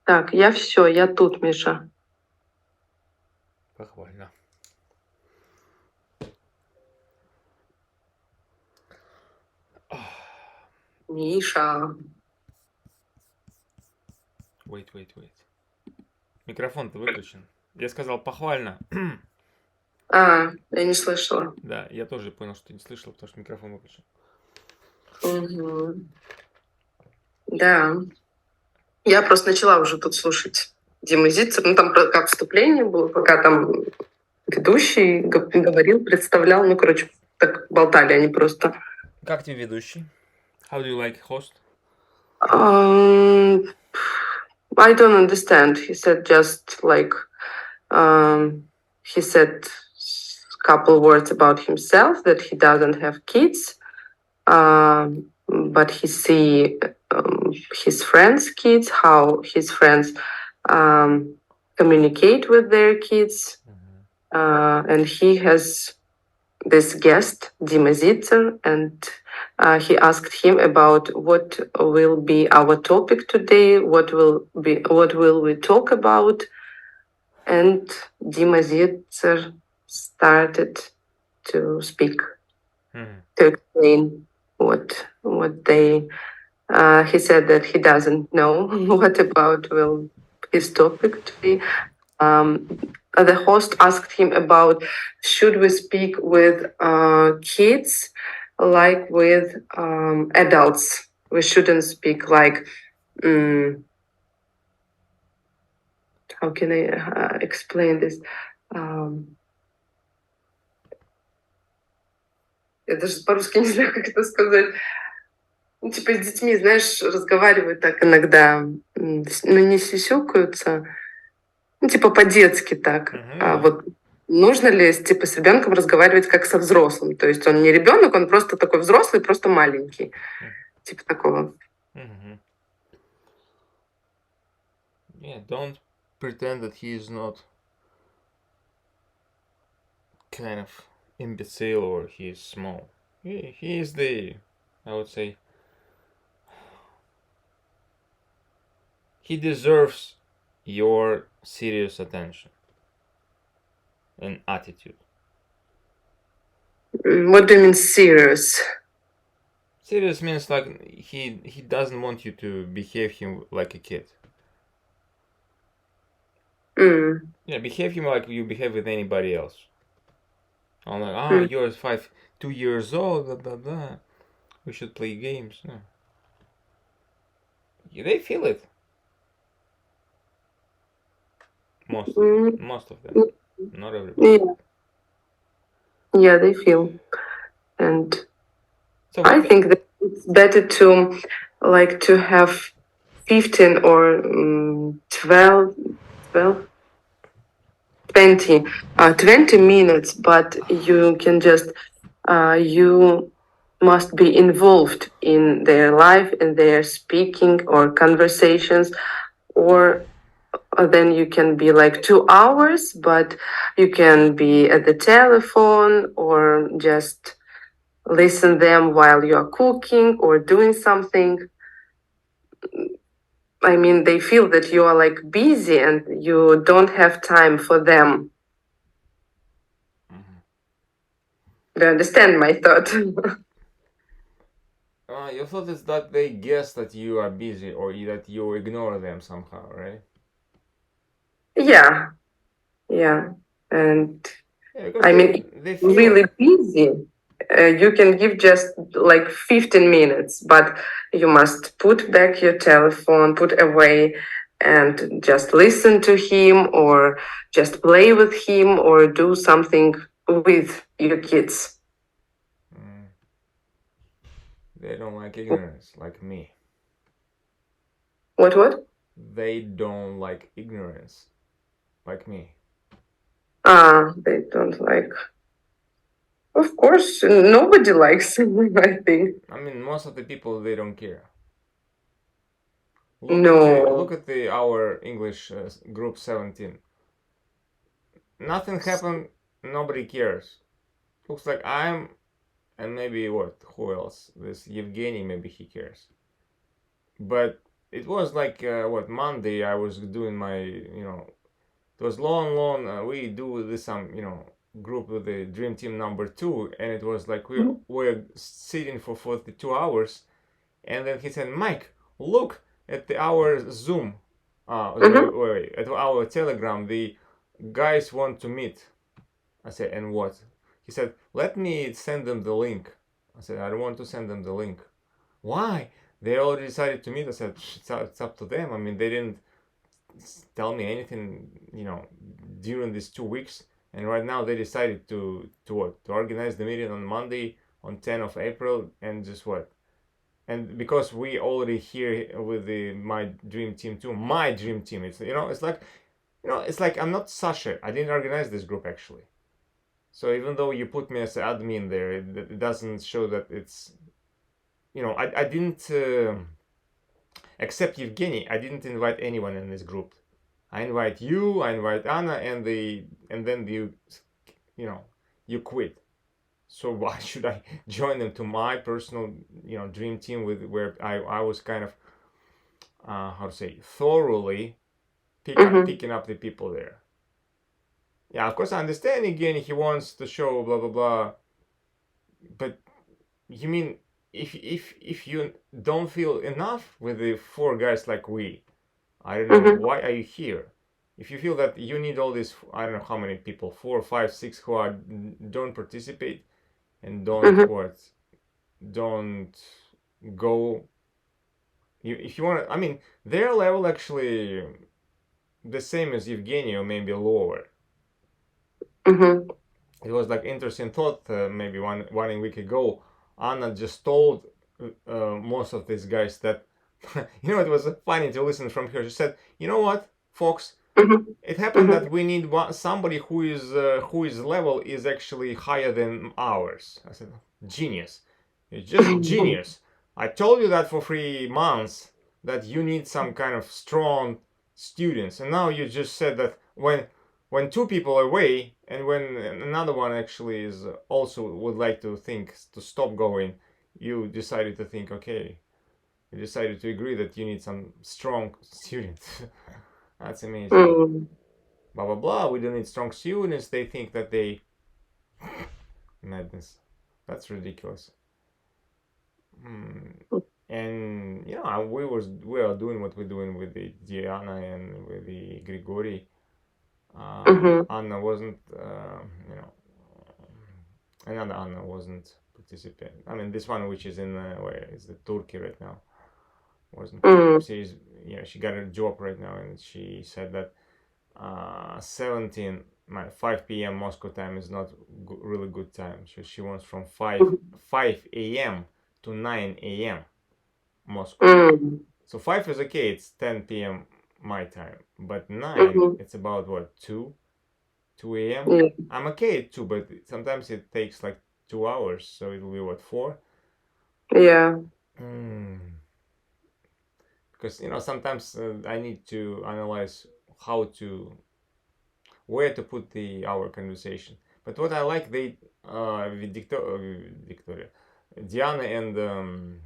Так, я все, я тут, Миша. Похвально. Миша. Wait. Микрофон-то выключен. Я сказал похвально. Я не слышала. Да, я тоже понял, что ты не слышал, потому что микрофон выключен. Мгм. Да. Я просто начала уже тут слушать Диму Зицер. Ну, там как вступление было, пока там ведущий говорил, представлял. Ну, короче, так болтали они просто. Как тебе ведущий? How do you like host? I don't understand. He said just like he said a couple words about himself, that he doesn't have kids, but he see his friends' kids, how his friends communicate with their kids, and he has this guest, Dima Zitzer, and he asked him about what will be our topic today, what will we talk about, and Dima Zitzer started to speak, to explain what they. He said that he doesn't know what about will his topic today. The host asked him about should we speak with kids like with adults. We shouldn't speak like how can I explain this? Я даже по-русски не знаю, как это сказать. Ну, типа с детьми, знаешь, разговаривают так иногда, ну, не сисюкаются, ну, типа по-детски так. А вот нужно ли типа с ребенком разговаривать как со взрослым? То есть он не ребенок, он просто такой взрослый, просто маленький. Типа такого. Yeah, don't pretend that he is not kind of imbecile or he is small. He is the, I would say, he deserves your serious attention and attitude. What do you mean serious? Serious means like he doesn't want you to behave him like a kid. Yeah, behave him like you behave with anybody else. I'm like, you're 2 years old, blah blah blah. We should play games. No. Yeah, they feel it. Most of them, not everybody. Yeah, they feel, and so I think that it's better to like to have 15 or 12, 20 minutes, but you can just you must be involved in their life, in their speaking or conversations, or then you can be like 2 hours, but you can be at the telephone or just listen them while you are cooking or doing something. I mean, they feel that you are like busy and you don't have time for them. Do you understand my thought? Your thought is that they guess that you are busy or that you ignore them somehow, right? Yeah. And I mean, they feel really busy. You can give just like 15 minutes, but you must put back your telephone, put away, and just listen to him or just play with him or do something with your kids. They don't like ignorance, like me. What? They don't like ignorance, like me. They don't like. Of course, nobody likes him, I think. I mean, most of the people, they don't care. Look at our English group 17. Nothing happened, nobody cares. Looks like I'm, and maybe who else? This Evgeny, maybe he cares. But it was like Monday. I was doing my it was long. We do this group with the dream team number 2, and it was like we were sitting for 42 hours, and then he said, Mike, look at our Zoom, at our Telegram. The guys want to meet. I said, and what? He said, let me send them the link. I said, I don't want to send them the link. Why? They already decided to meet. I said, it's up to them. I mean, they didn't tell me anything, during these 2 weeks. And right now they decided to what? To organize the meeting on Monday, on 10th of April, and just what? And because we already here with my dream team too, my dream team. It's like I'm not Sasha. I didn't organize this group actually. So even though you put me as an admin there, it doesn't show that it's. I didn't except Evgeny. I didn't invite anyone in this group. I invite you. I invite Anna, and then you quit. So why should I join them to my personal dream team where I was kind of how to say, thoroughly picking up the people there. Yeah, of course I understand again he wants to show blah blah blah, but you mean if you don't feel enough with the 4 guys like we, I don't know why are you here. If you feel that you need all these, I don't know how many people, 4, 5, 6 who don't participate and don't go. If you want to, I mean, their level actually the same as Evgeny or maybe lower. It was like interesting thought. Maybe one week ago, Anna just told most of these guys that it was funny to listen from her. She said, "You know what, folks? It happened that we need somebody whose level is actually higher than ours." I said, "Genius! It's just genius. I told you that for 3 months that you need some kind of strong students, and now you just said that when 2 people are away and when another one actually is also would like to think to stop going, you decided to think, okay, you decided to agree that you need some strong students." That's amazing. Blah blah blah. We don't need strong students. They think that they madness. That's ridiculous. And we are doing what we're doing with the Diana and with the Grigori. Anna wasn't, another Anna wasn't participating. I mean, this one which is in where is the Turkey right now wasn't. She got a job right now, and she said that 5 p.m. Moscow time is not really good time. She wants from 5 a.m. to 9 a.m. Moscow. So 5 is okay, it's 10 p.m. my time. But 9, it's about what, 2 a.m.? I'm okay at 2, but sometimes it takes like 2 hours, so it will be what, 4? Yeah. Because sometimes I need to analyze where to put our conversation. But what I like, Victoria, Diana and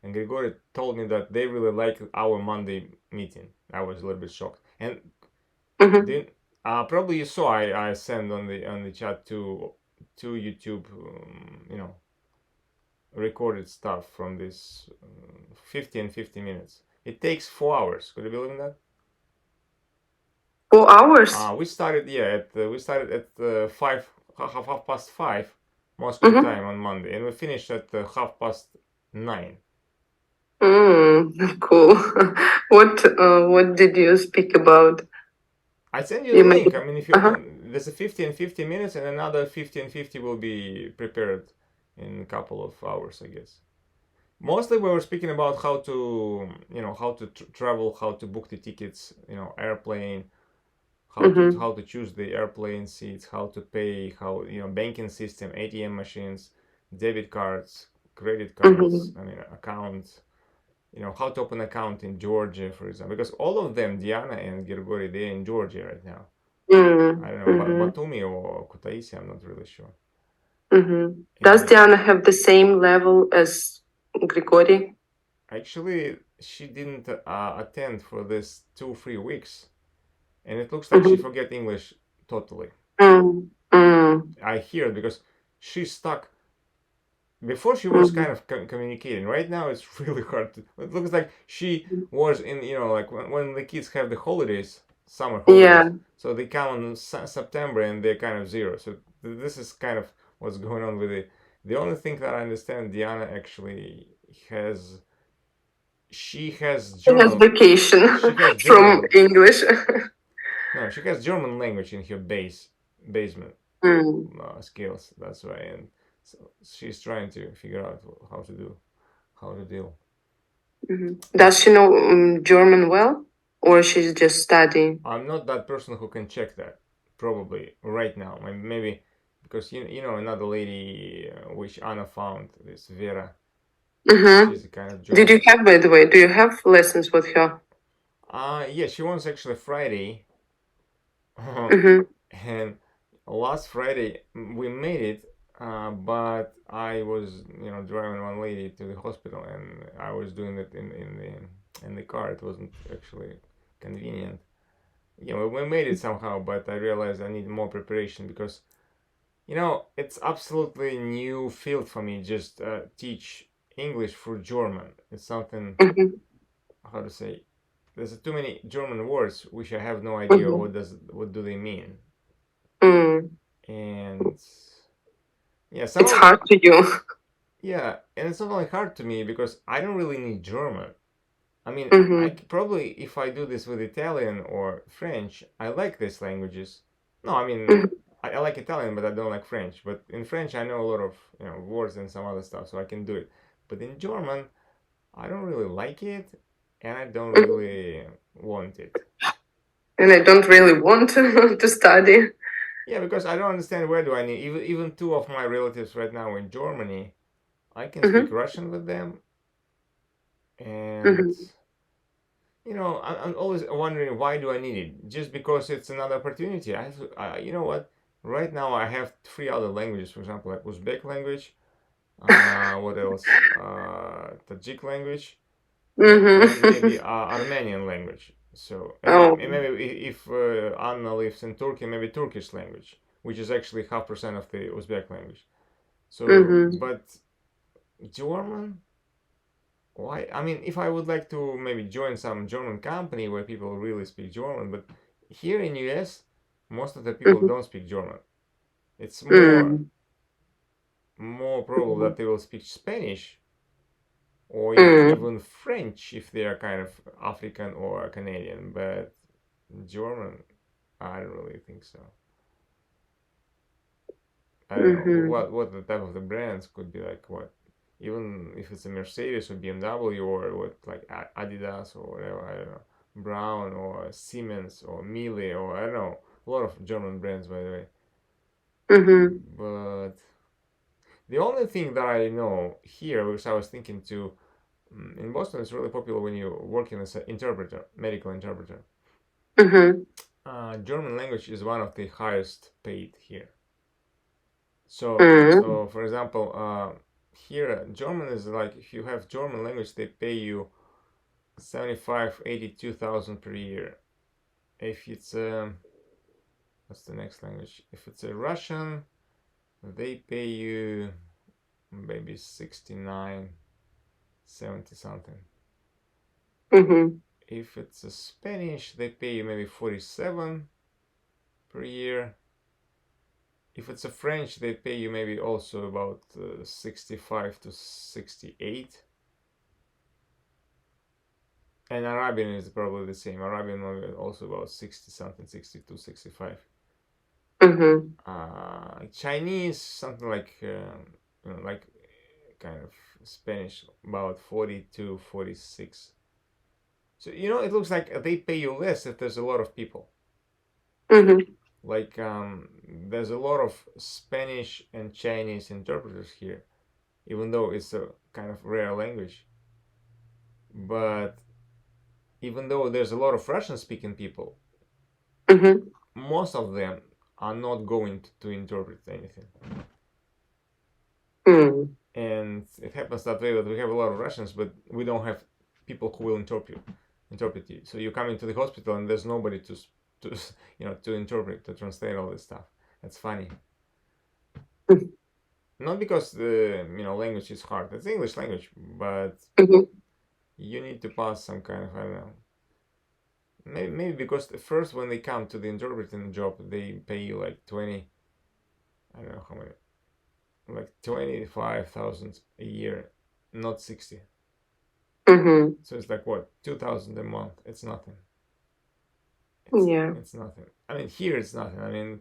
Grigori told me that they really like our Monday meeting. I was a little bit shocked. And then probably you saw I sent on the chat to YouTube, recorded stuff from this 50 minutes. It takes 4 hours. Could you believe that? 4 hours? We started at half past 5 Moscow time on Monday, and we finished at 9:30. Cool. What did you speak about? I send you the link. I mean, if you there's a 50 and 50 minutes, and another 50 and 50 will be prepared in a couple of hours, I guess. Mostly we were speaking about how to travel, how to book the tickets, airplane, how to choose the airplane seats, how to pay, how banking system, ATM machines, debit cards, credit cards, I mean accounts, how to open an account in Georgia, for example, because all of them, Diana and Grigori, they're in Georgia right now. I don't know, Batumi or Kutaisi, I'm not really sure. Does Diana have the same level as Grigori? Actually, she didn't attend for this 2 3 weeks, and it looks like she Mm-hmm. forget English totally. Mm. Mm. I hear it because she's stuck. Before she was Mm. kind of communicating. Right now it's really hard to. It looks like she was in, like when the kids have the holidays, summer Yeah. holidays. So they come in September and they're kind of zero. So this is kind of what's going on with it. The only thing that I understand, Diana actually has. She has She has German. She vacation has from German. English. No, she has German language in her basement Mm. skills. That's why, and so she's trying to figure out how to deal. Mhm. But Does she know German well, or she's just studying? I'm not that person who can check that. Probably right now, maybe because another lady which Anna found, this Vera. Mm-hmm. She's a kind of Did you German. have, by the way, do you have lessons with her? Yeah, she wants actually Friday, Mm-hmm. and last Friday we made it. But I was, driving one lady to the hospital, and I was doing it in the car. It wasn't actually convenient. Yeah, we made it somehow, but I realized I need more preparation because it's absolutely new field for me. Just teach English for German. It's something, Mm-hmm. how to say. There's too many German words which I have no idea Mm-hmm. what do they mean, Mm. and yeah, some It's of hard to you. yeah, and it's not only hard to me because I don't really need German. I mean, I Mm-hmm. probably if I do this with Italian or French, I like these languages. No, I mean Mm-hmm. I like Italian, but I don't like French. But in French, I know a lot of words and some other stuff, so I can do it. But in German, I don't really like it, and I don't Mm-hmm. really want it. And I don't really want to study. Yeah, because I don't understand where do I need. Even two of my relatives right now in Germany, I can speak Mm-hmm. Russian with them, and Mm-hmm. I'm always wondering why do I need it? Just because it's another opportunity. You know what? Right now I have three other languages, for example, like Uzbek language, what else? Tajik language, and maybe Mm-hmm. Armenian language. So, and Oh. maybe if Anna lives in Turkey, maybe Turkish language, which is actually 0.5% of the Uzbek language. So, Mm-hmm. but German, why? I mean, if I would like to maybe join some German company where people really speak German, but here in US, most of the people Mm-hmm. don't speak German. It's Mm-hmm. more probable that they will speak Spanish or Mm-hmm. even French if they are kind of African or Canadian, but German, I don't really think so. I don't know Mm-hmm. what the type of the brands could be like. What even if it's a Mercedes or BMW or what like Adidas or whatever. I don't know. Brown or Siemens or Miele or I don't know. A lot of German brands by the way. Mm-hmm. But the only thing that I know here, which I was thinking to in Boston, it's really popular when you're working as an interpreter, medical interpreter. Mm-hmm. German language is one of the highest paid here. Mm-hmm. So for example, here German is like if you have German language, they pay you 75, 82,000 per year. If it's what's the next language? If it's a Russian, they pay you maybe 69, 70 something. Mm-hmm. If it's a Spanish, they pay you maybe 47 per year. If it's a French, they pay you maybe also about 65 to 68. And Arabian is probably the same. Arabian also about 60 something, 62, 65. Mm-hmm. Chinese, something like, like kind of Spanish, about 42, 46. So, it looks like they pay you less if there's a lot of people. Mm-hmm. Like, there's a lot of Spanish and Chinese interpreters here, even though it's a kind of rare language. But even though there's a lot of Russian speaking people, Mm-hmm. most of them are not going to interpret anything. Mm. And it happens that way that we have a lot of Russians, but we don't have people who will interpret you. So you come into the hospital and there's nobody to to interpret, to translate all this stuff. That's funny. Not because the language is hard. It's English language, but you need to pass some kind of, I don't know. Maybe because first when they come to the interpreting job, they pay you like 20. I don't know how many, like 25,000 a year, not 60. So it's like what, 2,000 a month? It's nothing. It's nothing. I mean, here it's nothing. I mean,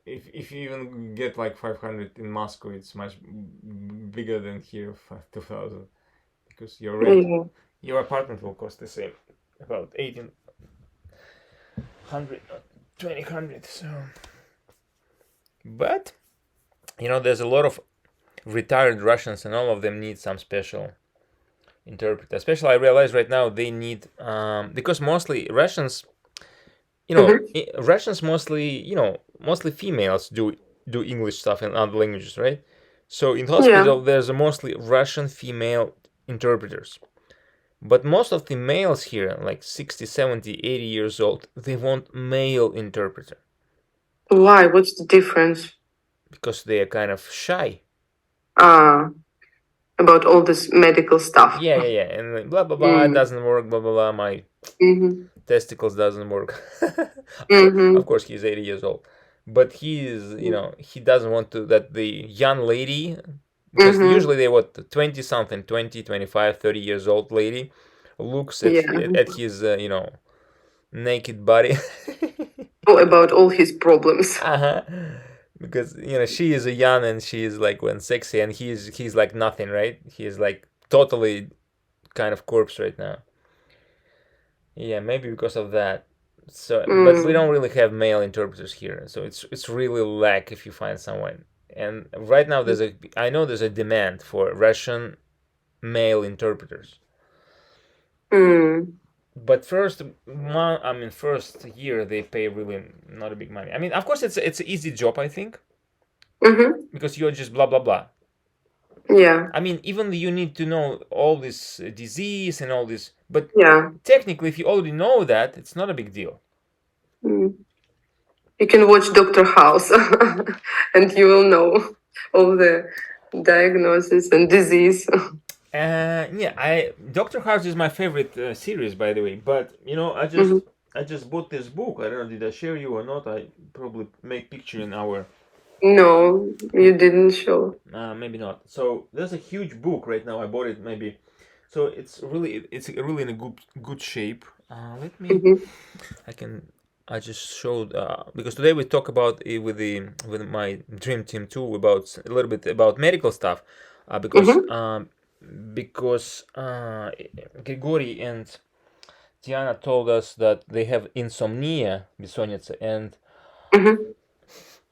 if you even get like 500 in Moscow, it's much bigger than here, 2,000, because your rent, your apartment will cost the same, about 1,800, 2,000. So, but there's a lot of retired Russians, and all of them need some special interpreter. Especially, I realize right now they need because mostly Russians. Russians mostly, mostly females do English stuff in other languages, right? So in hospital, there's mostly Russian female interpreters. But most of the males here, like 60, 70, 80 years old, they want male interpreter. Why? What's the difference? Because they are kind of shy. About all this medical stuff. Yeah. And blah, blah, blah, it doesn't work, blah, blah, blah, my testicles doesn't work. Of course, he's 80 years old. But he is, he doesn't want to, that the young lady, because usually they, 20 something, 20, 25, 30 years old lady looks at his, naked body. About all his problems. Because, she is a young and she is like when sexy, and he's like nothing, right? He is like totally kind of corpse right now. Yeah, maybe because of that. So, but we don't really have male interpreters here, so it's really lack if you find someone. And right now I know there's a demand for Russian male interpreters. But first year they pay really not a big money. I mean, of course it's an easy job, I think, because you're just blah blah blah. Yeah. I mean, even you need to know all this disease and all this, but technically, if you already know that, it's not a big deal. You can watch Dr. House, and you will know all the diagnosis and disease. Dr. House is my favorite series, by the way. But I just bought this book. I don't know, did I share you or not? I probably make picture in our. No, you didn't show. Maybe not. So there's a huge book right now. I bought it maybe. So it's really in a good shape. Let me. I just showed because today we talk about it with my dream team too, about a little bit about medical stuff, because Grigory and Diana told us that they have insomnia, bessonniца,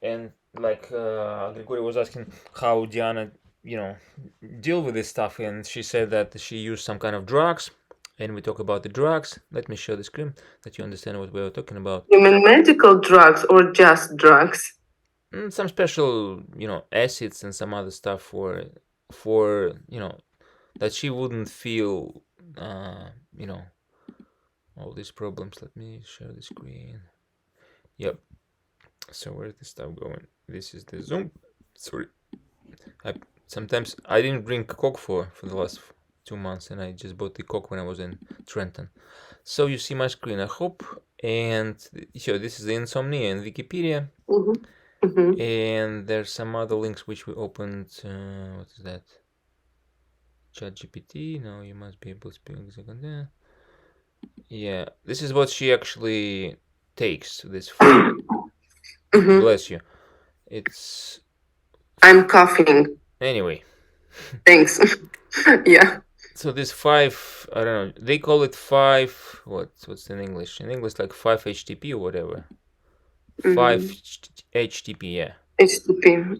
and like Grigory was asking how Diana, deal with this stuff, and she said that she used some kind of drugs, and we talk about the drugs. Let me share the screen that you understand what we were talking about. You mean medical drugs or just drugs? Some special, acids and some other stuff for that she wouldn't feel, all these problems. Let me share the screen. Yep. So where's the stuff going? This is the Zoom. Sorry. Sometimes I didn't drink Coke for the last 2 months, and I just bought the Coke when I was in Trenton. So you see my screen, I hope. And so this is the insomnia in Wikipedia. And there's some other links which we opened. What is that? ChatGPT. No, you must be able to speak on there. Yeah, this is what she actually takes. This. Bless you. It's. I'm coughing. Anyway. Thanks. Yeah. So this 5, I don't know. They call it 5. What's in English? In English, like 5-HTP or whatever. 5-HTP, yeah. HTP.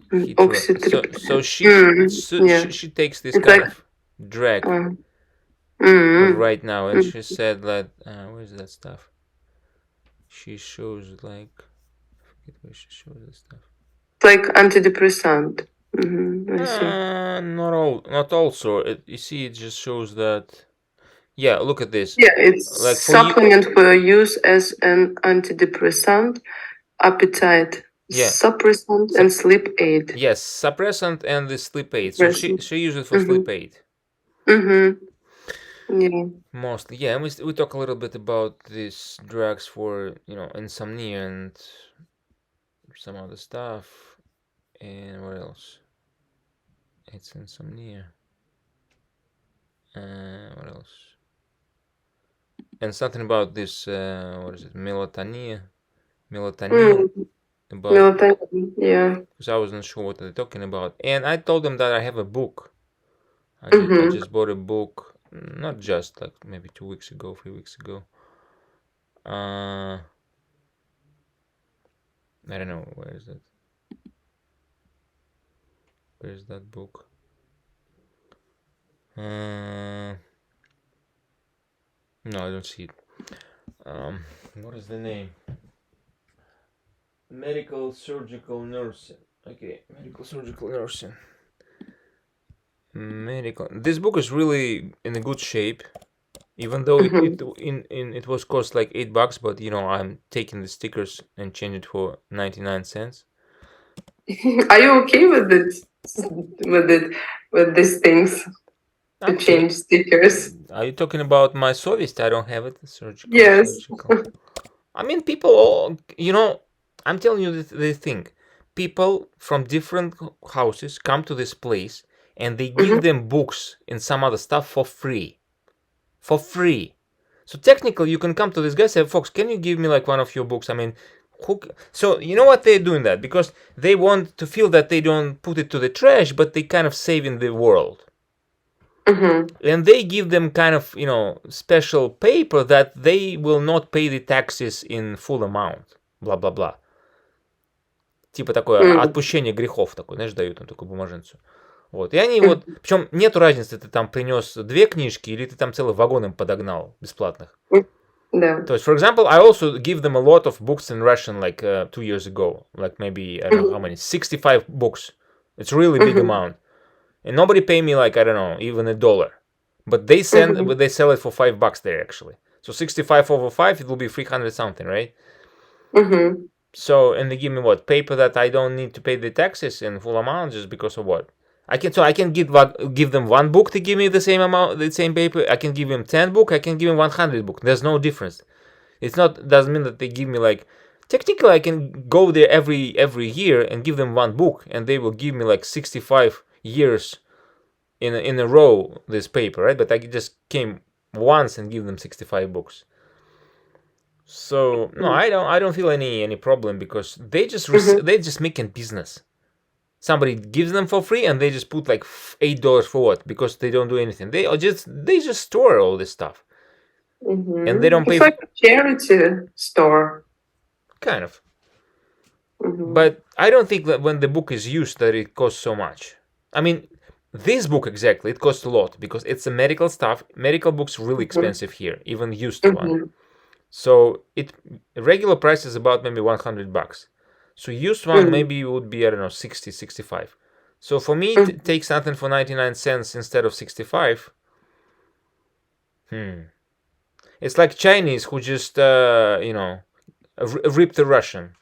So she takes this kind of drag right now, and she said that where's that stuff? She shows like I forget where she shows this stuff. It's like antidepressant. I see. Not all. You see, it just shows that Yeah, look at this. Yeah, it's Like for you, supplement for use as an antidepressant, appetite yeah, suppressant, and sleep aid. yes, suppressant and the sleep aid. So Suppressant. she uses it for Mm-hmm. sleep aid Mm-hmm. Yeah. mostly. Yeah, and we talk a little bit about these drugs for insomnia and some other stuff. And what else? It's insomnia. What else? And something about this. What is it? Melatonin. Melatonin. Mm. About Melatonin. Yeah. because I wasn't sure what they're talking about. And I told them that I have a book. I Mm-hmm. just bought a book, not just like maybe 2 weeks ago, 3 weeks ago. I don't know where is that. Where's that book? No, I don't see it. What is the name? Medical surgical nursing. Okay, medical surgical nursing. Medical. This book is really in a good shape, even though Mm-hmm. it was cost like $8, but I'm taking the stickers and change it for 99 cents. Are you okay with it? With it? With these things to I'm change stickers? Are you talking about my Sovist? I don't have it. Yes. Surgical. I mean, people all, I'm telling you the thing. People from different houses come to this place and they give Mm-hmm. them books and some other stuff for free. For free. So technically, you can come to this guy and say, Fox, can you give me like one of your books? I mean, so you know what they're doing that? Because they want to feel that they don't put it to the trash, but they kind of saving the world. Mm-hmm. And they give them kind of special paper that they will not pay the taxes in full amount, blah blah blah, типа такое отпущение грехов такой, знаешь, дают им такую бумажницу. Вот. И они вот, причем нету разницы, ты там принес 2 книжки или ты там целый вагон им подогнал бесплатных. Да. То есть, for example, I also give them a lot of books in Russian like 2 years ago, like maybe, I don't know how many, 65 books. It's really big amount. And nobody pay me like, I don't know, even $1. But they sell it for $5 there actually. So 65 over 5, it will be 300 something, right? Mm-hmm. So and they give me what paper that I don't need to pay the taxes in full amount just because of what I can give them one book to give me the same amount, the same paper. I can give them 10 book. I can give them 100 book. There's no difference. It's not doesn't mean that they give me like technically I can go there every year and give them one book and they will give me like 65 years in a row this paper, right? But I just came once and give them 65 books. So no, I don't feel any problem because they just making business. Somebody gives them for free and they just put like $8 for what? Because they don't do anything. They just store all this stuff and they don't It's pay like a charity store. kind of. But I don't think that when the book is used that it costs so much. I mean, this book exactly it costs a lot because it's a medical stuff. Medical books really expensive here, even used one. So regular price is about maybe $100. So used one maybe would be I don't know 60, 65. So for me to take something for 99 cents instead of 65, it's like Chinese who just ripped the Russian.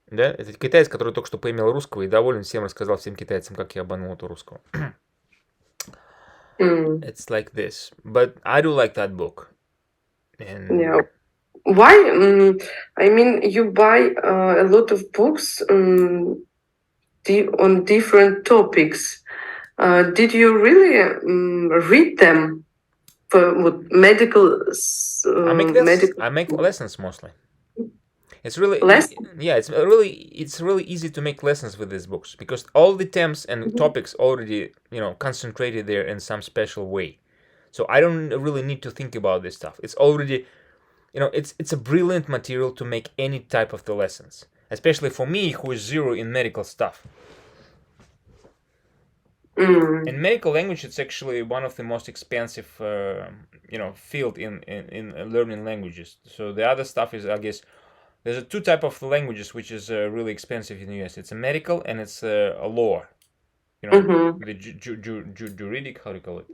Да? Это китаец, который только что поимел русского и доволен всем рассказал всем китайцам, как я обманул этого русского. It's like this. But I do like that book. And Yeah. Why? I mean, you buy a lot of books on different topics. Did you really read them for medical? I make lessons mostly. It's really Lesson? yeah. It's really easy to make lessons with these books because all the terms and topics already concentrated there in some special way. So I don't really need to think about this stuff. It's already it's a brilliant material to make any type of the lessons, especially for me who is zero in medical stuff. In medical language, it's actually one of the most expensive, field in learning languages. So the other stuff is, I guess, there's two type of languages which is really expensive in the US. It's a medical and it's a law. The juridic, how do you call it?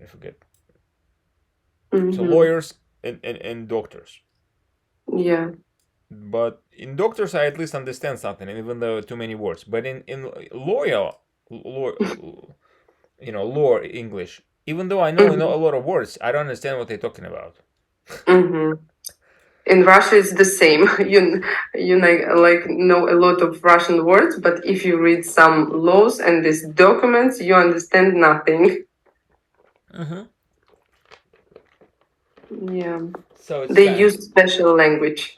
I forget. Mm-hmm. So lawyers and doctors. Yeah. But in doctors, I at least understand something, even though too many words. But in lawyer, law, law English, even though I know Mm-hmm. a lot of words, I don't understand what they're talking about. Mm-hmm. In Russia, it's the same. You know a lot of Russian words, but if you read some laws and these documents, you understand nothing. Mm-hmm. Yeah, So it's they kind of, use special language.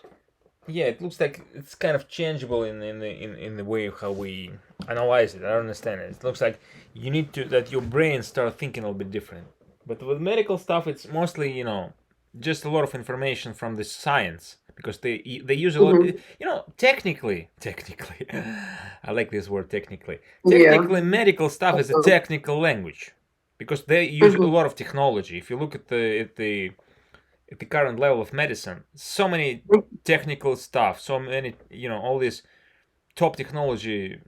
yeah, it looks like it's kind of changeable in the way of how we analyze it. I don't understand it. It looks like you need to that your brain start thinking a little bit different. But with medical stuff, it's mostly just a lot of information from the science because they use a lot. Mm-hmm. Technically, I like this word technically. Yeah. Technically, medical stuff is a Also. technical language because they use a Mm-hmm. lot of technology. If you look at the current level of medicine, so many technical stuff, so many all this top technology,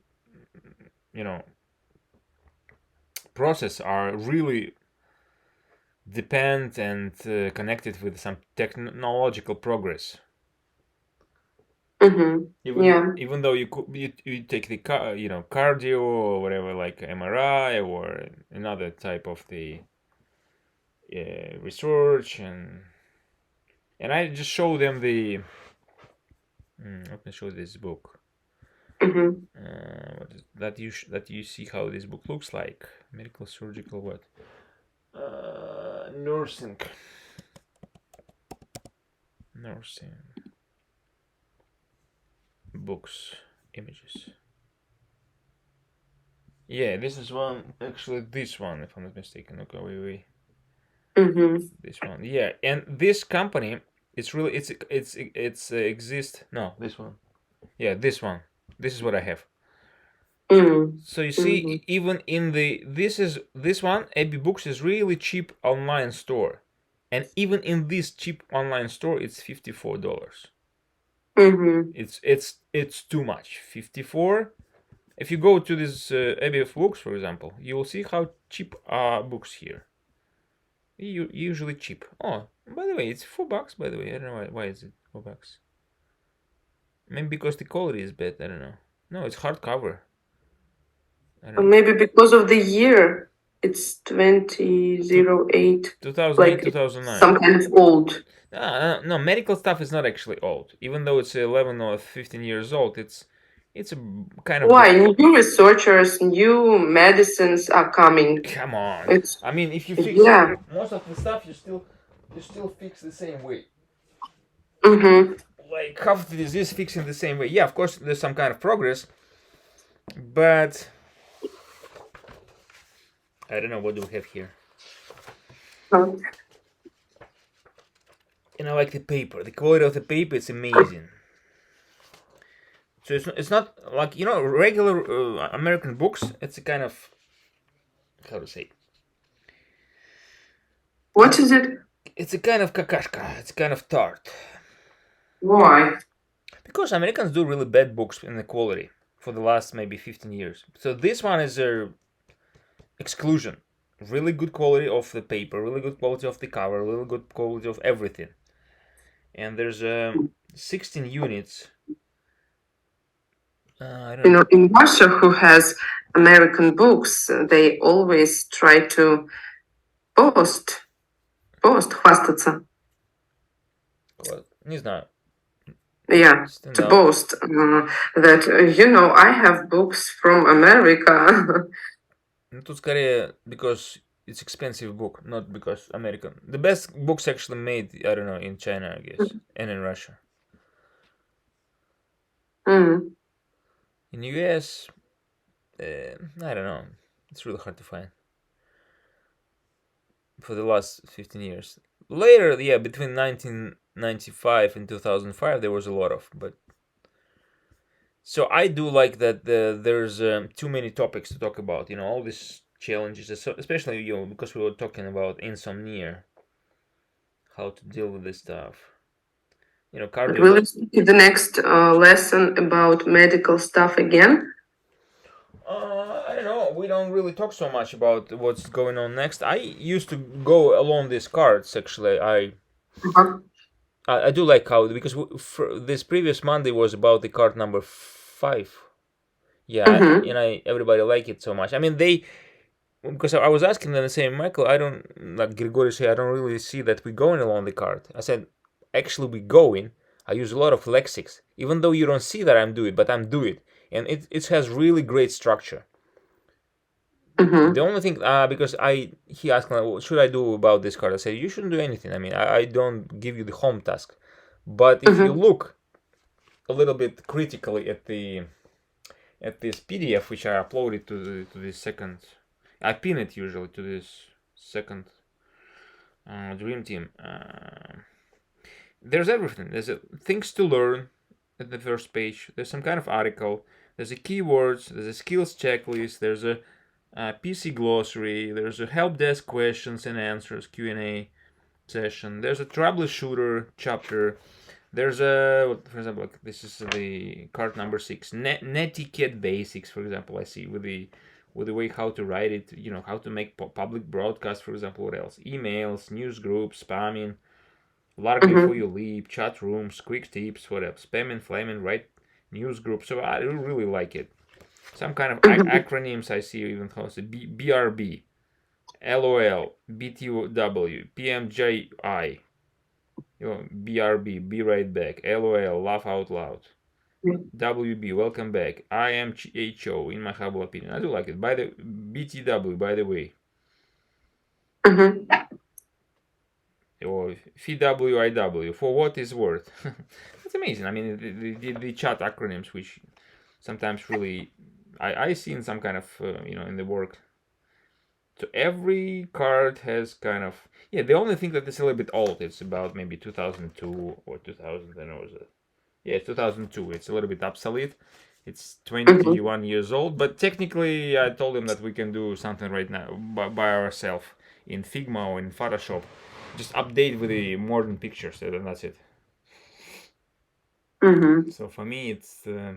you know process are really depend and connected with some technological progress. Mm-hmm. Even Yeah. even though you take the cardio or whatever, like MRI or another type of the research, and I just show them the let me show this book. Mm-hmm. That you see how this book looks like. Medical surgical what? Nursing books images. Yeah, this is one. Actually, this one, if I'm not mistaken. Okay, wait. Mm-hmm. This one. Yeah, and this company, it's really it's exist. No, this one. Yeah, this one. This is what I have. So you Mm-hmm. see, even in this one, AB Books is really cheap online store, and even in this cheap online store, it's $54. Mm-hmm. It's too much. 54. If you go to this ABF Books, for example, you will see how cheap are books here. Usually cheap. Oh, by the way, it's $4. By the way, I don't know why is it $4. Maybe because the quality is bad. I don't know. No, it's hardcover. I don't know. Maybe because of the year, it's 2008, 2008, like it's 2009. some kind of old. No, medical stuff is not actually old. Even though it's 11 or 15 years old, it's a kind of Why? New researchers, new medicines are coming. come on. It's I mean, if you fix yeah. most of the stuff, you still fix the same way. Mm-hmm. Like half the disease fixing the same way. Yeah, of course, there's some kind of progress, but I don't know what do we have here. And I like the paper. The quality of the paper is amazing. So it's not like regular American books. It's a kind of how to say. What is it? It's a kind of kakashka. It's kind of tart. Why? Because Americans do really bad books in the quality for the last maybe 15 years. So this one is a exclusion. Really good quality of the paper, really good quality of the cover, really good quality of everything. And there's 16 units. I You don't know, in Russia, who has American books, they always try to post, хвастаться. know. Не знаю. Yeah, Stand to out. boast that I have books from America. Ну, тут скорее because it's expensive book, not because American. The best books actually made, I don't know, in China, I guess, and in Russia. Mm. In US, I don't know. It's really hard to find for the last 15 years. Later, yeah, between 1995 and 2005, there was a lot of, but so I do like that there's too many topics to talk about. All these challenges, especially because we were talking about insomnia, how to deal with this stuff. But Cardio. will you speak in the next lesson about medical stuff again? I don't know. we don't really talk so much about what's going on next. I used to go along these cards. Actually, Uh-huh. I do like how, because for this previous Monday was about the card number 5. Yeah, Mm-hmm. and everybody like it so much. I mean, they, because I was asking them the same, Michael. I don't, like Grigori said, I don't really see that we going along the card. I said, actually, we going. I use a lot of lexics, even though you don't see that I'm doing it, but I'm doing it, and it has really great structure. Mm-hmm. The only thing, because he asked, like, what should I do about this card? I said, you shouldn't do anything. I mean, I don't give you the home task, but if you Mm-hmm. look a little bit critically at this PDF which I uploaded to this second, I pin it usually to this second Dream Team. There's everything. There's things to learn at the first page. There's some kind of article. There's a keywords. There's a skills checklist. There's a PC glossary. There's a help desk questions and answers Q&A session. There's a troubleshooter chapter. There's a, for example, like this is the card number 6, netiquette basics. For example, I see with the way how to write it. How to make public broadcast. For example, what else? Emails, news groups, spamming. Lark before Mm-hmm. you leave, chat rooms, quick tips, what else? Spamming, flaming, right? News group. So I really like it. Some kind of Mm-hmm. acronyms I see even hosted. BRB, LOL, BTW, PMJI, BRB, be right back, LOL, laugh out loud, WB, welcome back, IMHO, in my humble opinion. I do like it. By the BTW, by the way, Mm-hmm. or VWIW, for what is worth. That's amazing. I mean, the chat acronyms, which sometimes really I see in some kind of in the work. So every card has kind of, yeah. The only thing that is a little bit old, it's about maybe 2002 or 2000. I know it. Yeah, it's 2002. It's a little bit obsolete. It's Mm-hmm. 21 years old, but technically, I told him that we can do something right now by ourselves in Figma or in Photoshop. Just update with the modern pictures, and that's it. Mm-hmm. So for me, it's a,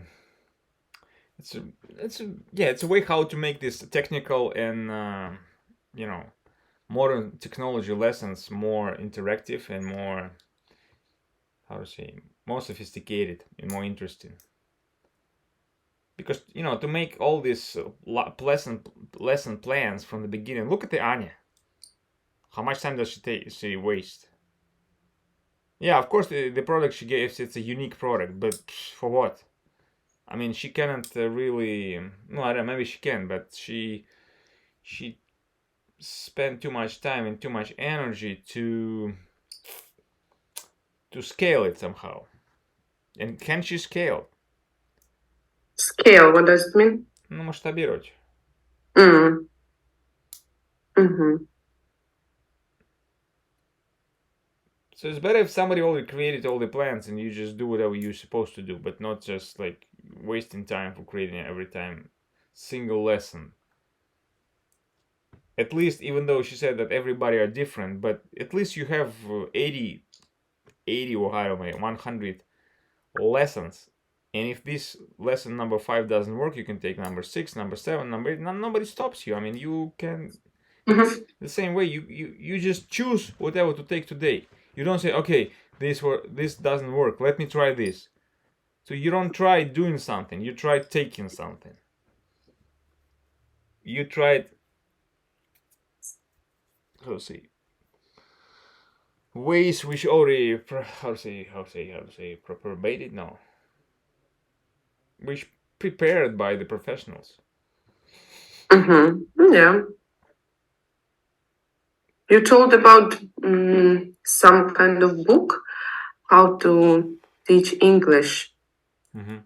yeah, it's a way how to make this technical and you know modern technology lessons more interactive and more, how to say, more sophisticated and more interesting. Because to make all these pleasant lesson plans from the beginning. Look at the Anya. How much time does she waste? Yeah, of course the product she gives, it's a unique product, but for what? I mean, she cannot really. No, I don't know. Maybe she can, but she spent too much time and too much energy to scale it somehow. And can she scale? Scale, what does it mean? Ну, масштабировать. Mm. Mm-hmm. So it's better if somebody already created all the plans and you just do whatever you're supposed to do, but not just like wasting time for creating every time single lesson. At least, even though she said that everybody are different, but at least you have 80 or I don't know, 100 lessons. And if this lesson number 5 doesn't work, you can take number 6, number 7, number 8. Nobody stops you. I mean, you can. It's Mm-hmm. the same way. You just choose whatever to take today. You don't say, okay, this doesn't work. Let me try this. So you don't try doing something. You try taking something. You tried, how to say, ways which already, how to say probated, no, which prepared by the professionals. Mm-hmm. Yeah. You told about some kind of book, how to teach English. Mm-hmm.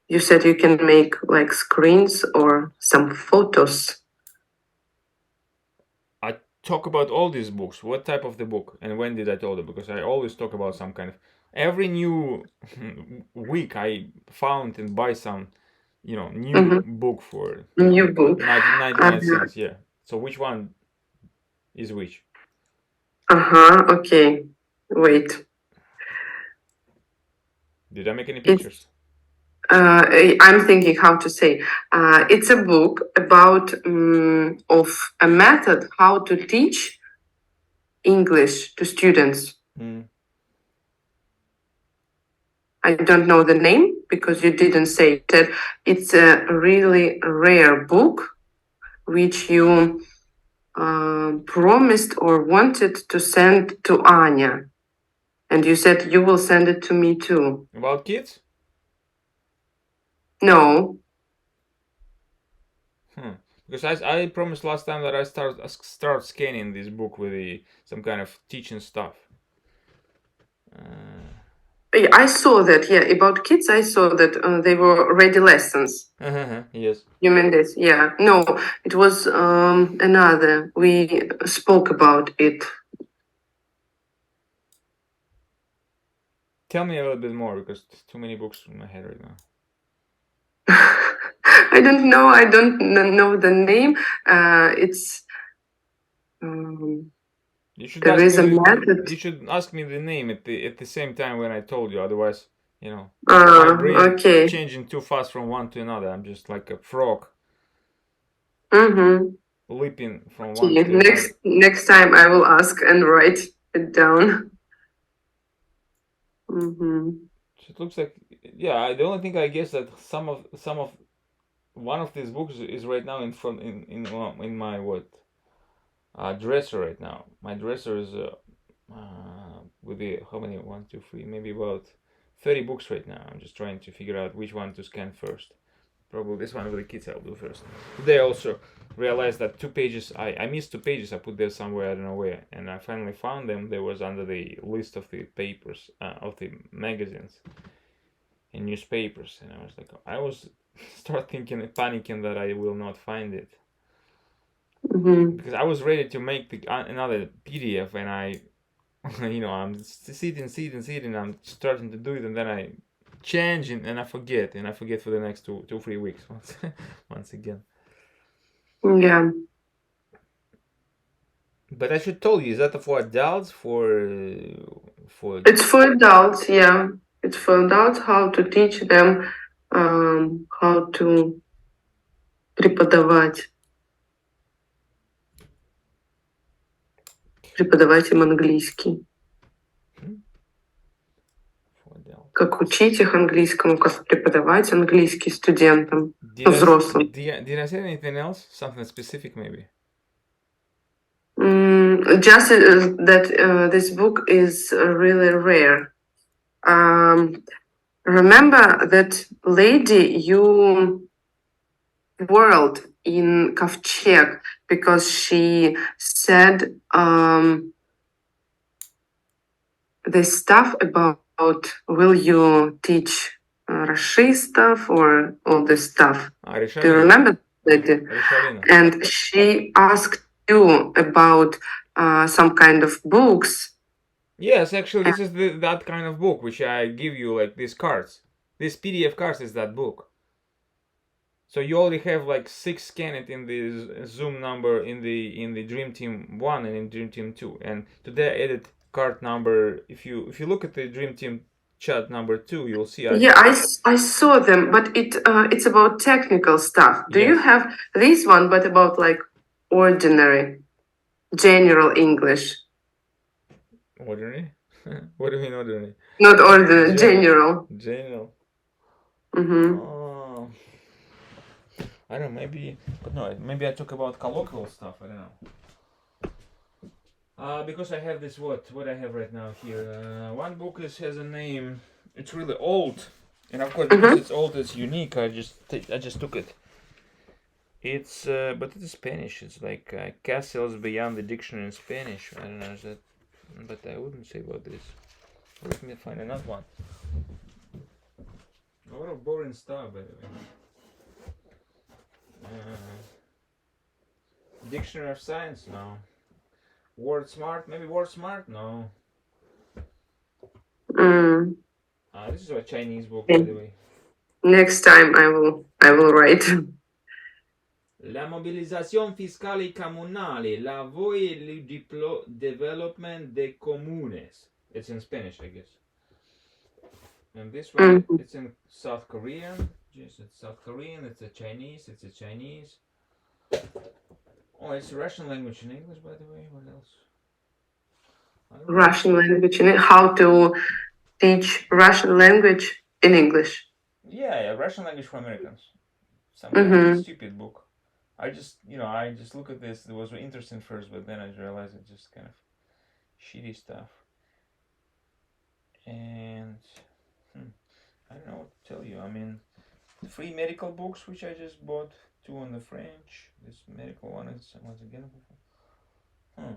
You said you can make like screens or some photos. I talk about all these books. What type of the book and when did I tell them? Because I always talk about some kind of, every new week I found and buy some new Mm-hmm. book for New book. 99 cents. Yeah. So which one is which? Uh-huh. Okay. Wait. Did I make any It's pictures? I'm thinking how to say. It's a book about of a method how to teach English to students. I don't know the name because you didn't say that. It's a really rare book which you promised or wanted to send to Anya. And you said you will send it to me too. About kids? No. Because I promised last time that I start scanning this book with some kind of teaching stuff. I saw that, yeah. About kids, I saw that they were ready lessons. Yes. You mean this? Yeah. No, it was another. We spoke about it. Tell me a little bit more because there's too many books in my head right now. I don't know. I don't know the name. It's. You should There ask is me a method. you should ask me the name at the same time when I told you. Otherwise, my brain Okay. changing too fast from one to another. I'm just like a frog Mm-hmm. leaping from one Okay. to another. Next time I will ask and write it down. Mm-hmm. So it looks like, yeah. The only thing I guess that some of one of these books is right now in front in my dresser right now. My dresser is with the how many, 1, 2, 3, maybe about 30 books right now. I'm just trying to figure out which one to scan first. Probably this one with the kids I'll do first. Today I also realized that 2 pages, I missed 2 pages. I put them somewhere, I don't know where, and I finally found them. They was under the list of the papers, of the magazines and newspapers, and I was like, I was start thinking, panicking that I will not find it. Mm-hmm. Because I was ready to make another PDF, and I, I'm sitting, I'm starting to do it, and then I change and I forget, for the next 3 weeks once again. Yeah. But I should tell you, is that for adults, for It's for adults, yeah. It's for adults how to teach them how to преподавать. Преподавать им английский. Как учить их английскому, как преподавать английский студентам, взрослым. Did I say anything else? Something specific, maybe? Just that this book is really rare. Remember that lady you whirled in Kovчег because she said this stuff about will you teach расистов or all this stuff. Do you remember that? And she asked you about some kind of books. Yes, actually, this is that kind of book which I give you, like these cards. This PDF cards is that book. So you only have like 6 scanned in the Zoom number in the Dream Team 1 and in Dream Team 2. And today I added card number. If you look at the Dream Team chat number 2, you'll see. Yeah, I saw them, but it's about technical stuff. Do you have this one, but about like ordinary, general English? Ordinary? What do you mean ordinary? Not ordinary, general. General. Mm-hmm. Oh. I don't know, maybe I talk about colloquial stuff, I don't know. Because I have this, what I have right now here. One book has a name, it's really old, and of course because it's old, it's unique, I just took it. It's, but it's Spanish, it's like Castles Beyond the Dictionary in Spanish, I don't know, but I wouldn't say about this. Let me find another one. A lot of boring stuff, by the way. Dictionary of Science? No. Word Smart? Maybe Word Smart? No. This is a Chinese book, by the way. Next time I will write. La mobilización fiscal y comunale, la voy el development de comunes. It's in Spanish, I guess. And this one, Mm-hmm. it's in South Korean. Yes, it's South Korean. It's a Chinese. It's a Chinese. Oh, it's Russian language in English, by the way. What else? I don't know. Russian language and how to teach Russian language in English. Yeah, Russian language for Americans. Some kind of Mm-hmm. stupid book. I just look at this. It was interesting first, but then I realized it's just kind of shitty stuff. And hmm, I don't know what to tell you. I mean, free medical books, which I just bought, two on the French. This medical one is once again. Hmm.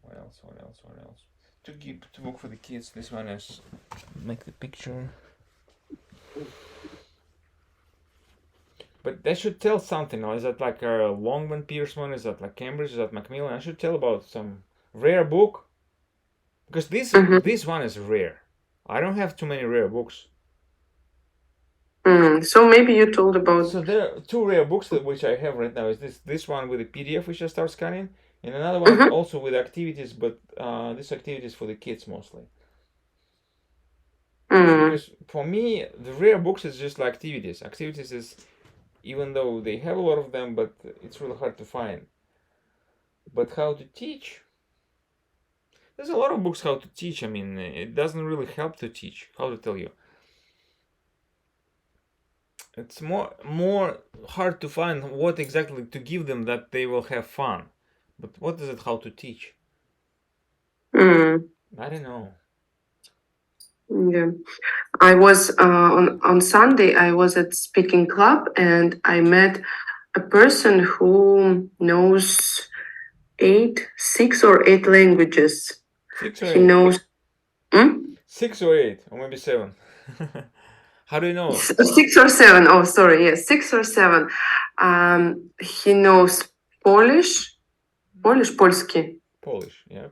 What else? What else? What else? To book for the kids. This one is make the picture. But that should tell something. Is that like a Longman Pierce one? Is that like Cambridge? Is that Macmillan? I should tell about some rare book because this Mm-hmm. this one is rare. I don't have too many rare books. So maybe you told about. So there are two rare books that which I have right now. Is this one with a PDF which I start scanning, and another one Mm-hmm. also with activities, but this activities for the kids mostly. Mm. Because for me, the rare books is just like activities. Activities is even though they have a lot of them, but it's really hard to find. But how to teach? There's a lot of books how to teach. I mean, it doesn't really help to teach. How to tell you? It's more hard to find what exactly to give them that they will have fun. But what is it? How to teach? Mm. I don't know. Yeah. I was on Sunday. I was at speaking club and I met a person who knows 6 or 8 languages. Six or He eight. knows. Hmm? 6 or 8, or maybe 7. How do you know? 6 or 7. Oh, sorry. Yes, 6 or 7. He knows Polski, Polish, yeah.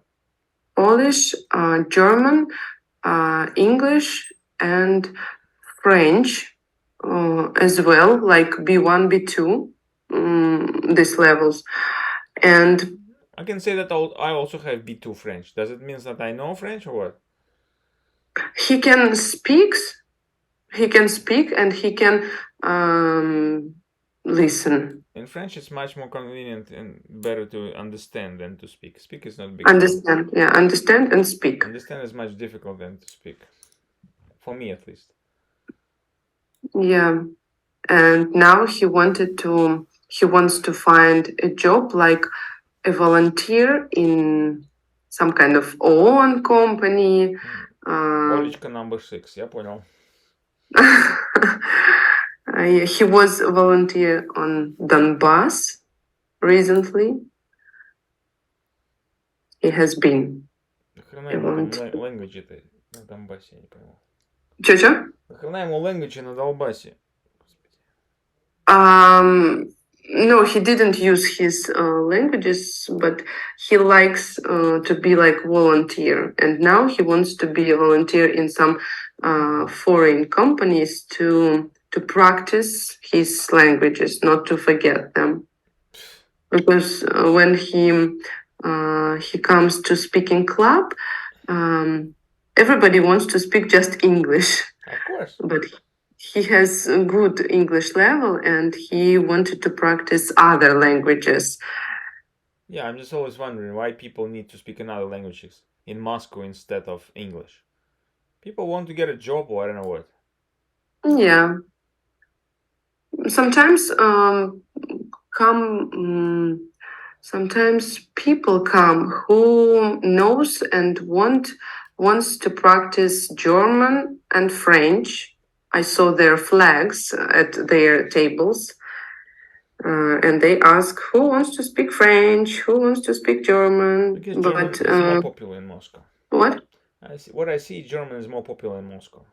Polish, German, English, and French as well, like B1, B2, these levels. And I can say that I also have B2 French. Does it mean that I know French or what? he can speak, and he can listen, In French, it's much more convenient and better to understand than to speak. Speak is not a big deal. understand, yeah, understand and speak. Understand is much difficult than to speak. For me, at least. Yeah. And now he wants to find a job like a volunteer in some kind of own company. Олечка number 6, я понял. Yeah, he was a volunteer on Donbass recently. He has been Нахрена a ему там volunteer. language-то на Донбассе, я не понял. Чё-чё? Нахрена ему language на Донбассе? Um, no, he didn't use his languages, but he likes to be like volunteer. And now he wants to be a volunteer in some foreign companies to practice his languages, not to forget them. Because when he comes to speaking club, everybody wants to speak just English. Of course. But he has a good English level and he wanted to practice other languages. Yeah, I'm just always wondering why people need to speak another languages in Moscow instead of English. People want to get a job or I don't know what. Yeah. Sometimes come sometimes people come who knows and wants to practice German and French. I saw their flags at their tables. And they ask who wants to speak French, who wants to speak German. Because But German is more popular in Moscow. what? What I see, German is more popular in Moscow.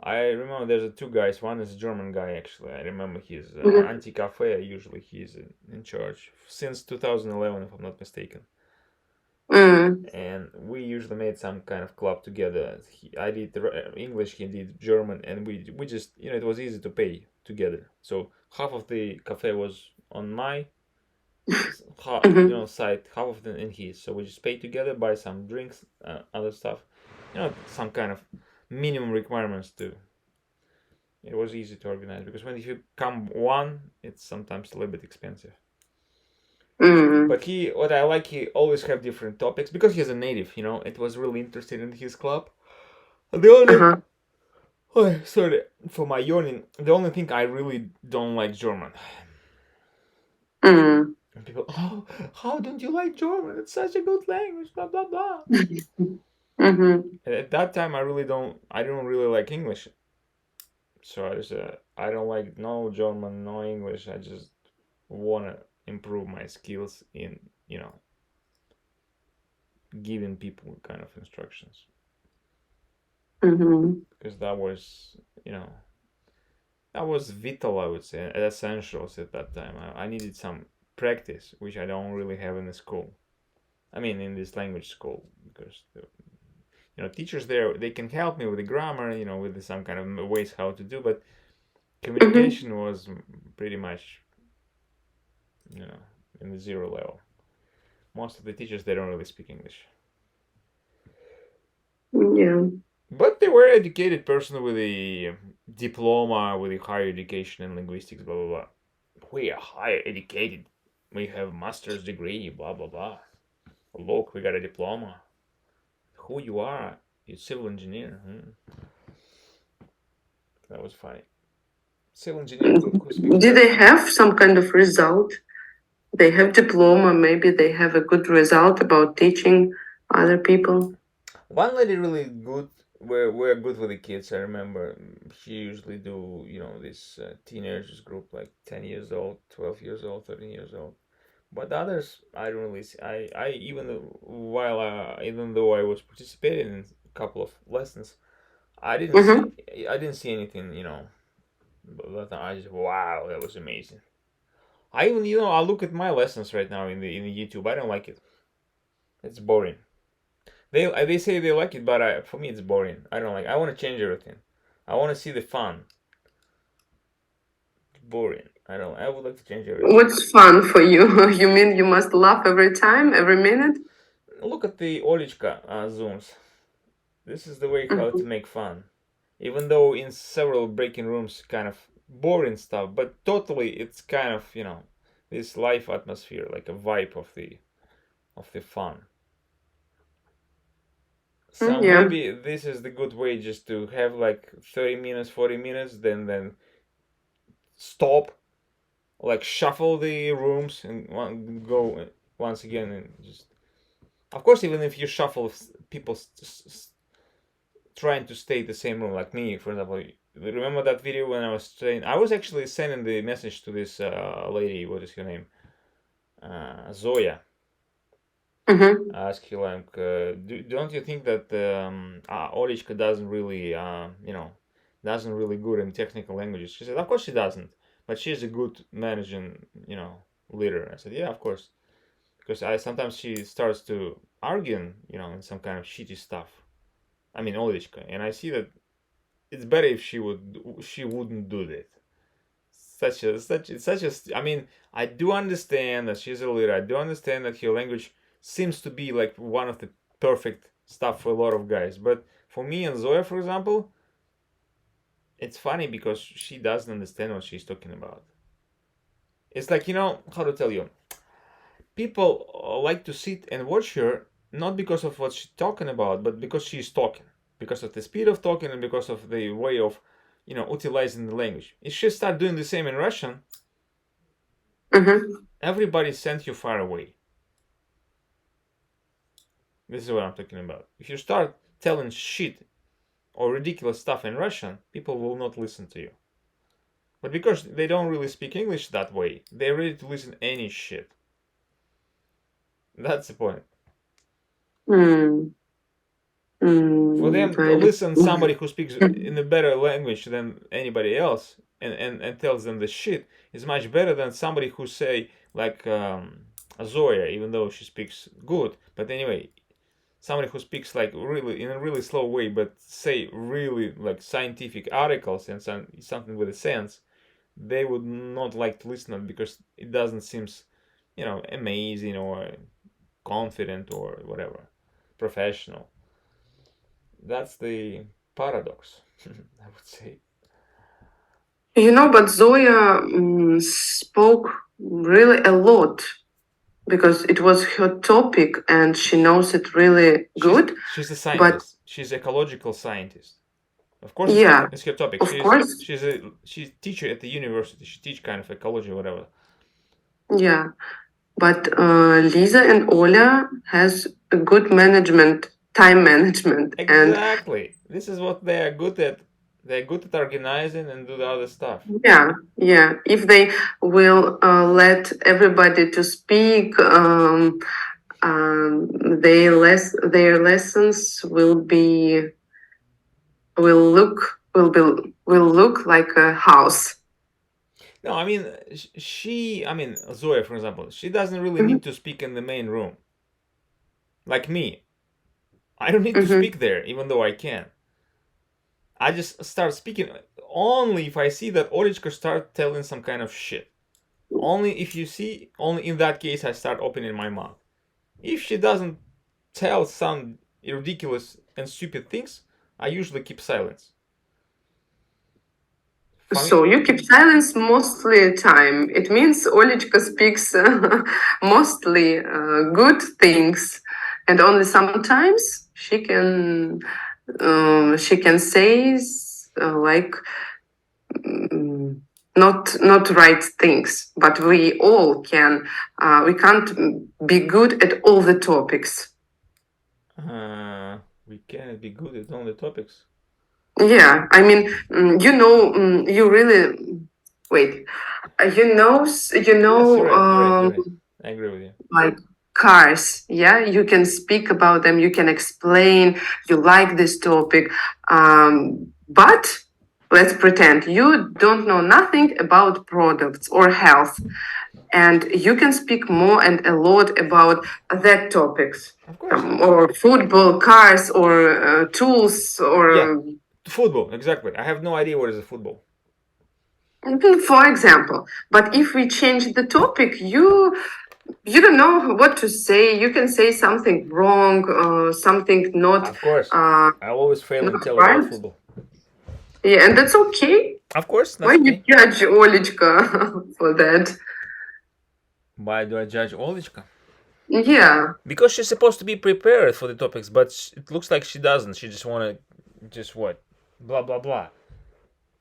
I remember there's two guys. One is a German guy actually. I remember he's anti-cafe. Usually he's in charge since 2011, if I'm not mistaken. Mm. And we usually made some kind of club together. I did English, he did German, and we just it was easy to pay together. So half of the cafe was on my side, half of it in his. So we just pay together, buy some drinks, other stuff, some kind of minimum requirements too. It was easy to organize because when you come one, it's sometimes a little bit expensive. But what I like, he always have different topics because he's a native. It was really interesting in his club. The only, oh, sorry for my yawning. The only thing I really don't like German. And people, how don't you like German? It's such a good language. Blah blah blah. And at that time, I don't really like English. So I don't like no German, no English. I just wanna improve my skills in giving people kind of instructions. Because that was vital, I would say, essentials at that time. I needed some practice, which I don't really have in the school. I mean, in this language school, because teachers there, they can help me with the grammar, with some kind of ways how to do, but communication was pretty much, in the zero level. Most of the teachers, they don't really speak English. Yeah. But they were educated person with a diploma, with a higher education in linguistics, blah blah blah. We are higher educated. We have master's degree, blah blah blah. Look, we got a diploma. Who you are? You're civil engineer. That was funny. Civil engineer who speaks. Did they have some kind of result? They have diploma. Maybe they have a good result about teaching other people. One lady really good. We're good with the kids. I remember she usually do this teenagers group like 10 years old, 12 years old, 13 years old. But others, I don't really see. I even even though I was participating in a couple of lessons, I didn't see anything. But I just wow, that was amazing. I even I look at my lessons right now in the YouTube. I don't like it. It's boring. They say they like it, but for me it's boring. I don't like. I want to change everything. I want to see the fun. It's boring. I don't. I would like to change everything. What's fun for you? You mean you must laugh every time, every minute? Look at the Olichka zooms. This is the way how to make fun. Even though in several breaking rooms, kind of boring stuff, but totally it's kind of this life atmosphere, like a vibe of the fun. So Yeah. maybe this is the good way just to have like 30 minutes, 40 minutes, then stop, like shuffle the rooms and go once again and just. Of course, even if you shuffle, people trying to stay in the same room, like me, for example. Remember that video when I was saying I was actually sending the message to this lady. What is her name? Zoya. Ask her like, don't you think that Olichka doesn't really, doesn't really good in technical languages? She said, of course she doesn't, but she's a good managing, leader. I said, yeah, of course, because sometimes she starts to arguing, in some kind of shitty stuff. I mean, Olichka, and I see that it's better if she wouldn't do that. I mean, I do understand that she's a leader. I do understand that her language seems to be like one of the perfect stuff for a lot of guys. But for me and Zoya, for example, it's funny because she doesn't understand what she's talking about. It's like, how to tell you, people like to sit and watch her not because of what she's talking about, but because she's talking, because of the speed of talking and because of the way of utilizing the language. If she start doing the same in Russian, everybody sent you far away. This is what I'm talking about. If you start telling shit or ridiculous stuff in Russian, people will not listen to you. But because they don't really speak English that way, they're ready to listen any shit. That's the point. For them to listen somebody who speaks in a better language than anybody else and tells them the shit is much better than somebody who say like Zoya, even though she speaks good. But anyway, somebody who speaks like really in a really slow way, but say really like scientific articles and something with a sense, they would not like to listen to it because it doesn't seem, amazing or confident or whatever, professional. That's the paradox, I would say. But Zoya spoke really a lot because it was her topic and she knows it really good. She's a But scientist. She's ecological scientist. Of course, yeah, it's her topic. of course, She's teacher at the university. She teach kind of ecology or whatever. yeah. But Lisa and Oля has a good time management, and Exactly. This is what they are good at. They're good at organizing and do the other stuff. yeah. If they will let everybody to speak, their lessons will look like a house. No, I mean, Zoya, for example, she doesn't really Mhm, need to speak in the main room. Like me, I don't need to mhm. speak there, even though I can. I just start speaking only if I see that Olichka start telling some kind of shit. Only in that case I start opening my mouth. If she doesn't tell some ridiculous and stupid things, I usually keep silence. So you keep silence mostly time. It means Olichka speaks mostly good things, and only sometimes she can say like not right things. But we can't be good at all the topics. We can't be good at all the topics. Yeah, I mean, you really wait. Yes, you're right. You're right. You're right. I agree with you. Like cars. Yeah, you can speak about them. You can explain. You like this topic, but let's pretend you don't know nothing about products or health, and you can speak more and a lot about that topics, Of course. or football, cars, or tools, Yeah, or football. Exactly. I have no idea what is a football. for example. But if we change the topic, you don't know what to say. You can say something wrong, something Of course. I always fail and not tell about right. football. Yeah, and that's okay. Of course, Why that's you okay. judge Olichka for that? Why do I judge Olichka? Yeah. Because she's supposed to be prepared for the topics, but it looks like she doesn't. She just wanna, just what, blah blah blah.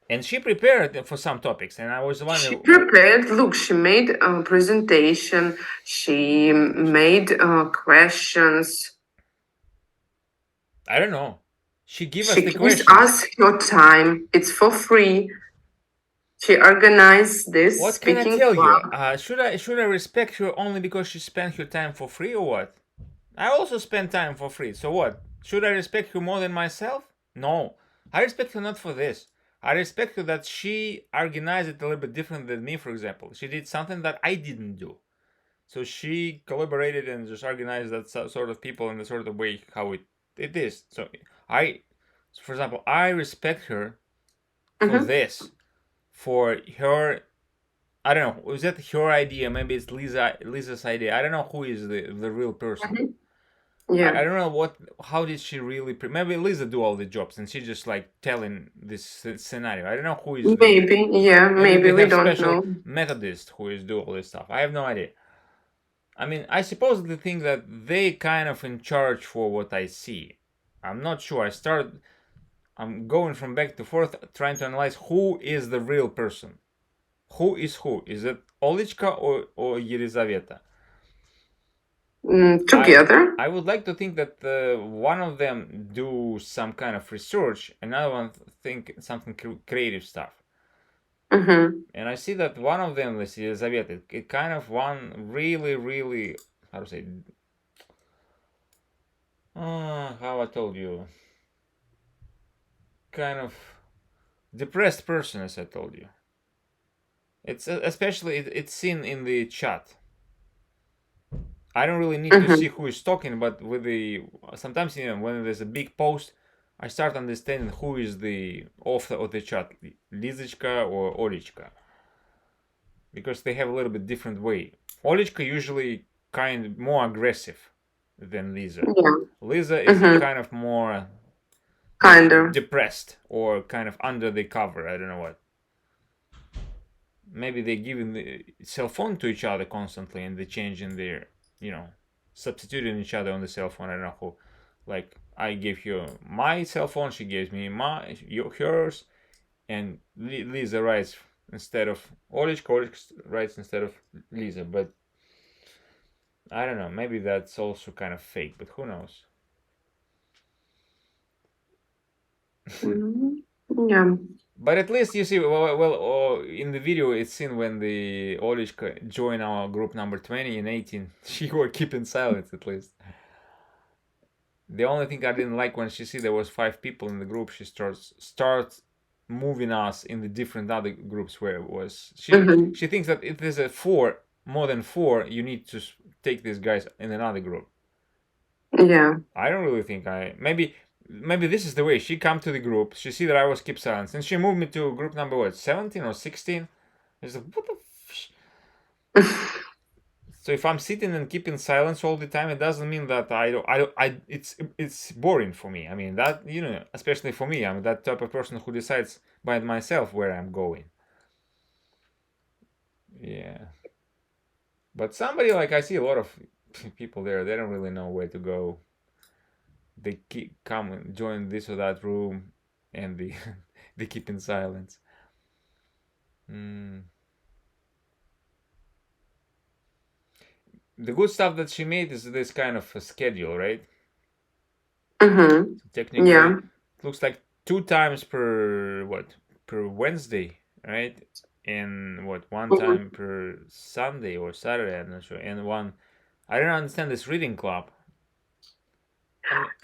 And she prepared for some topics, and I was She wondering. prepared. Look, she made a presentation. She made questions. I don't know. She gave us She the gives questions. us her time. It's for free. She organized this What can I speaking tell you? club. Should I respect her only because she spent her time for free or what? I also spend time for free. So what? Should I respect her more than myself? No. I respect her not for this. I respect her that she organized it a little bit different than me, for example. She did something that I didn't do. So she collaborated and just organized that sort of people in the sort of way how it is. So for example, I respect her for Mhm, this, for her. I don't know. Was that her idea? Maybe it's Lisa's idea. I don't know who is the real person. mhm. Yeah. I don't know how did she really maybe Lisa do all the jobs and she just like telling this scenario. I don't know who is the Maybe. Yeah. maybe Maybe they we have don't special know. methodist who is do all this stuff. I have no idea. I mean, I supposedly think that they kind of in charge for what I see. I'm not sure. I'm going from back to forth trying to analyze who is the real person. Who is who? Is it Olichka or Yelizaveta? I Together. I would like to think that one of them do some kind of research, another one think something creative stuff. Mm-hmm. And I see that one of them, let's see, Elizaveta, it kind of one really, really, how to say, how I told you, kind of depressed person, as I told you. It's especially it's seen in the chat. I don't really need to Mm-hmm. see who is talking, but with the sometimes when there's a big post, I start understanding who is the author of the chat, Lizichka or Olichka, because they have a little bit different way. Olichka usually kind of more aggressive than Lisa. Yeah. Lisa is Mm-hmm. kind of more. kind of. depressed or kind of under the cover. I don't know what. Maybe they giving the cell phone to each other constantly and they changing their, substituting each other on the cell phone. I don't know who. Like I give you my cell phone, she gives me hers, and Lisa writes instead of Olichka writes instead of Lisa. But I don't know. Maybe that's also kind of fake, but who knows? Yeah. But at least you see, in the video it's seen when the Olichka joined our group number 20 and 18. She was keeping silence at least. The only thing I didn't like when she see there was 5 people in the group, she starts moving us in the different other groups where it was. She thinks that if there's more than 4, you need to take these guys in another group. Yeah. I don't really think maybe this is the way she come to the group. She see that I was keep silence, and she moved me to group number 17 or 16. It's like, what the. So if I'm sitting and keeping silence all the time, it doesn't mean that it's boring for me. I mean that especially for me, I'm that type of person who decides by myself where I'm going. Yeah. But somebody like I see a lot of people there, they don't really know where to go. They come and join this or that room, and they keep in silence. The good stuff that she made is this kind of a schedule, right? Mm-hmm. So technically, Yeah. it looks like 2 times per Wednesday, right? And one time per Sunday or Saturday, I'm not sure. And I don't understand this reading club.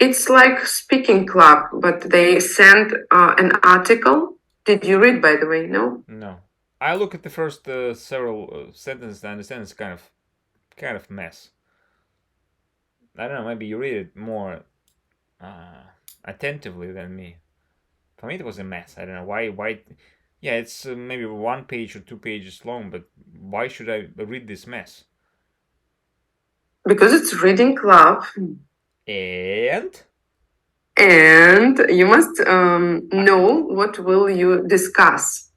It's like speaking club, but they send an article. Did you read, by the way? No. No, I look at the first several sentences. I understand it's kind of mess. I don't know. Maybe you read it more attentively than me. For me, it was a mess. I don't know why. Yeah, it's maybe 1 page or 2 pages long, but why should I read this mess? Because it's reading club. And You must know what will you discuss.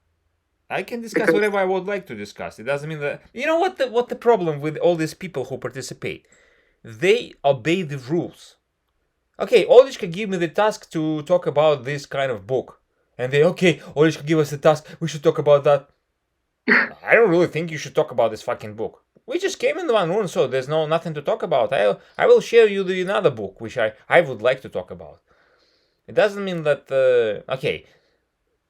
I can discuss whatever I would like to discuss. It doesn't mean that what the problem with all these people who participate. They obey the rules. Okay, Olichka give me the task to talk about this kind of book. And Olichka give us the task, we should talk about that. I don't really think you should talk about this fucking book. We just came in one room, so there's nothing to talk about. I will share you another book, which I would like to talk about. It doesn't mean that,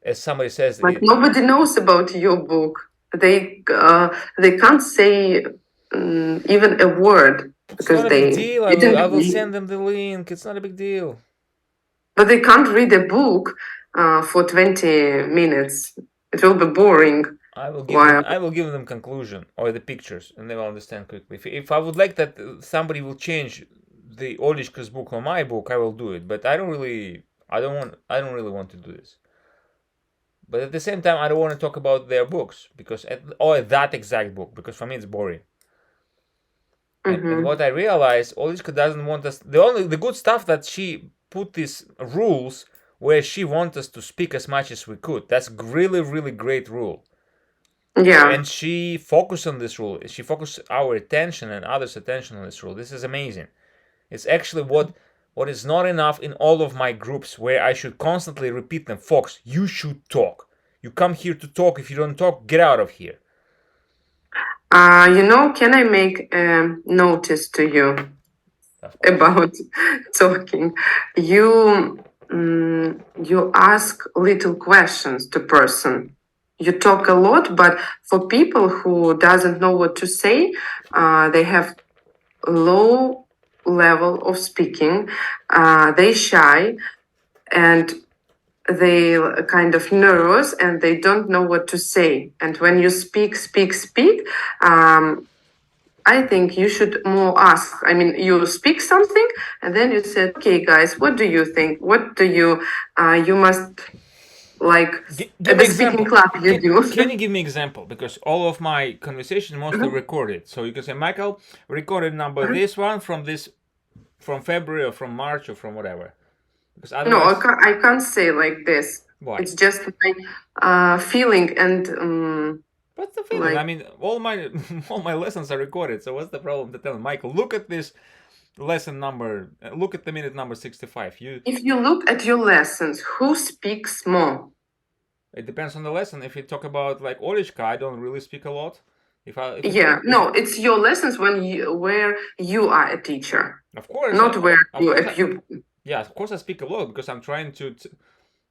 as somebody says... Like nobody knows about your book. They can't say even a word. It's not a big deal. I will send them the link. It's not a big deal. But they can't read a book for 20 minutes. It will be boring. I will give them conclusion or the pictures, and they will understand quickly. If I would like that somebody will change the Olishka's book or my book, I will do it. But I don't really want to do this. But at the same time, I don't want to talk about their books or that exact book, because for me it's boring. And what I realized, Olishka doesn't want us. The good stuff that she put these rules where she wants us to speak as much as we could. That's really, really great rule. Yeah. And she focused on this rule. She focused our attention and others' attention on this rule. This is amazing. It's actually what is not enough in all of my groups, where I should constantly repeat them. Folks, you should talk. You come here to talk. If you don't talk, get out of here. Can I make a notice to you about talking? You ask little questions to person. You talk a lot, but for people who doesn't know what to say, they have low level of speaking. They shy, and they kind of nervous, and they don't know what to say. And when you speak, I think you should more ask. I mean, you speak something, and then you said, "Okay, guys, what do you think? What do you? You must like give the speaking club you do." Can you give me example? Because all of my conversation mostly recorded. So you can say, Michael, recorded number this one from February or from March or from whatever. Because No, otherwise, I can't say like this. why? It's just my feeling and What's the feeling? like I mean, all my all my lessons are recorded. So what's the problem to tell Michael? Look at this lesson number. Look at the minute number 65. If you look at your lessons, who speaks more? It depends on the lesson. If you talk about like Olishka, I don't really speak a lot. No, it's your lessons where you are a teacher, of course, not where of you a course, pupil. yeah, of course I speak a lot because I'm trying to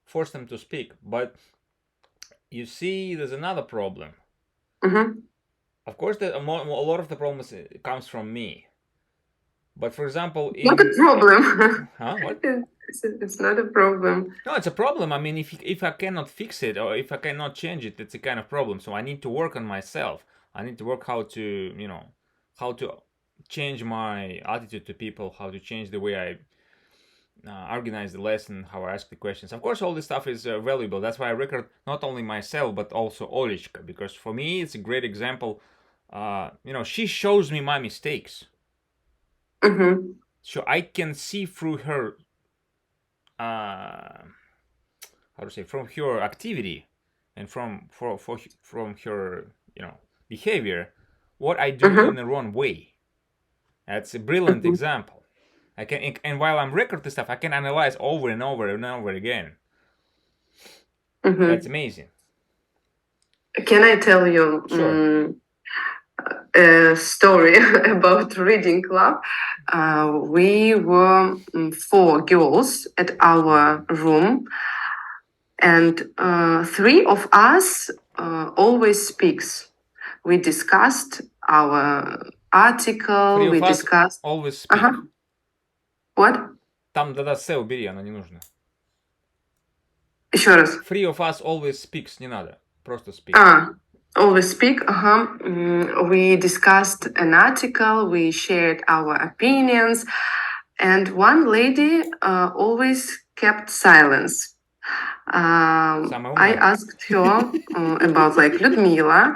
force them to speak. But you see, there's another problem. Mm-hmm. Of course, a lot of the problems comes from me. But for example, Not a problem. huh? What? It's not a problem. No, it's a problem. I mean, if I cannot fix it or if I cannot change it, it's a kind of problem. So I need to work on myself. I need to work how to change my attitude to people, how to change the way I organize the lesson, how I ask the questions. Of course, all this stuff is valuable. That's why I record not only myself but also Olichka, because for me it's a great example. She shows me my mistakes, Mm-hmm. so I can see through her, how to say, from her activity, and from her, behavior, what I do Mm-hmm. in the wrong way. That's a brilliant Mm-hmm. example. I can, and while I'm recording stuff, I can analyze over and over and over again. Mm-hmm. That's amazing. Can I tell you Sure. A story about reading club? We were 4 girls at our room, and 3 of us always speaks. We discussed our article. Three We of us discussed. always speak. Uh-huh. What? Там да «се» убери, оно не нужно. Еще раз. 3 of us always speaks, не надо. Просто speak. Always speak. We discussed an article. We shared our opinions, and one lady always kept silence. I asked her about like Ludmila,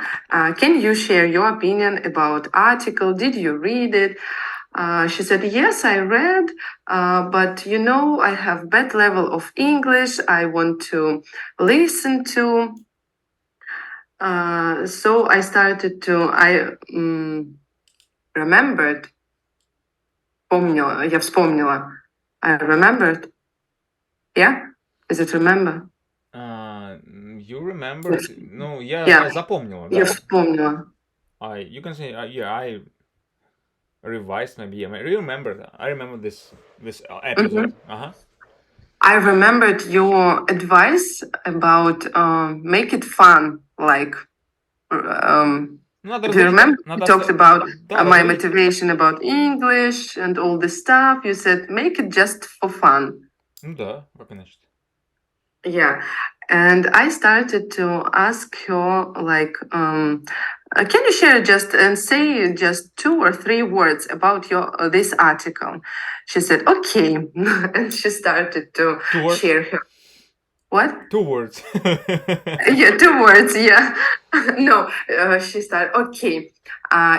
can you share your opinion about article? Did you read it? She said, yes, I read, but I have bad level of English. I want to listen to. So I started to, I remembered, я вспомнила. I remembered. Yeah? Is it remember? You remembered? Ну, я Yeah, запомнила, я да. вспомнила. You can say, I revised maybe. I remember. I remember this episode. Mm-hmm. I remembered your advice about make it fun. Like, do you remember? You talked about my motivation about English and all this stuff. You said make it just for fun. Ну да, как иначе? Yeah, and I started to ask her like, can you share just and say just 2 or 3 words about your this article? She said, okay, and she started to share her. What? 2 words. Yeah, 2 words. Yeah, no. She started. Okay,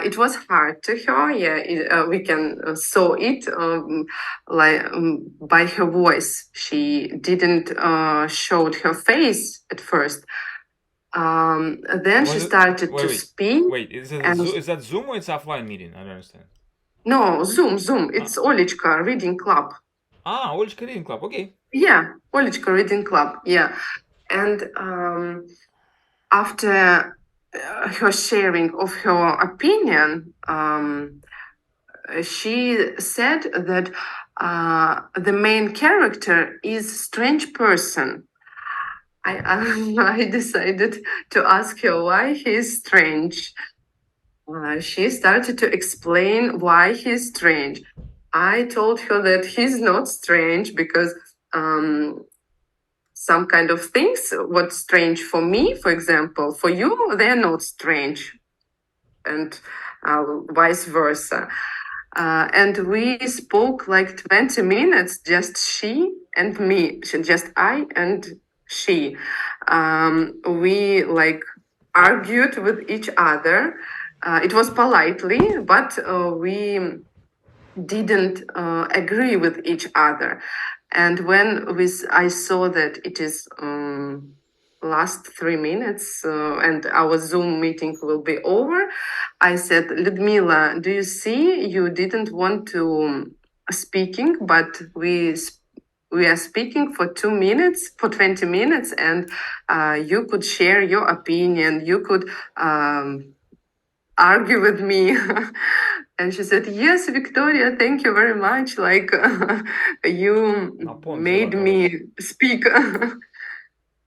it was hard to her. Yeah, we can saw it by her voice. She didn't showed her face at first. Then she started to speak. Wait, is that Zoom or it's offline meeting? I don't understand. No, Zoom. It's Olichka Reading Club. Olichka Reading Club. Okay. Yeah, Olichka Reading Club. Yeah, and after her sharing of her opinion, she said that the main character is strange person. I decided to ask her why he's strange. She started to explain why he's strange. I told her that he's not strange because some kind of things, what's strange for me, for example, for you, they're not strange, and vice versa. And we spoke like 20 minutes, just she and me, just I and she. We like argued with each other. It was politely, but we didn't agree with each other. And when I saw that it is last 3 minutes and our Zoom meeting will be over, I said, Ludmila, do you see you didn't want to speaking, but we are speaking for 2 minutes, for 20 minutes, and you could share your opinion. You could argue with me. And she said, yes, Victoria, thank you very much. Like, you Напон made взяла, me короче. speak.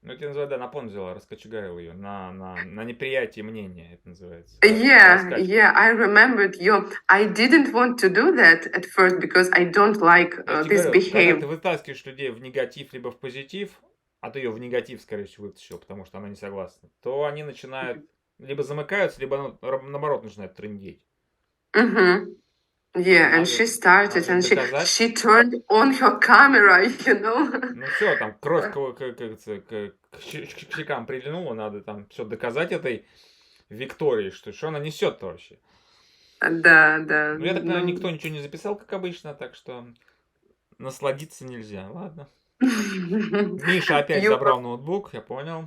Ну, это называется, да, напон взяла, раскочегарил ее на неприятие мнения, это называется. Yeah, I remembered you. I didn't want to do that at first because I don't like Я же тебе this говорю, когда behavior. ты вытаскиваешь людей в негатив либо в позитив, а ты ее в негатив, скорее всего, вытащил, потому что она не согласна, то они начинают либо замыкаются, либо наоборот начинают трындеть. Mm-hmm. Yeah, and she started, and she turned on her camera, you know. Ну все, там кровь к щекам прильнула, надо там все доказать этой Виктории, что она несет-то вообще. Да. Ну, я так понимаю, никто ничего не записал, как обычно, так что насладиться нельзя. Ладно. Миша опять забрал ноутбук, я понял.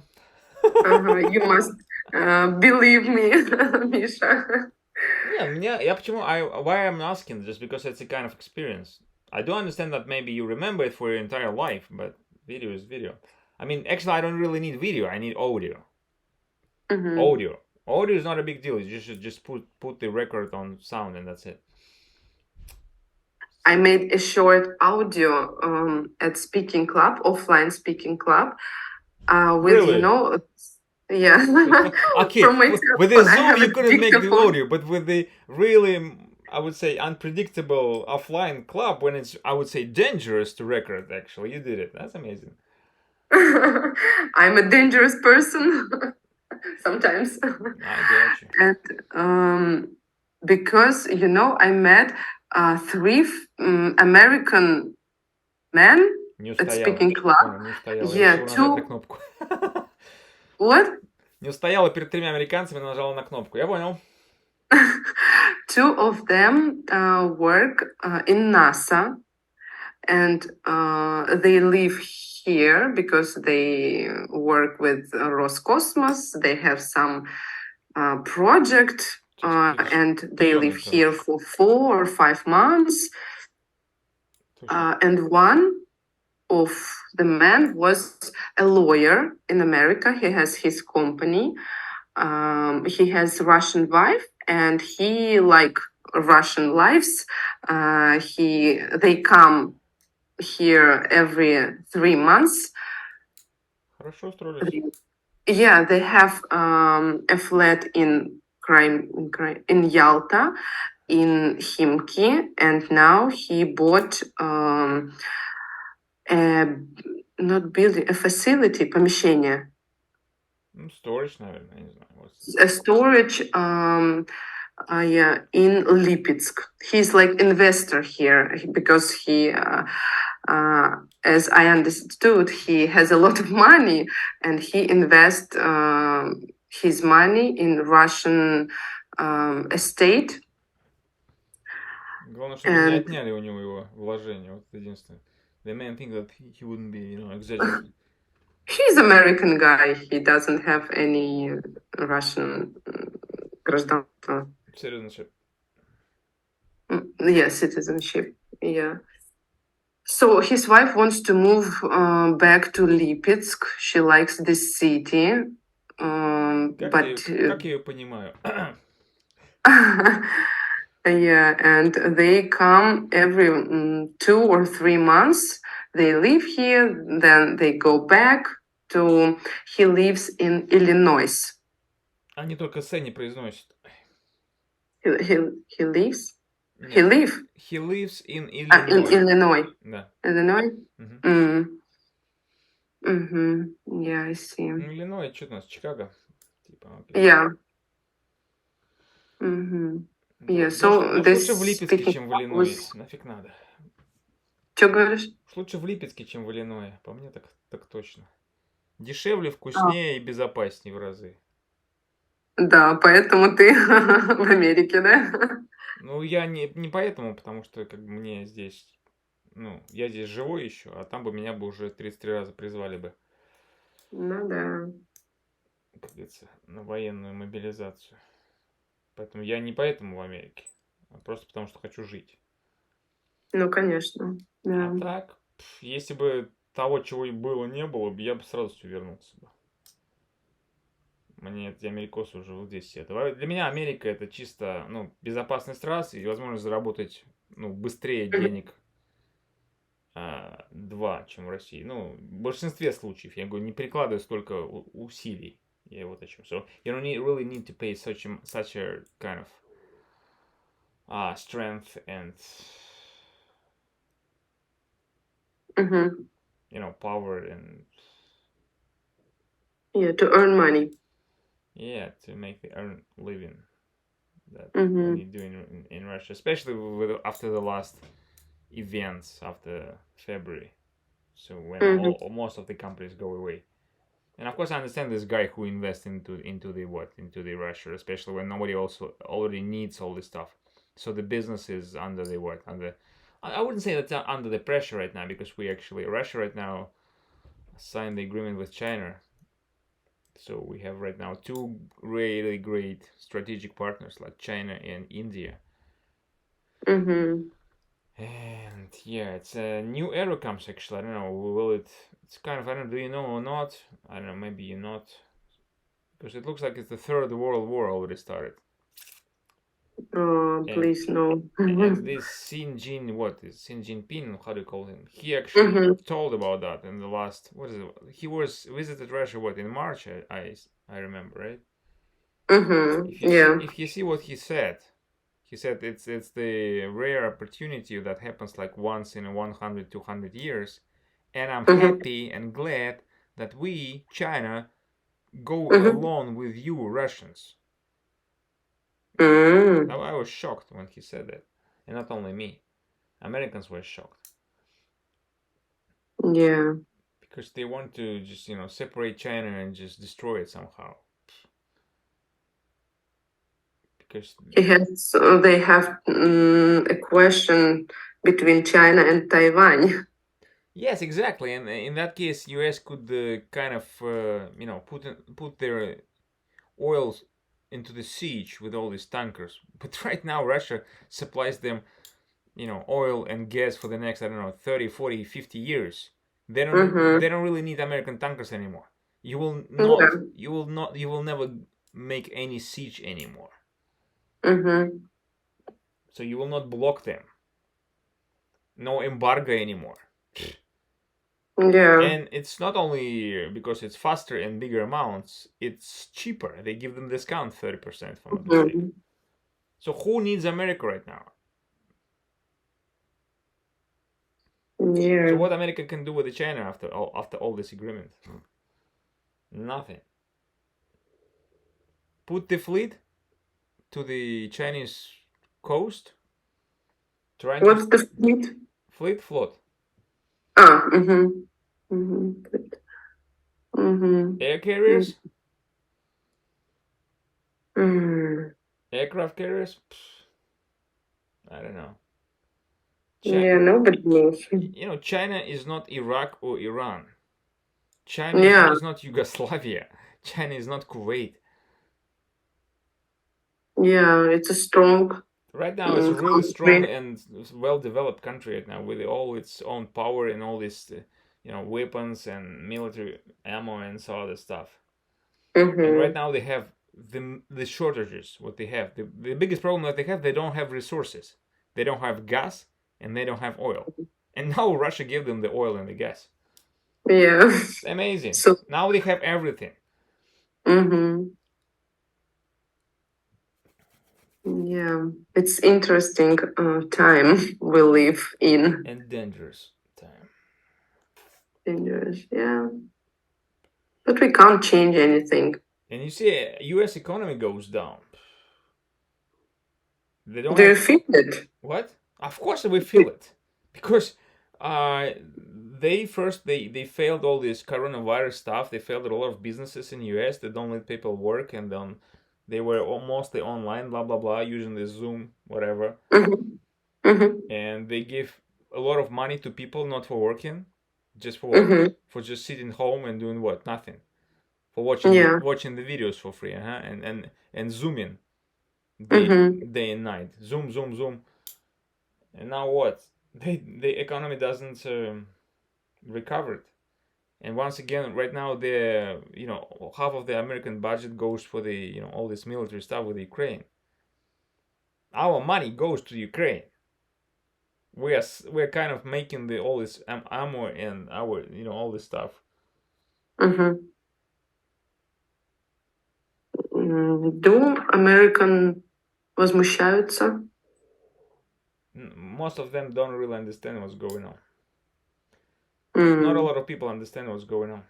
You must believe me, Misha. Не, я почему, why I'm asking, just because it's a kind of experience. I do understand that maybe you remember it for your entire life, but video is video. I mean, actually, I don't really need video, I need audio. Mm-hmm. Audio is not a big deal, you should just put the record on sound and that's it. I made a short audio at Speaking Club, offline Speaking Club, with, really? you know, yeah. Okay, with the Zoom you couldn't make the audio, but with the really, I would say, unpredictable offline club, when it's, I would say, dangerous to record, actually, you did it. That's amazing. I'm a dangerous person sometimes. I get you. And because, you know, I met 3 American men at Speaking Club. Yeah, 2. What? Не устояла перед 3 американцами, нажала на кнопку. Я понял. 2 of them work in NASA, and they live here because they work with Roscosmos. They have some project, and they live here for 4 or 5 months. And one of the men was a lawyer in America. He has his company. He has Russian wife, and he like Russian lives. They come here every 3 months. Хорошо устроились. Yeah, they have a flat in Yalta, in Khimki, and now he bought not building, a facility, помещение. Storage, наверное, не знаю. A storage, in Lipetsk. He's like investor here because he, as I understood, he has a lot of money and he invests his money in Russian estate. Главное, чтобы не отняли у него его вложения. Вот это единственное. The main thing that he wouldn't be, exaggerating. He's American guy. He doesn't have any Russian гражданство. Citizenship. Yeah, citizenship. Yeah. So his wife wants to move back to Lipetsk. She likes this city. Как я ее понимаю? Yeah, and they come every 2 or 3 months. They live here, then they go back to... He lives in Illinois. Они только «с» не произносят. He lives? Нет. He lives? He lives in Illinois. In Illinois. Да. Illinois? Yeah, I see. Illinois, что у нас, Чикаго? Типа, okay. Yeah. Yeah, so лучше в Липецке, чем в Иллиное. Нафиг надо. Что говоришь? Лучше в Липецке, чем в Иллиное. По мне так точно. Дешевле, вкуснее и безопаснее в разы. Да, поэтому ты в Америке, да? Ну, я не поэтому, потому что как бы мне здесь ну, я здесь живой еще, а там бы меня бы уже 33 раза призвали бы, Ну да. как говорится, на военную мобилизацию. Поэтому я не поэтому в Америке, а просто потому что хочу жить. Ну, конечно. А Да. так, если бы того, чего и было, не было бы, я бы сразу все вернулся бы. Мне эти америкосы уже вот здесь все. Для меня Америка это чисто, ну, безопасность раз и возможность заработать, ну, быстрее Мгм. денег, два, чем в России. Ну, в большинстве случаев, я говорю, не прикладываю столько усилий. Я вот о чем. So you don't really need to pay such a kind of strength and Mhm. power and Yeah, to earn money. yeah, to make the earn living that when you Mhm. do in Russia, especially after the last events after February. So when Mhm. all most of the companies go away. And of course, I understand this guy who invests into the Russia, especially when nobody also already needs all this stuff. So the business is under the what under. I wouldn't say that's under the pressure right now because we actually Russia right now signed the agreement with China. So we have right now two really great strategic partners like China and India. Mhm. And yeah, it's a new era comes actually. I don't know. Will it? It's kind of I don't know. Do you know or not? I don't know. Maybe you're not because it looks like it's the third world war already started. Oh, And please no. this Xi Jinping? How do you call him? He actually Mhm. told about that in the last what is it? He was visited Russia what in March? I remember right. Mhm. If you see Yeah. what he said it's the rare opportunity that happens like once in 100 200 years, and I'm Mhm. happy and glad that we China go Mhm. along with you Russians. Mm. I was shocked when he said that, and not only me, Americans were shocked Yeah. because they want to just separate China and just destroy it somehow. Because They have a question between China and Taiwan. yes, exactly, and in that case, U.S. could kind of put their oil into the siege with all these tankers. But right now, Russia supplies them, oil and gas for the next, I don't know, 30, 40, 50 years. They Mhm. don't really need American tankers anymore. Yeah. You will never make any siege anymore. Mhm. So you will not block them. No embargo anymore. Yeah. And it's not only because it's faster and bigger amounts, it's cheaper. They give them discount 30% if I'm not mistaken. Mhm. So who needs America right now? So Yeah. what America can do with China after all this agreement? Nothing. Put the fleet to the Chinese coast, trying to What's the fleet? fleet float Ah. Mhm. Mhm. Mhm. air carriers, Mm. aircraft carriers. I don't know. Yeah. Nobody knows. China is not Iraq or Iran. China Yeah. is not Yugoslavia. China is not Kuwait. Yeah. It's a strong Right now, it's a really strong country. and well-developed country right now with all its own power and all this, weapons and military ammo and so other stuff. And right Mhm. now they have the shortages. What they have, the biggest problem that they don't have resources. They don't have gas and they don't have oil. And now Russia gave them the oil and the gas. Yeah. Amazing. So. Now they have everything. Mhm. Yeah. It's interesting time we live in. And dangerous time. Dangerous. Yeah. But we can't change anything. And you see, U.S. economy goes down. They don't Do you have feel it? what? Of course we feel it because uh, they failed all this coronavirus stuff. They failed a lot of businesses in U.S. They don't let people work, and then they were mostly online, blah blah blah, using the Zoom, whatever. Mhm. Mhm. And they give a lot of money to people not for working, just for what? For just sitting home and doing what? Nothing. For Yeah. watching the videos for free, and zooming Mm-hmm. day and night, zoom, zoom, zoom. And now what? The economy doesn't recover. And once again, right now, half of the American budget goes for the all this military stuff with Ukraine. Our money goes to Ukraine. We're kind of making the all this ammo and our all this stuff. Mm-hmm. Do American возмущаются? Most of them don't really understand what's going on. Not a lot of people understand what's going on.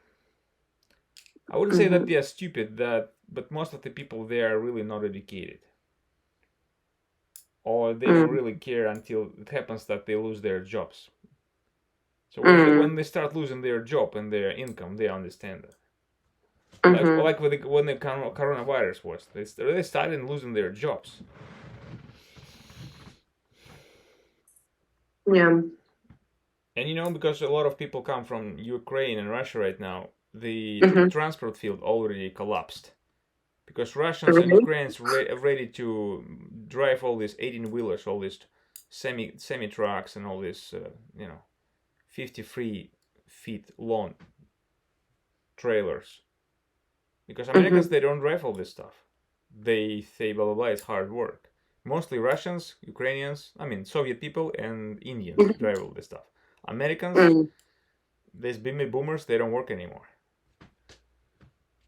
I wouldn't say that they are stupid, but most of the people there are really not educated, or they don't really care until it happens that they lose their jobs. So when they start losing their job and their income, they understand that. Like when the coronavirus was, they started losing their jobs. Yeah. And because a lot of people come from Ukraine and Russia right now, the transport field already collapsed. Because Russians and Ukrainians are ready to drive all these 18-wheelers, all these semi trucks, and all this 53 feet long trailers. Because Americans, they don't drive all this stuff. They say blah blah blah, it's hard work. Mostly Russians, Ukrainians, Soviet people and Indians drive all this stuff. Americans, these baby boomers, they don't work anymore.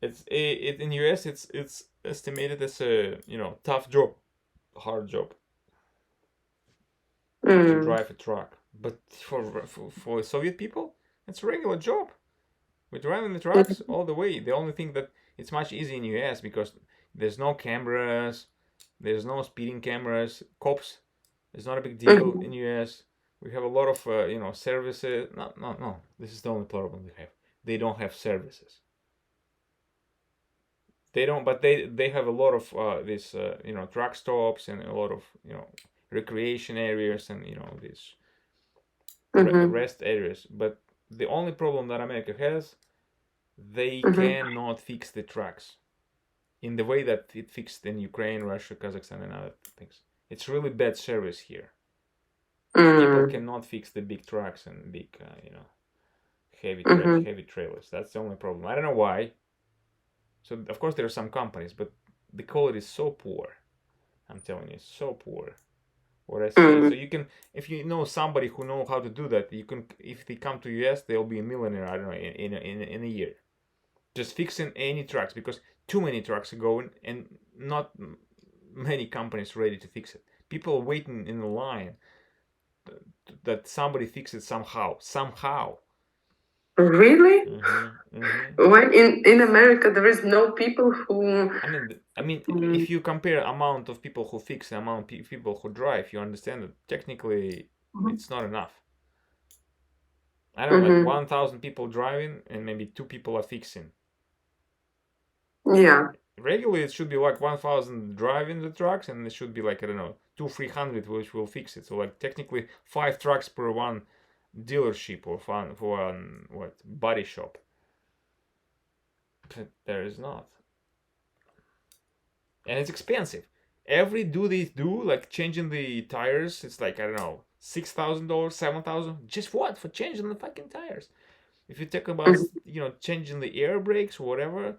It's in US, it's estimated as a tough job, hard job to drive a truck. But for Soviet people, it's a regular job. We're driving the trucks all the way. The only thing that it's much easier in US because there's no cameras, there's no speeding cameras, cops. It's not a big deal in US. We have a lot of services. No. This is the only problem we have. They don't have services. They don't, but they have a lot of these truck stops and a lot of recreation areas and these rest areas. But the only problem that America has, they cannot fix the trucks in the way that it fixed in Ukraine, Russia, Kazakhstan, and other things. It's really bad service here. People cannot fix the big trucks and big heavy trailers. That's the only problem. I don't know why. So of course there are some companies, but the quality is so poor. I'm telling you, so poor. What I see. So you can, if you know somebody who know how to do that, you can. If they come to US, they'll be a millionaire. I don't know in a year, just fixing any trucks because too many trucks are going and not many companies ready to fix it. People waiting in the line that somebody fix it somehow. Really? Why in America there is no people who? I mean, if you compare amount of people who fix the amount of people who drive, you understand that technically it's not enough. I don't know, like 1,000 people driving and maybe 2 people are fixing. Yeah. Regularly, it should be like 1,000 driving the trucks, and it should be like, I don't know, 200-300 which will fix it. So like technically 5 trucks per one dealership or for one body shop. But there is not, and it's expensive. Every they do like changing the tires, it's like, I don't know, $6,000, $7,000. Just what? For changing the fucking tires. If you talk about changing the air brakes or whatever,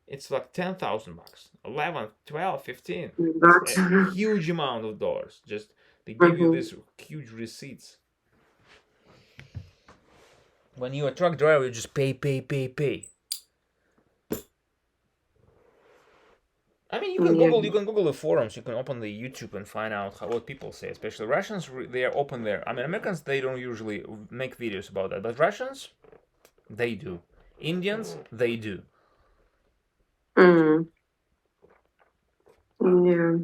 it's like $10,000, 11, 12, 15. That's A huge amount of dollars. Just they give you these huge receipts. When you're a truck driver, you just pay. I mean, you can Google the forums. You can open the YouTube and find out what people say. Especially Russians, they are open there. I mean, Americans, they don't usually make videos about that, but Russians, they do. Indians, they do. Yeah.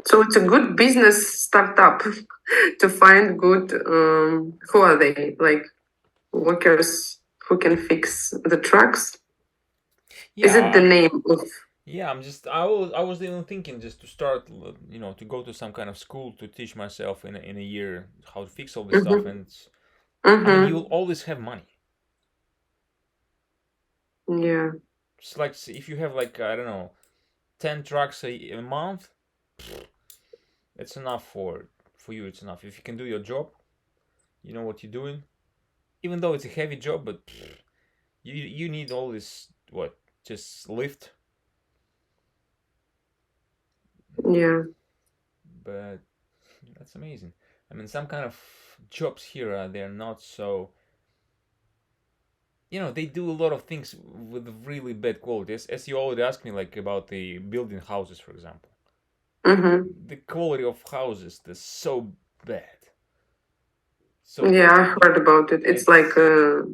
So it's a good business startup to find good. Who are they? Like workers who can fix the trucks? Yeah, Is it the name of? Yeah, I was even thinking just to start, to go to some kind of school to teach myself in a year how to fix all this stuff. Mm-hmm. And I mean, you will Mm-hmm. always have money. Yeah. It's like if you have like, I don't know, 10 trucks a month, it's enough for you. It's enough if you can do your job. You know what you're doing, even though it's a heavy job, but you need all this, what, just lift. Yeah. But that's amazing. I mean, some kind of jobs here, they're not so, they do a lot of things with really bad quality. As you already asked me, like about the building houses, for example. Mm-hmm. The quality of houses is so bad. So Yeah, I heard about it. It's like it's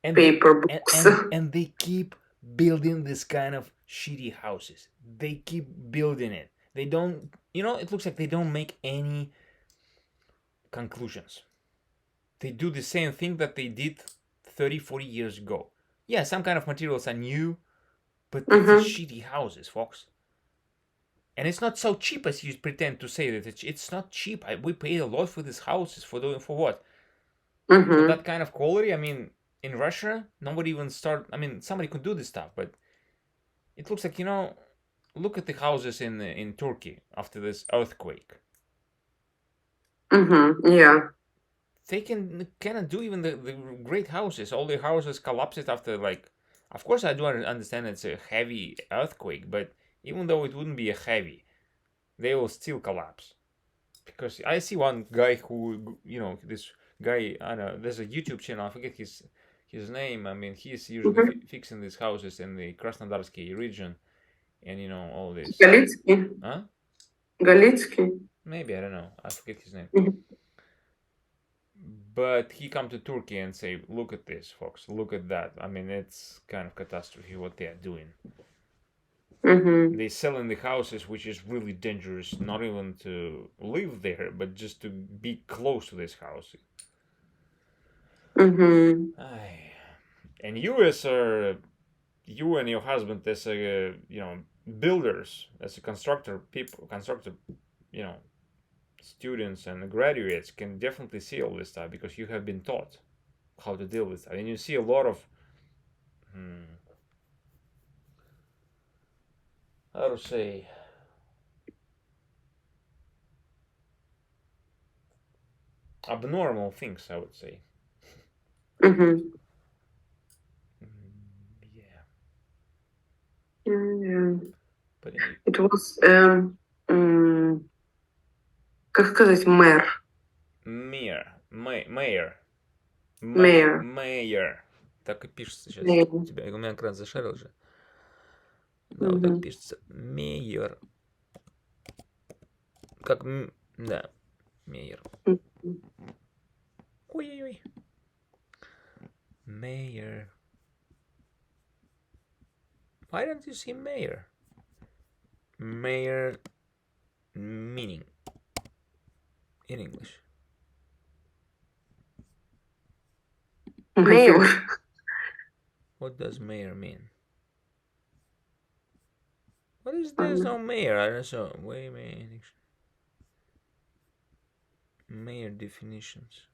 and they paper and books. and, and they keep building this kind of shitty houses. They keep building it. They don't, it looks like they don't make any conclusions. They do the same thing that they did 30, 40 years ago. Yeah, some kind of materials are new, but it's a Mm-hmm. shitty houses, folks. And it's not so cheap as you pretend to say that it's not cheap. We paid a lot for these houses for what? For Mm-hmm. that kind of quality. I mean, in Russia, nobody even start. I mean, somebody could do this stuff, but it looks like, look at the houses in Turkey after this earthquake. Mm-hmm. Yeah. They cannot do even the great houses. All the houses collapsed after, like. Of course, I do understand it's a heavy earthquake, but even though it wouldn't be a heavy, they will still collapse. Because I see one guy who, this guy. I don't know. There's a YouTube channel. I forget his name. I mean, he's usually Mm-hmm. fixing these houses in the Krasnodarsky region, and all this. Galitsky. Huh? Galitsky. Maybe, I don't know. I forget his name. Mm-hmm. But he come to Turkey and say, "Look at this, folks. Look at that. I mean, it's kind of catastrophe what they are doing. Mm-hmm. They selling the houses, which is really dangerous. Not even to live there, but just to be close to this house." Mm-hmm. Aye. And you and your husband as a builders, as a constructor, you know students and graduates can definitely see all this stuff because you have been taught how to deal with that, and you see a lot of hmm, how to say abnormal things, I would say. Mm-hmm. Yeah, Yeah. but It was как сказать мэр, mayor, mayor. mayor. Так и пишется сейчас. Mayor. У меня экран зашарил же. Да, вот так Mm-hmm. пишется. Мейер. Как да, Мейер. Ой-ой-ой. Mayor. Why don't you see mayor? Mayor meaning in English. Mayor. What does mayor mean? What is there's no mayor? I don't know. Wait a minute. Mayor definitions.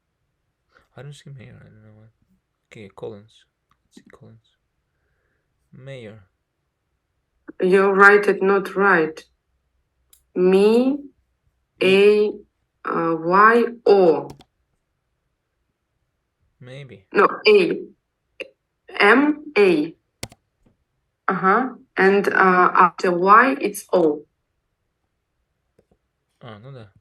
I don't see mayor. I don't know what. Okay, Collins. Let's see Collins. Mayor. You write it not right. Me, A, Y, O. Maybe. No, A. M, A. Uh-huh. And after Y, it's O. А, ну да.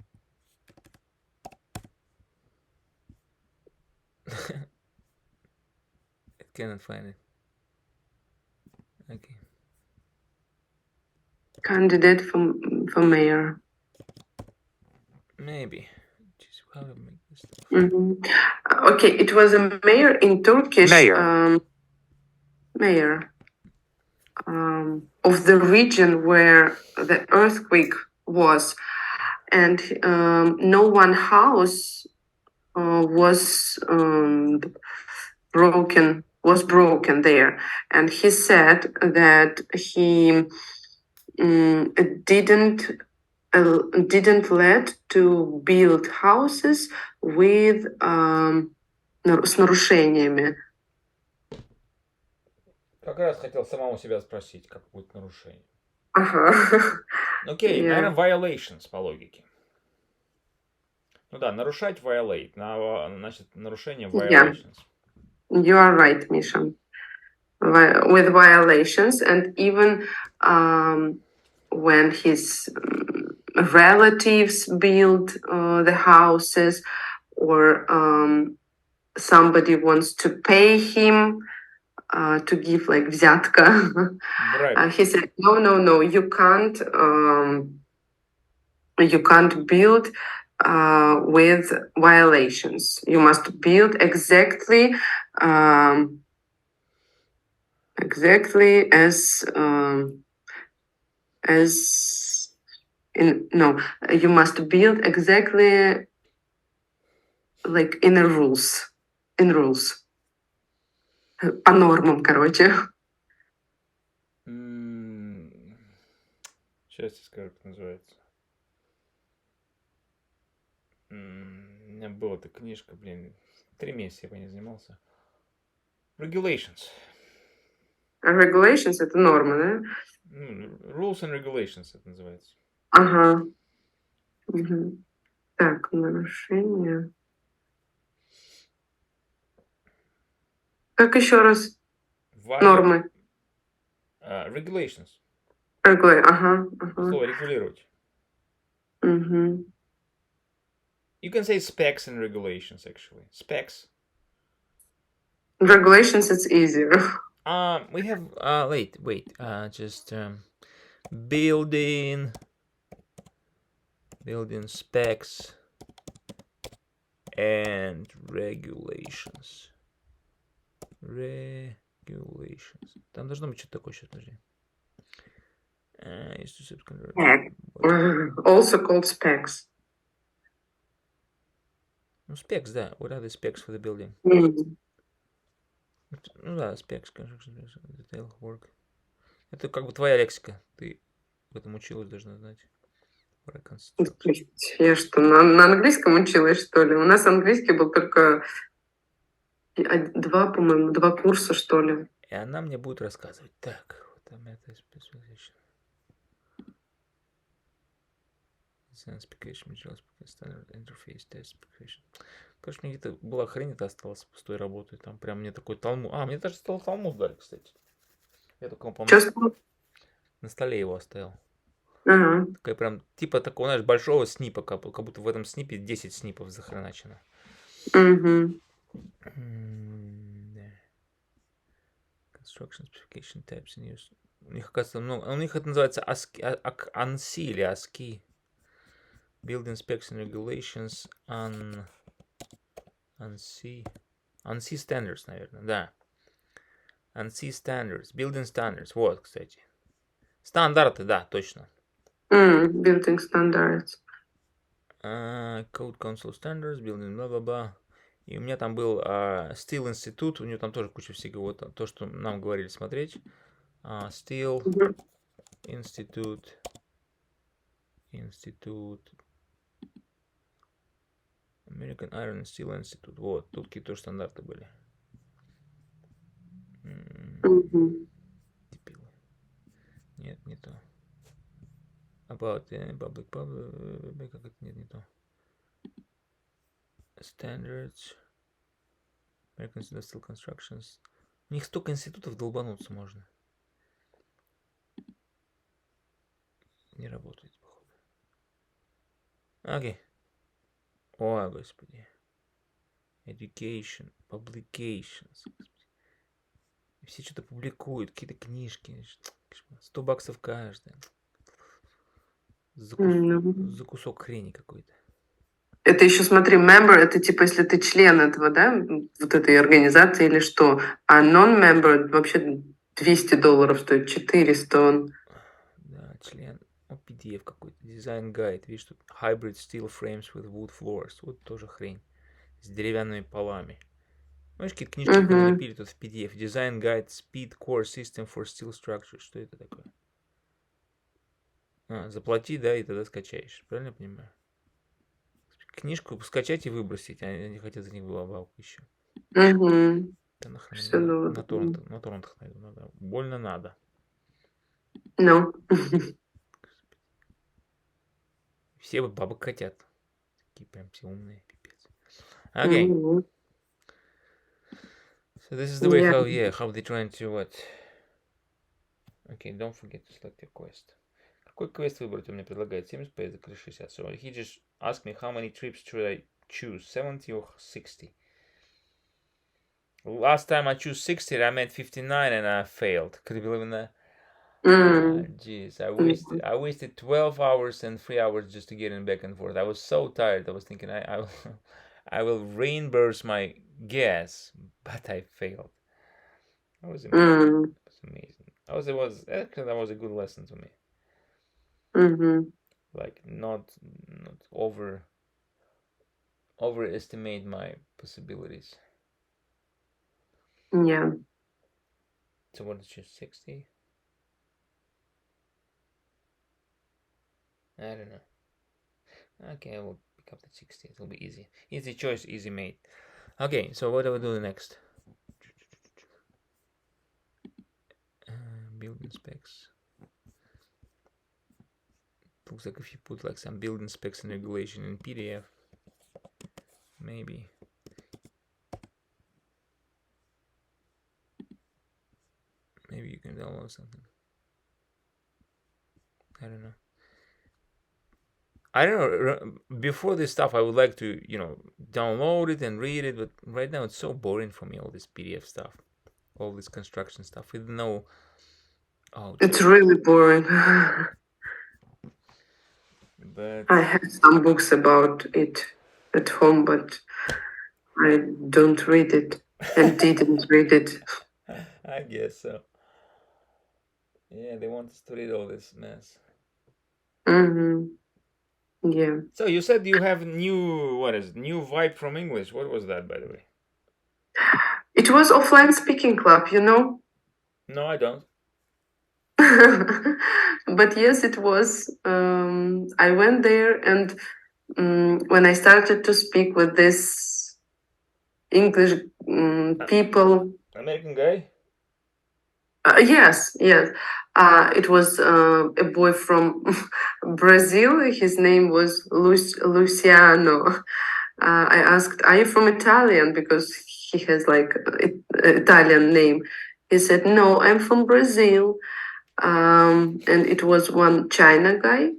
I cannot find it. Okay. Candidate for mayor. Maybe. Just how to make this stuff. Mm-hmm. Okay, it was a mayor in Turkish. Mayor of the region where the earthquake was, and no one house was broken there, and he said that he didn't let to build houses with с нарушениями. Как раз хотел самому себя спросить, как будет нарушение. Ага. Окей, Yeah. наверное, violations по логике. Ну да, нарушать violate, значит, нарушение violations. You are right, Misha. With violations, and even when his relatives build the houses, or somebody wants to pay him to give like взятка. He said, no, you can't build with violations. You must build exactly as you must build exactly like in rules. По нормам, короче. Сейчас я скажу, как называется. У меня была эта книжка, 3 месяца я по ней занимался. Regulations. Regulations — это нормы, да? Rules and regulations это называется. Ага. Угу. Так, нарушение. Как еще раз? Нормы. Regulations. Ага. Слово регулировать. Угу. You can say specs and regulations, actually. Specs. Regulations, it's easier. We have, wait, just building specs and regulations. Там должно быть что-то такое, сейчас, подожди. Also called specs. Ну, specs, да. What are the specs for the building? Ну да, specs, detail, work. Это как бы твоя лексика. Ты в этом училась, должна знать. Я что, на английском училась, что ли? У нас английский был только два курса, что ли. И она мне будет рассказывать. Так, вот там это specification. Specification, standard interface test specification. Короче, мне где-то была хрень, это осталось пустой работы. Там прям мне такой талмуд. Мне даже стал талмуд дали, кстати. Я только, по-моему, на столе его оставил. Такая прям, типа такого, знаешь, большого снипа, как будто в этом снипе 10 снипов захреначено. Construction specification types in use. У них, оказывается, у них это называется ANSI или ASCII. Building specs and regulations ANSI standards, наверное, да. ANSI standards, building standards, вот, кстати. Стандарты, да, точно. Building standards. Code Council Standards, Building, бла-бла-бла. И у меня там был Steel Institute, у него там тоже куча всего, вот, то, что нам говорили смотреть. Steel Institute. American Iron and Steel Institute. Вот, тут какие тоже стандарты были. Нет, не то. About public, как это, нет, не то. Standards. American Industrial Constructions. У них столько институтов, долбануться можно. Не работает, походу. Окей. О, господи. Education, publications. Все что-то публикуют, какие-то книжки. $100 каждая. За кусок хрени какой-то. Это еще, смотри, member — это типа, если ты член этого, да, вот этой организации или что. А non-member вообще $200 стоит, 400 он. Да, член. PDF какой-то. Design guide. Видишь, тут hybrid steel frames with wood floors. Вот тоже хрень. С деревянными полами. Знаешь, какие-то книжки налепили тут в PDF. Design guide speed core system for steel structures. Что это такое? Заплати, да, и тогда скачаешь. Правильно я понимаю? Книжку скачать и выбросить, а они хотят за них добавку еще. Угу. Да нахрен Все мне добре. на торрентах найду, надо. Больно надо. Ну. Все вот бабок хотят. Такие прям все умные, пипец. Okay. Мгм. So this is the way Yeah. how they trying to what? Okay, don't forget to select your quest. Какой квест выбрать? Он мне предлагает 75 или 60. So he just asked me how many trips should I choose, 70 or 60. Last time I chose 60, I made 59 and I failed. Could you believe in that? Jeez, I wasted 12 hours and 3 hours just to get in back and forth. I was so tired. I was thinking I will, I will reimburse my gas, but I failed. That was amazing. Mm. It was amazing. That was a good lesson to me. Mhm. Like not overestimate my possibilities. Yeah. So what did you 60? I don't know. Okay, I will pick up the 60. It will be easy. Easy choice, easy made. Okay, so what do I do next? Building specs. Looks like if you put like some building specs and regulation in PDF, maybe. Maybe you can download something. I don't know. I don't know. Before this stuff, I would like to, download it and read it, but right now it's so boring for me. All this PDF stuff, all this construction stuff with no. Oh, It's really boring. but I have some books about it at home, but I don't read it and didn't read it. I guess so. Yeah, they want us to read all this mess. Mhm. Yeah. So you said you have new vibe from English. What was that, by the way? It was offline speaking club, you know? No, I don't. But yes, it was. I went there, and when I started to speak with this English people, American guy? yes, yes. It was a boy from Brazil. His name was Luciano. I asked, "Are you from Italian?" Because he has like Italian name. He said, "No, I'm from Brazil." And it was one China guy.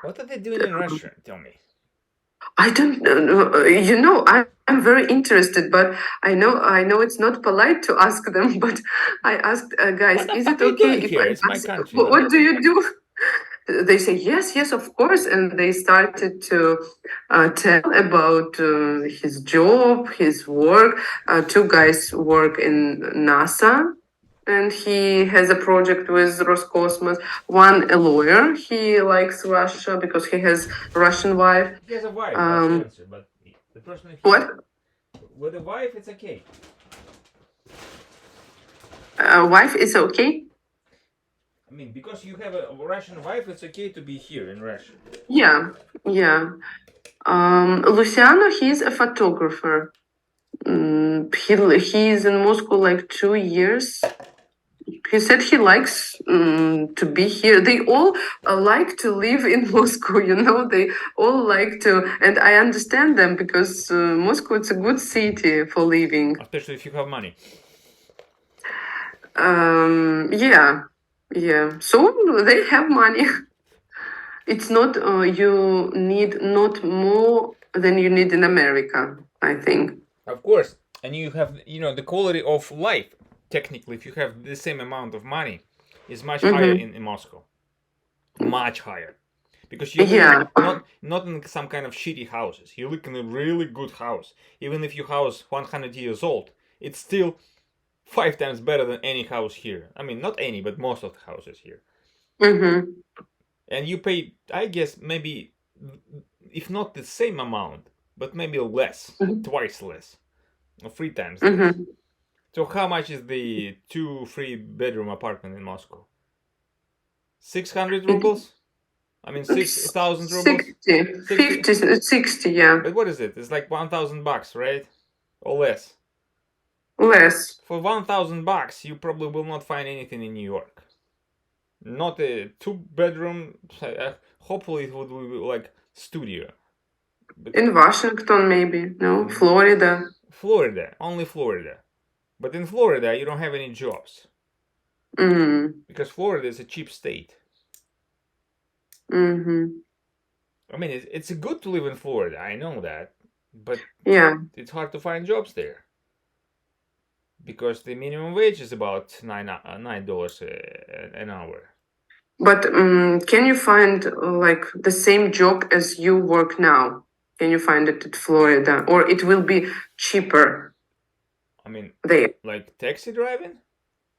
What are they doing in Russia? Tell me. I don't know. I'm very interested, but I know it's not polite to ask them. But I asked guys, What the is fuck it are you okay doing if here? I It's my ask? country, What do you do? They say yes, yes, of course, and they started to tell about his job, his work. Two guys work in NASA, and he has a project with Roscosmos. One a lawyer. He likes Russia because he has Russian wife. He has a wife, that's the answer. But the person What? with a wife, it's okay. Wife is okay? I mean, because you have a Russian wife, it's okay to be here in Russia. Yeah, yeah. Luciano, he's a photographer. He's in Moscow like 2 years. He said he likes to be here. They all like to live in Moscow, They all like to, and I understand them because Moscow it's a good city for living. Especially if you have money. Yeah, yeah. So they have money. It's not you need not more than you need in America, I think. Of course. And you have, the quality of life, technically, if you have the same amount of money, is much higher in Moscow. Much higher. Because you live not in some kind of shitty houses. You live in a really good house. Even if your house 100 years old, it's still 5 times better than any house here. I mean, not any, but most of the houses here. And you pay, I guess, maybe, if not the same amount, but maybe less, twice less, or 3 times less. So how much is the 2 3 bedroom apartment in Moscow? 600 It, rubles? I mean, it's 6,000 rubles? 60, 60? 50, 60, yeah, But what is it? It's like 1,000 bucks, right? Or less. less. For 1,000 bucks, you probably will not find anything in New York. Not a two-bedroom. Hopefully, it would be like studio. But In Washington, maybe, no, Florida. Florida, only Florida. But in Florida, you don't have any jobs Mm, because Florida is a cheap state. mm-hmm. I mean, it's good to live in Florida. I know that, but Yeah, it's hard to find jobs there because the minimum wage is about $9 an hour. but can you find like the same job as you work now? Can you find it at Florida, or it will be cheaper I mean, there? like taxi driving,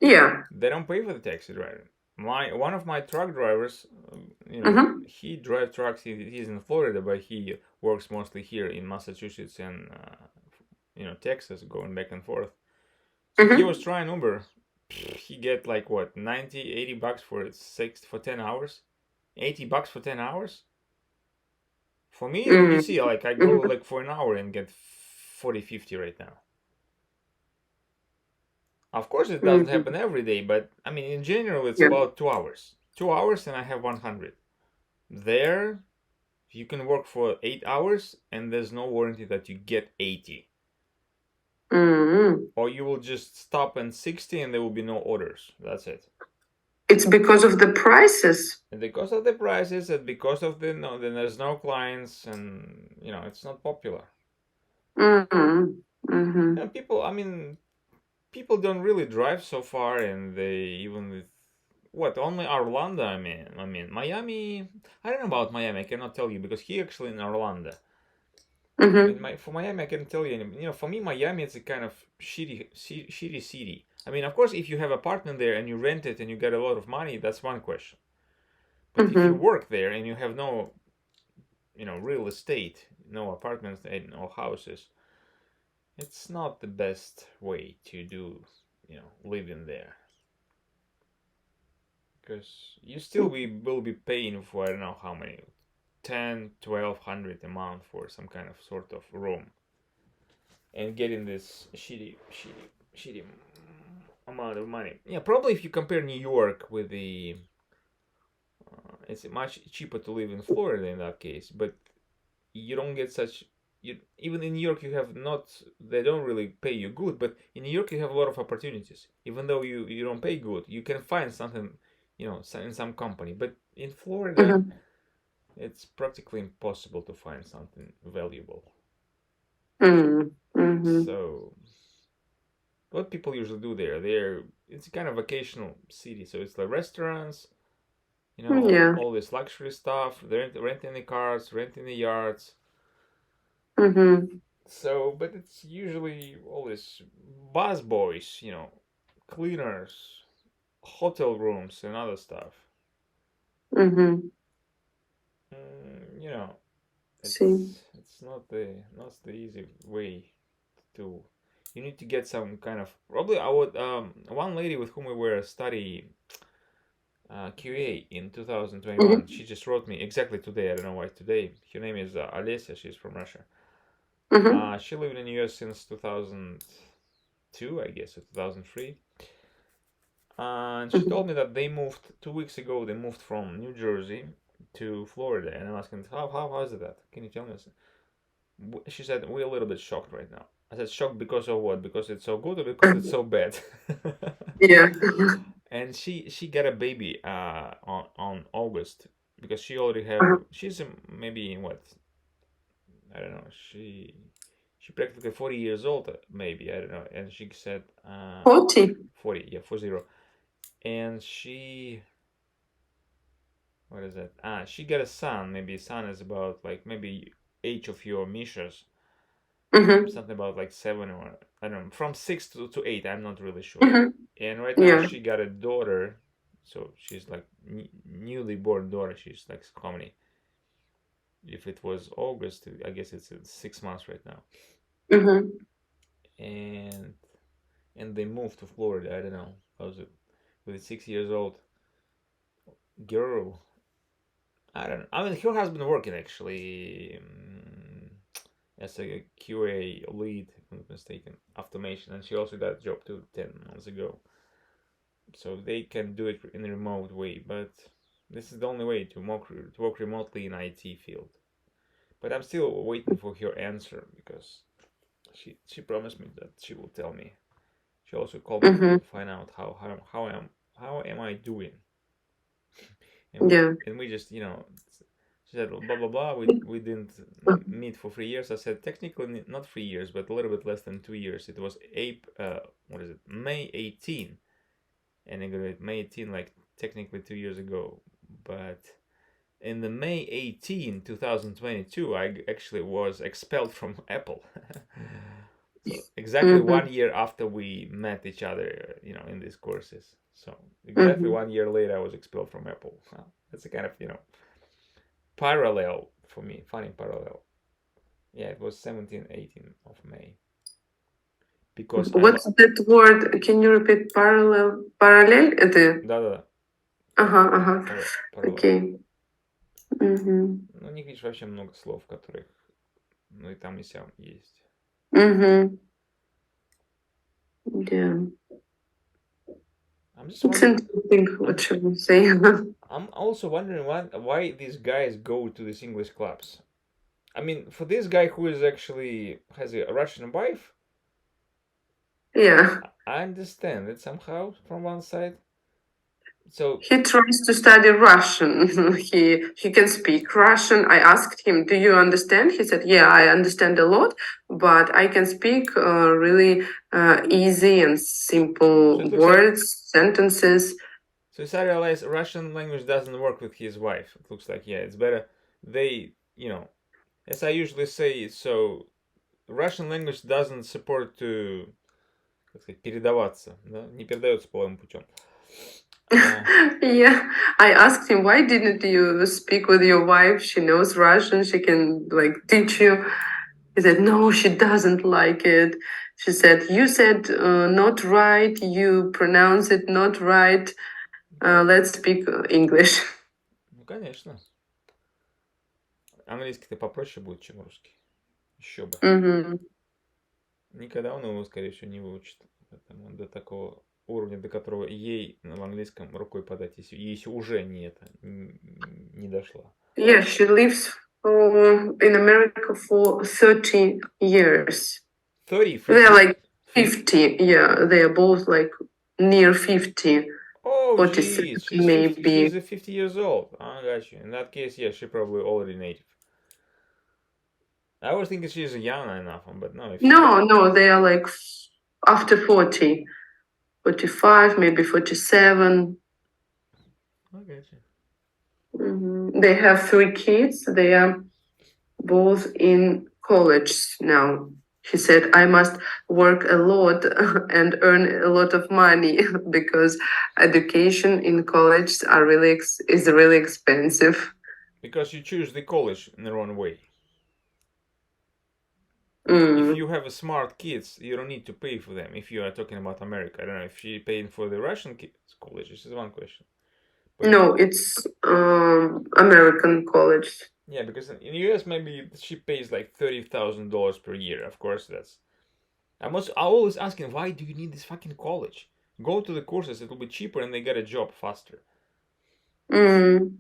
Yeah. they don't pay for the taxi driving. My one of my truck drivers, Mm-hmm. he drives trucks. He's in Florida, but he works mostly here in Massachusetts and Texas, going back and forth. So he was Mm-hmm. trying Uber. He get like what 90, 80 bucks for 10 hours. 80 bucks for 10 hours. For me, you see, like I go Mm-hmm. like for an hour and get 40, 50 right now. Of course, it doesn't happen Mm-hmm. every day, but I mean, in general, it's Yeah. about 2 hours. 2 hours, and I have 100. There, you can work for 8 hours, and there's no warranty that you get 80. Mm-hmm. Or you will just stop at 60 and there will be no orders. That's it. It's because of the prices. And because of the prices and because of the no, then there's no clients and it's not popular. Mm-hmm. Mm-hmm. And people, I mean, people don't really drive so far, and they even with what only Orlando. I mean Miami. I don't know about Miami. I cannot tell you because he actually in Orlando. Mm-hmm. For Miami, I can tell you. For me, Miami is a kind of shitty city. I mean, of course, if you have apartment there and you rent it and you get a lot of money, that's one question. But if you Mm-hmm. work there and you have no, real estate, no apartments and no houses, it's not the best way to do, living there. Because you still will be paying for I don't know how many, 10, 1200 a month for some kind of sort of room, and getting this shitty amount of money. Yeah, probably if you compare New York with it's much cheaper to live in Florida in that case, but you don't get such. Even in New York, you have not. They don't really pay you good, but in New York, you have a lot of opportunities. Even though you don't pay good, you can find something, in some company. But in Florida, Mm-hmm. it's practically impossible to find something valuable. Mm-hmm. So what people usually do there, it's a kind of vacational city, so it's like restaurants, Yeah. all this luxury stuff. They're renting the cars, renting the yards. Mm-hmm. So, but it's usually all these bus boys, cleaners, hotel rooms, and other stuff. Mm-hmm. Mm, See. it's not the easy way to. You need to get some kind of probably. I would one lady with whom we were study QA in 2021. Mm-hmm. She just wrote me exactly today. I don't know why today. Her name is Alessia. She's from Russia. Mm-hmm. She lived in the US since 2002, I guess, or 2003. And she told me that they moved 2 weeks ago. They moved from New Jersey to Florida, and I'm asking, how is it that? Can you tell me? She said we're a little bit shocked right now. I said shocked because of what? Because it's so good or because it's Mm-hmm. so bad? Yeah. And she got a baby on August because she already have Uh-huh. she's maybe what I don't know she practically 40 years old maybe I don't know, and she said 40. 40, yeah, 40. And she, what is that, she got a son. Maybe son is about like maybe age of your Misha's, Mm-hmm. something about like 7 or I don't know, from 6 to 8, I'm not really sure. Mm-hmm. And right now Yeah. she got a daughter, so she's like newly born daughter. She's like how many? If it was August, I guess it's 6 months right now. Mm-hmm. And they moved to Florida. I don't know how's it with 6 years old. girl. I don't know. I mean, her husband working actually as a QA lead, if I'm not mistaken, automation, and she also got a job too 10 months ago. So they can do it in a remote way, but this is the only way to work remotely in IT field. But I'm still waiting for her answer because she promised me that she will tell me. She also called me Mm-hmm. to find out how am I doing, and we Yeah. and we just she said blah blah blah. We didn't meet for 3 years. I said technically not 3 years, but a little bit less than 2 years. It was what is it, May 18, and I graduated May 18, like technically 2 years ago. But in the May 18, 2022, I actually was expelled from Apple. So exactly Mm-hmm. 1 year after we met each other, in these courses. So exactly Mm-hmm. 1 year later, I was expelled from Apple. Well, that's a kind of parallel for me, funny parallel. Yeah, it was 17, 18 of May because I'm. What's that word? Can you repeat parallel? Parallel? Это... Да-да-да, Ага, ага. parallel. Окей. Угу. Ну, у них, видишь, вообще много слов, которых, ну, и там, и сям есть. Угу. Yeah. I'm just It's wondering. interesting. What should we say? I'm also wondering why these guys go to these English clubs. I mean, for this guy who is actually has a Russian wife, Yeah. I understand it somehow from one side. So He tries to study Russian. He can speak Russian. I asked him, "Do you understand?" He said, "Yeah, I understand a lot, but I can speak really easy and simple it looks like. words, sentences." So I realized Russian language doesn't work with his wife. It looks like, yeah, it's better. As I usually say, so Russian language doesn't support to, как сказать, передаваться, да? Не передается половым путем. Yeah, I asked him, "Why didn't you speak with your wife? She knows Russian. She can like teach you." He said, "No, she doesn't like it." She said, "You said not right. You pronounce it not right. Let's speak English." Ну, конечно. Английский-то попроще будет, чем русский. Еще бы. Mm-hmm. Никогда он его, скорее всего, не выучит. Поэтому до такого уровня, до которого ей в английском рукой подать, если уже не дошла. Yeah, she lives in America for 30 years. 30, They're 50? like 50. Yeah, they are both like near 50, Oh, 47 geez, she's 50. maybe. She's 50 years old. I got you. In that case, yeah, she probably already native. I was thinking she's young enough, but no. No, they are like after 40, 45, maybe 47. I got you. They have 3 kids. They are both in college now. He said, "I must work a lot and earn a lot of money because education in college is really expensive." Because you choose the college in the wrong way. If Mm. you have a smart kids, you don't need to pay for them. If you are talking about America, I don't know if she paying for the Russian kids college. This is one question. But No, it's American college. yeah, because in US maybe she pays like $30,000 per year. Of course, that's. I always asking, why do you need this fucking college? Go to the courses; it will be cheaper, and they get a job faster. Mm.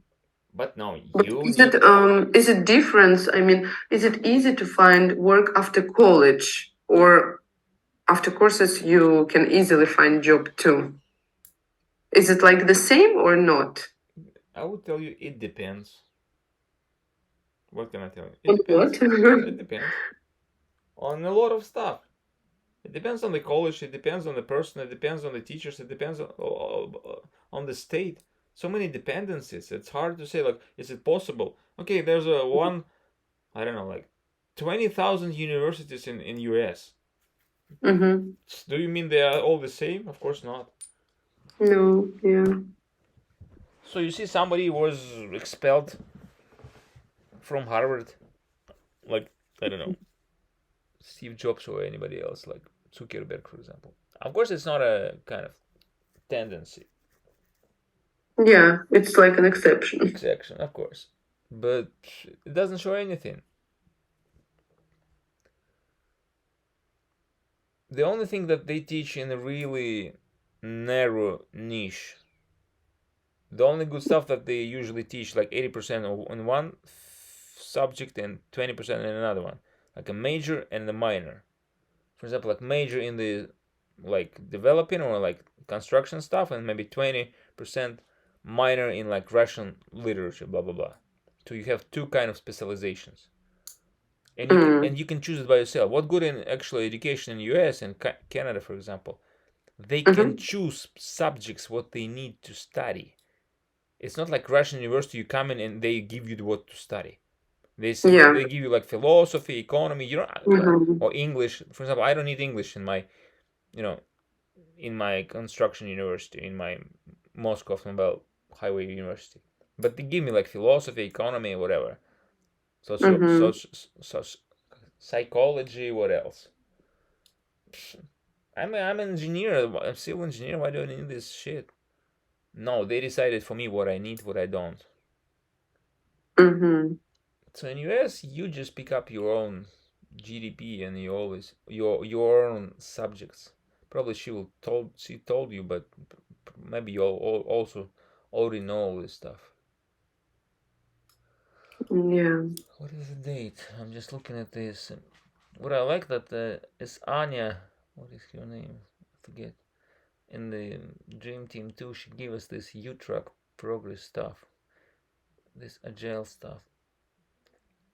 But no, But you need. is it different? I mean, is it easy to find work after college, or after courses you can easily find job too? Is it like the same or not? I would tell you it depends. What can I tell you? It On depends. what? It depends on a lot of stuff. It depends on the college. It depends on the person. It depends on the teachers. It depends on the state. So many dependencies. It's hard to say. Like, is it possible? Okay, there's a one. I don't know, like 20,000 universities in US. Mm-hmm. Do you mean they are all the same? Of course not. No, yeah. So you see, somebody was expelled from Harvard, like I don't know, Steve Jobs or anybody else, like Zuckerberg, for example. Of course, it's not a kind of tendency. Yeah, it's like an exception. Exception, of course, but it doesn't show anything. The only thing that they teach in a really narrow niche, the only good stuff that they usually teach, like 80% in one subject and 20% in another one, like a major and a minor. For example, like major in the like developing or like construction stuff, and maybe 20% minor in like Russian literature, blah blah blah. So you have two kind of specializations, and you can choose it by yourself. What good in actual education in US and Canada, for example, they can Mm-hmm. choose subjects what they need to study. It's not like Russian university. You come in and they give you what to study. Yeah. They give you like philosophy, economy, you don't, Mm-hmm. or English. For example, I don't need English in my, you know, in my construction university, in my Moscow Automobile Highway University. But they give me like philosophy, economy, whatever. Mm-hmm. So psychology. What else? I'm an engineer. I'm a civil engineer. Why do I need this shit? No, they decided for me what I need, what I don't. Mm-hmm. So in US, you just pick up your own GDP and you always your own subjects. Probably she told you, but maybe you also already know all this stuff. Yeah. What is the date? I'm just looking at this. What I like that is Anya. What is her name? I forget. In the Dream Team 2, she gave us this U-Truck progress stuff, this agile stuff,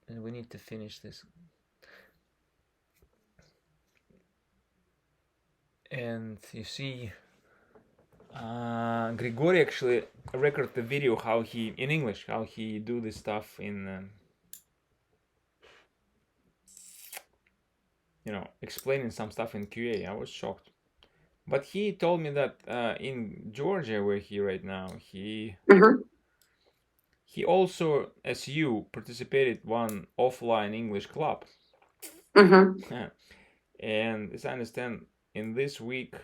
and we need to finish this. And you see, Grigori actually recorded the video how he in English how he do this stuff in explaining some stuff in QA. I was shocked, but he told me that in Georgia where he right now Mm-hmm. he also as you participated one offline English club. Mm-hmm. And as I understand, in this week,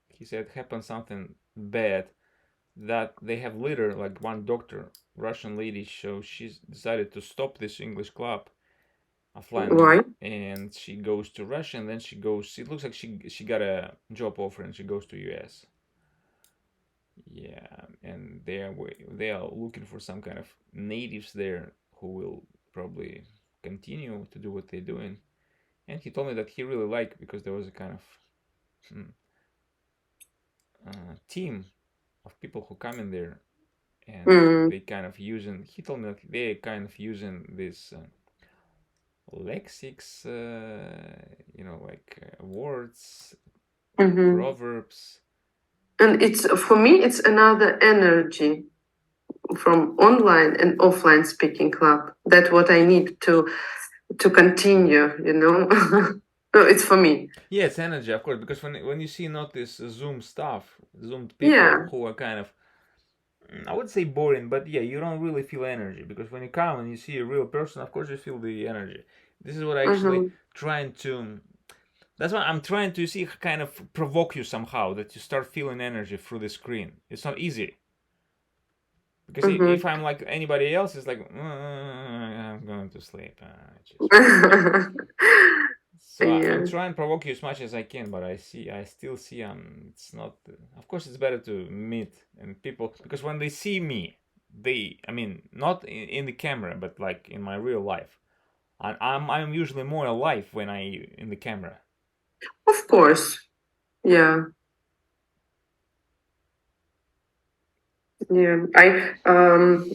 he said happened something bad that they have later, like one doctor, Russian lady, so she's decided to stop this English club offline, Why? and she goes to Russia, and then she goes. It looks like she got a job offer, and she goes to US. Yeah, and they are looking for some kind of natives there who will probably continue to do what they're doing. And he told me that he really liked because there was a kind of hmm, team of people who come in there and Mm. they kind of using. He told me that they kind of using this lexics, like words, Mm-hmm. proverbs. And it's for me, it's another energy from online and offline speaking club. That's what I need to continue. No, it's for me. Yeah, it's energy, of course, because when you see not this Zoom stuff, Zoomed people Yeah. who are kind of, I would say boring, but yeah, you don't really feel energy because when you come and you see a real person, of course you feel the energy. This is what I actually Mm-hmm. trying to. That's why I'm trying to see kind of provoke you somehow that you start feeling energy through the screen. It's not easy because if Mm-hmm. I'm like anybody else, it's like I'm going to sleep. So I'm Yeah. trying to provoke you as much as I can, but I still see it's not. Of course, it's better to meet and people because when they see me, I mean, not in the camera, but like in my real life, I'm usually more alive when I in the camera. Of course. Yeah. Yeah.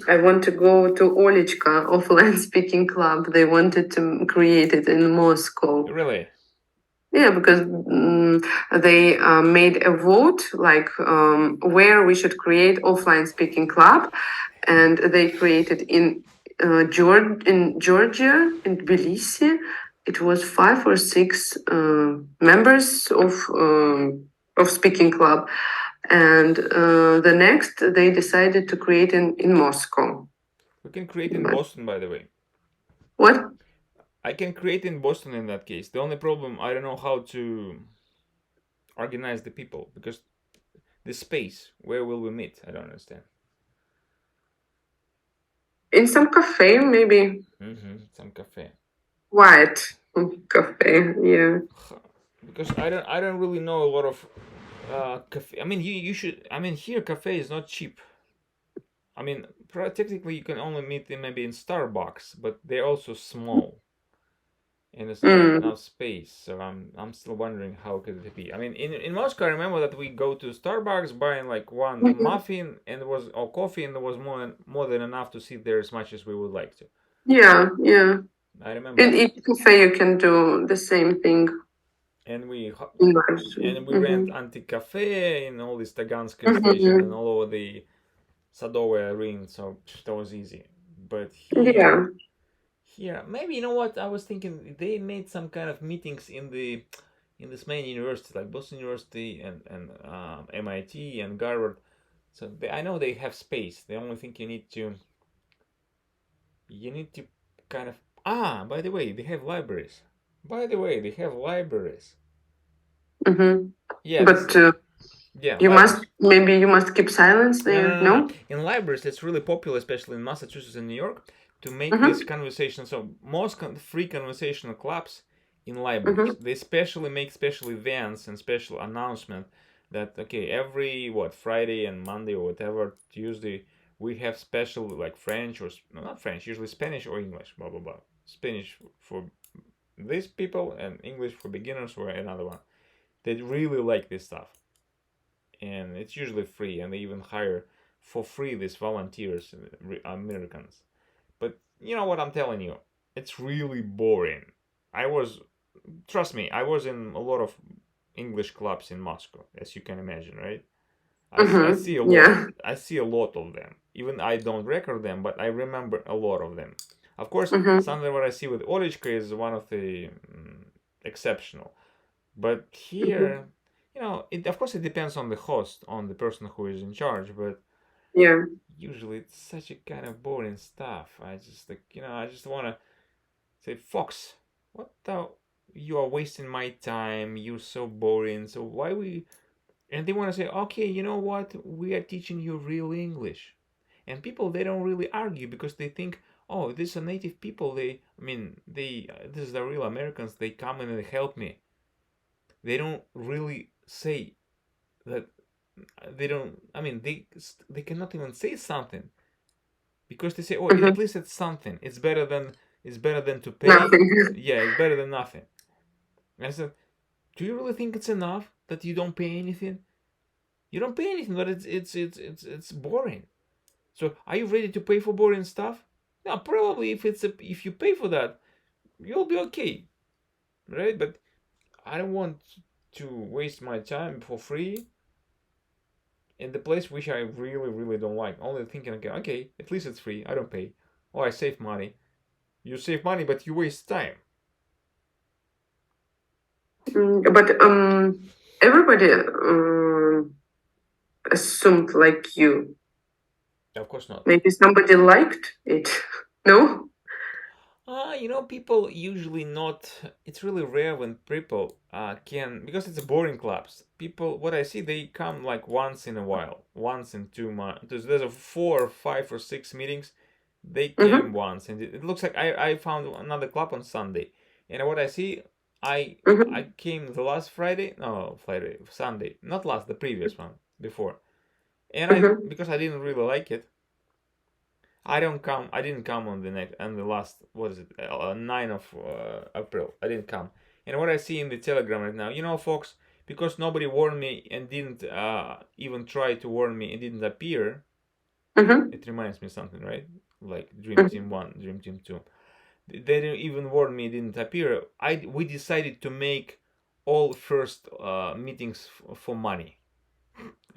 I want to go to Olichka offline speaking club. They wanted to create it in Moscow. Really, Yeah, because they made a vote like where we should create offline speaking club, and they created in Georgia, in Tbilisi. It was 5 or 6 members of speaking club, and the next they decided to create in Moscow. we can create in But Boston, by the way. what? I can create in Boston in that case. The only problem I don't know how to organize the people because the space where will we meet? I don't understand. In some cafe, maybe. Some cafe. White cafe, yeah. Because I don't really know a lot of cafe. I mean, you should. I mean, here cafe is not cheap. I mean, technically you can only meet them maybe in Starbucks, but they're also small and it's not Mm. enough space. So I'm still wondering how could it be. I mean, in Moscow, I remember that we go to Starbucks buying like one Mhm. muffin and it was or coffee and it was more than enough to sit there as much as we would like to. Yeah, yeah. I remember, In each cafe, you can do the same thing and we in Warsaw. and we rent Mm-hmm. antique cafe in all this Taganskaya station and Mm-hmm. all over the Sadovaya ring, so that was easy. But Yeah. here, maybe you know what I was thinking. They made some kind of meetings in this main university, like Boston University and MIT and Harvard. So I know they have space. The only thing you need to kind of By the way, they have libraries. By the way, they have libraries. Mm-hmm. Yeah, this But is yeah you must libraries. maybe you must keep silence No, no, there. no, no. No. In libraries, it's really popular, especially in Massachusetts and New York, to make this Mm-hmm. conversation. So most free conversational clubs in libraries, Mm-hmm. they specially make special events and special announcement that okay, every what Friday and Monday or whatever Tuesday we have special like French or no, not French, usually Spanish or English, blah blah blah. Spanish for these people and English for beginners or another one. They really like this stuff and it's usually free, and they even hire for free these volunteers, Americans. But you know what I'm telling you, it's really boring. I was, trust me, I was in a lot of English clubs in Moscow, as you can imagine, right? I see a Mm-hmm. lot of Yeah. I see a lot of them. Even I don't record them, but I remember a lot of them. Of course, Mm-hmm. something what I see with Olichka is one of the exceptional. But Mm-hmm. here, it of course it depends on the host, on the person who is in charge. But Yeah. usually it's such a kind of boring stuff. I just like I just wanna say, Fox, what the? You are wasting my time. You're so boring. So why we? And they want to say, okay, you know what? We are teaching you real English. And people they don't really argue because they think, oh, these are native people. I mean, this is the real Americans. They come and they help me. They don't really say that they don't. I mean, they cannot even say something because they say, oh, at Mm-hmm. least it's something. It's better than to pay. Nothing. Yeah, it's better than nothing. And I said, do you really think it's enough that you don't pay anything? You don't pay anything, but it's boring. So are you ready to pay for boring stuff? Now, probably if you pay for that, you'll be okay, right? But I don't want to waste my time for free in the place which I really, really don't like. Only thinking, okay, at least it's free. I don't pay. Oh, I save money. You save money, but you waste time. But everybody assumed like you. Of course not. Maybe somebody liked it. No. People usually not. It's really rare when people can because it's a boring clubs. People, what I see, they come like once in a while, once in 2 months. There's a 4 or 5 or 6 meetings. They came Mm-hmm. once, and it looks like I found another club on Sunday, and what I see, I Mm-hmm. I came the last Friday, no Friday, Sunday, not last, the previous one before, and Mm-hmm. because I didn't really like it, I don't come. I didn't come on the last what is it 9 of April. I didn't come. And what I see in the Telegram right now, folks, because nobody warned me and didn't even try to warn me and didn't appear. Mm-hmm. It reminds me of something, right? Like Dream Mm-hmm. Team One, Dream Team Two. They didn't even warn me, didn't appear. We decided to make all first meetings for money.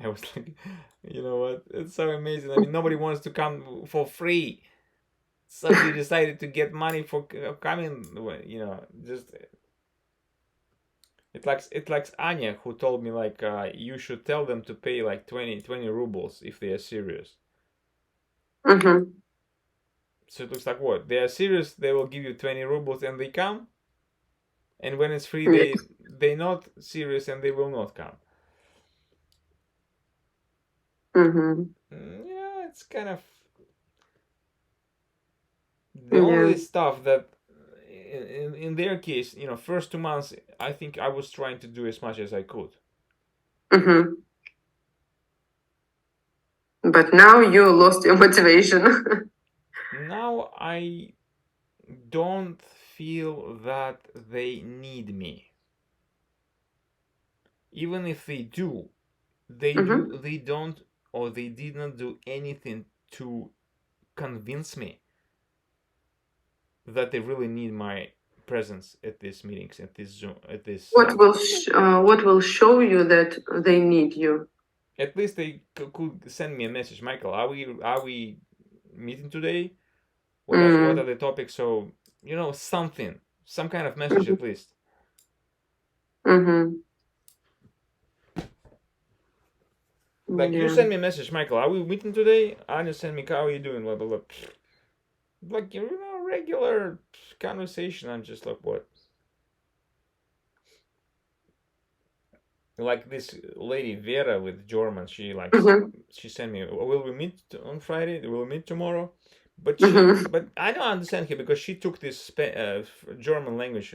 I was like, you know what? It's so amazing. I mean, nobody wants to come for free. So you decided to get money for coming. Just it likes Anya who told me like you should tell them to pay like 20 rubles if they are serious. Mm-hmm. So it looks like what they are serious. They will give you 20 rubles and they come. And when it's free, Yeah. they not serious and they will not come. Mm-hmm. Yeah, it's kind of The Yeah. only stuff that in their case, first 2 months, I think I was trying to do as much as I could. Mm-hmm. But now you lost your motivation. Now I don't feel that they need me. Even if they do, Mm-hmm. they don't, or they did not do anything to convince me that they really need my presence at these meetings, at this Zoom, at this. What will show you that they need you? At least they could send me a message, Michael. Are we meeting today? What are Mm. the topics? So something, some kind of message Mm-hmm. at least. Mm-hmm. Like you Yeah. send me a message, Michael. Are we meeting today? And you send me, how are you doing? Blah blah blah. Like regular conversation. I'm just like, what? Like this lady Vera with German. Mm-hmm. She sent me. Will we meet on Friday? Will we meet tomorrow? Mm-hmm. But I don't understand her because she took this German language.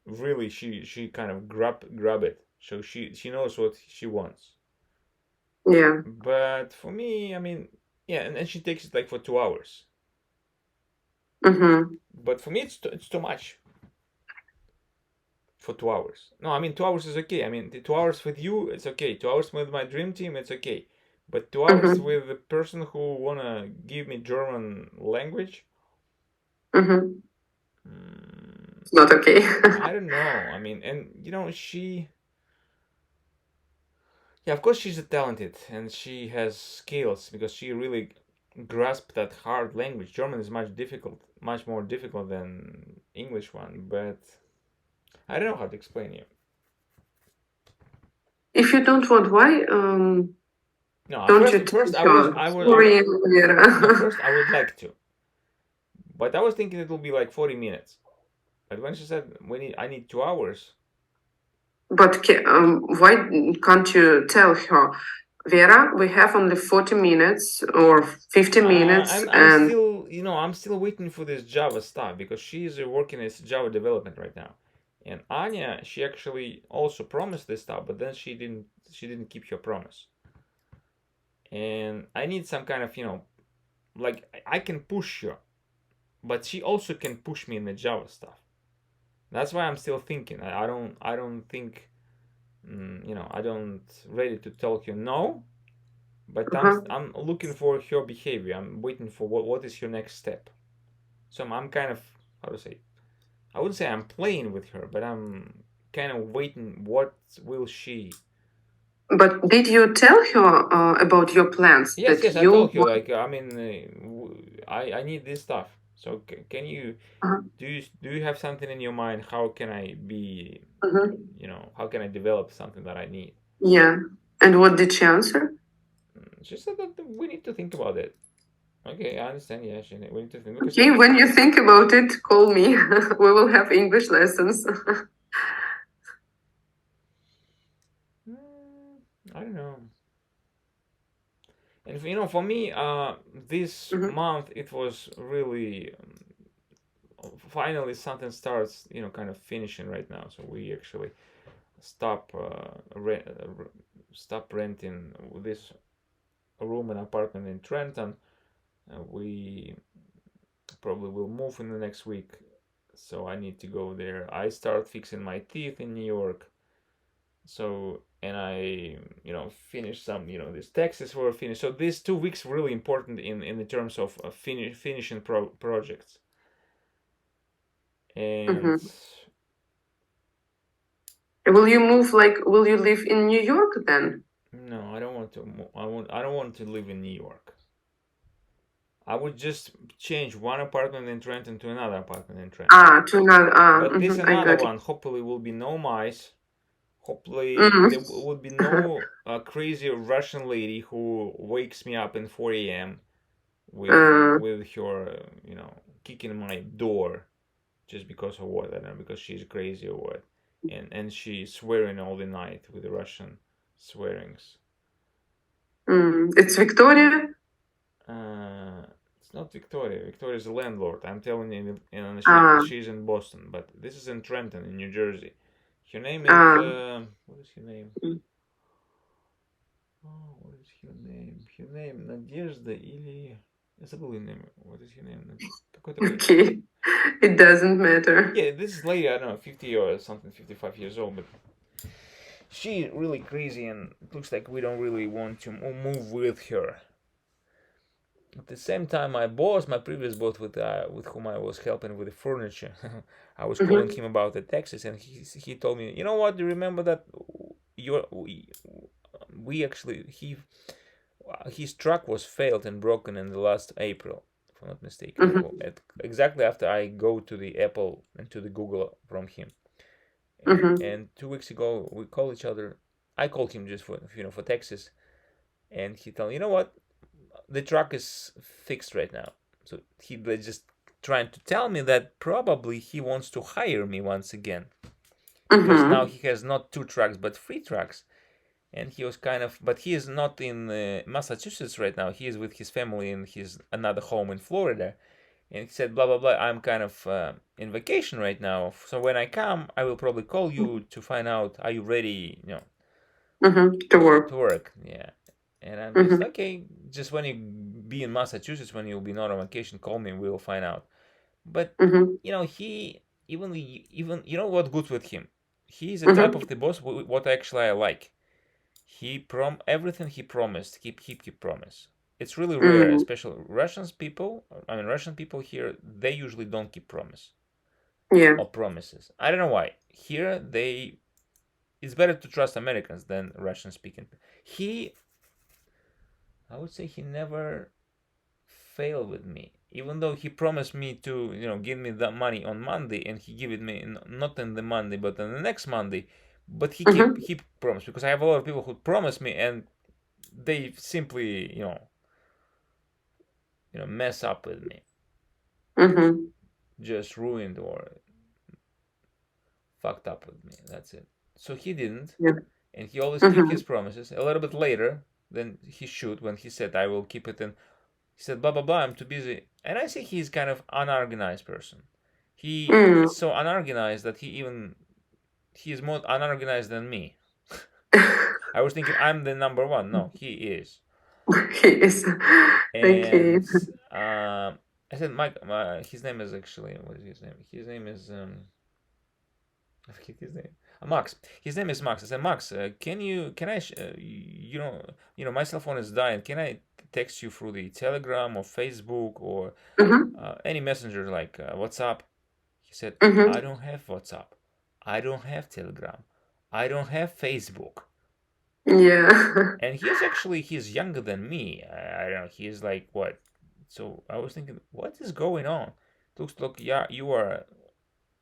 Really, she kind of grab it. So she knows what she wants. Yeah. But for me, I mean, yeah, and she takes it like for 2 hours. Mm-hmm. But for me, it's too much for 2 hours. No, I mean 2 hours is okay. I mean the 2 hours with you, it's okay. 2 hours with my dream team, it's okay. But 2 hours Mm-hmm. with the person who wanna give me German language, Mm-hmm. mm, It's not okay. I don't know. I mean, and yeah, of course she's talented and she has skills because she really grasped that hard language. German is much more difficult than English one, but I don't know how to explain you. If you don't want, why No, don't you first tell her? Sorry, no, Vera. first I would like to, but I was thinking it will be like 40 minutes. But when she said I need 2 hours, But why can't you tell her, Vera, we have only 40 minutes or 50 minutes, I'm and still I'm still waiting for this Java stuff because she's working as Java development right now, and Anya she actually also promised this stuff, but then she didn't keep her promise, and I need some kind of like I can push her, but she also can push me in the Java stuff. That's why I'm still thinking. I don't think I don't ready to tell her no, but uh-huh. I'm looking for her behavior. I'm waiting for what is her next step. So I'm kind of, how to say, I wouldn't say I'm playing with her, but I'm kind of waiting. What will she? But did you tell her about your plans Yes, that yes. I you told you want? like I mean, I need this stuff. So can you Uh-huh. do you have something in your mind? How can I be? Uh-huh. How can I develop something that I need? Yeah. And what did she answer? She said that we need to think about it. Okay, I understand. Yeah, we need to think because Okay, when you think about it, call me. We will have English lessons. I don't know. And for me, this Mhm. month it was really finally something starts, kind of finishing right now. So we actually stop stop renting this room and apartment in Trenton. We probably will move in the next week, so I need to go there. I start fixing my teeth in New York. So and I finish some these taxes were finished. So these 2 weeks were really important in the terms of finishing projects. And Mhm. Will you move will you live in New York then? no, I don't want to. I don't want to live in New York. I would just change one apartment in Trenton to another apartment in Trenton. To another, But this I another got it. one, hopefully, will be no mice. Hopefully, Mm. there would be no crazy Russian lady who wakes me up in 4 a.m. Uh, with her, kicking my door just because of what I don't know, because she's crazy or what, and she's swearing all the night with the Russian swearings. It's Victoria. Uh, It's not Victoria. Victoria is the landlord. I'm telling you, and Ah, she's in Boston, but this is in Trenton, in New Jersey. Her name is ah, what is her name? mm, Oh, what is her name? Her name Надежда или я забыл ее name. What is her name? Какой такой? okay. It doesn't matter. Yeah, this is lady. I don't know, 50 or something, 55 years old, but she's really crazy, and it looks like we don't really want to move with her. At the same time, my previous boss with whom I was helping with the furniture, I was calling Mm-hmm. him about the taxes, and he told me, you know what? Do you remember that we actually his truck was failed and broken in the last April, if I'm not mistaken. Mm-hmm. Exactly after I go to the Apple and to the Google from him, Mm-hmm. and 2 weeks ago we call each other. I called him just for for taxes, and he told me, you know what? The truck is fixed right now. So he just trying to tell me that probably he wants to hire me once again because now Mm-hmm. he has not 2 trucks but 3 trucks. And he was kind of, but he is not in Massachusetts right now. He is with his family in his another home in Florida. And he said, blah blah blah. I'm kind of in vacation right now. So when I come, I will probably call you to find out are you ready, Mm-hmm. To to work. work. Yeah. And I'm just Mm-hmm. okay. Just when you be in Massachusetts, when you'll be not on vacation, call me. We'll find out. But Mm-hmm. he even what good with him. He's a type Mm-hmm. of the boss what actually I like. He everything he promised, keep promise. It's really rare, Mm-hmm. especially Russians people. I mean, Russian people here they usually don't keep promise Yeah. or promises. I don't know why. Here they it's better to trust Americans than Russian speaking. He I would say he never failed with me. Even though he promised me to, give me the money on Monday, and he give it me not in the Monday, but on the next Monday. But Mm-hmm. he promised because I have a lot of people who promise me, and they simply, mess up with me, Mm-hmm. just ruined or fucked up with me. That's it. So he didn't, Yeah. and he always keep Mm-hmm. his promises. A little bit later than he should, when he said I will keep it in. He said, blah, blah, blah, I'm too busy. And I think he's kind of unorganized person. He's Mm. so unorganized that he is more unorganized than me. I was thinking I'm the number one. No, he is. He is. Okay. And I said, Mike, his name is actually, what is his name? His name is, I forget his name. Max. His name is Max. I said, Max, can I, my cell phone is dying. Can I text you through the Telegram or Facebook or Mm-hmm. any messenger like WhatsApp? He said, I Mm-hmm. don't have WhatsApp. I don't have Telegram. I don't have Facebook. Yeah. And he's younger than me. I don't know. He's like what? So I was thinking, what is going on? Looks like yeah, you are,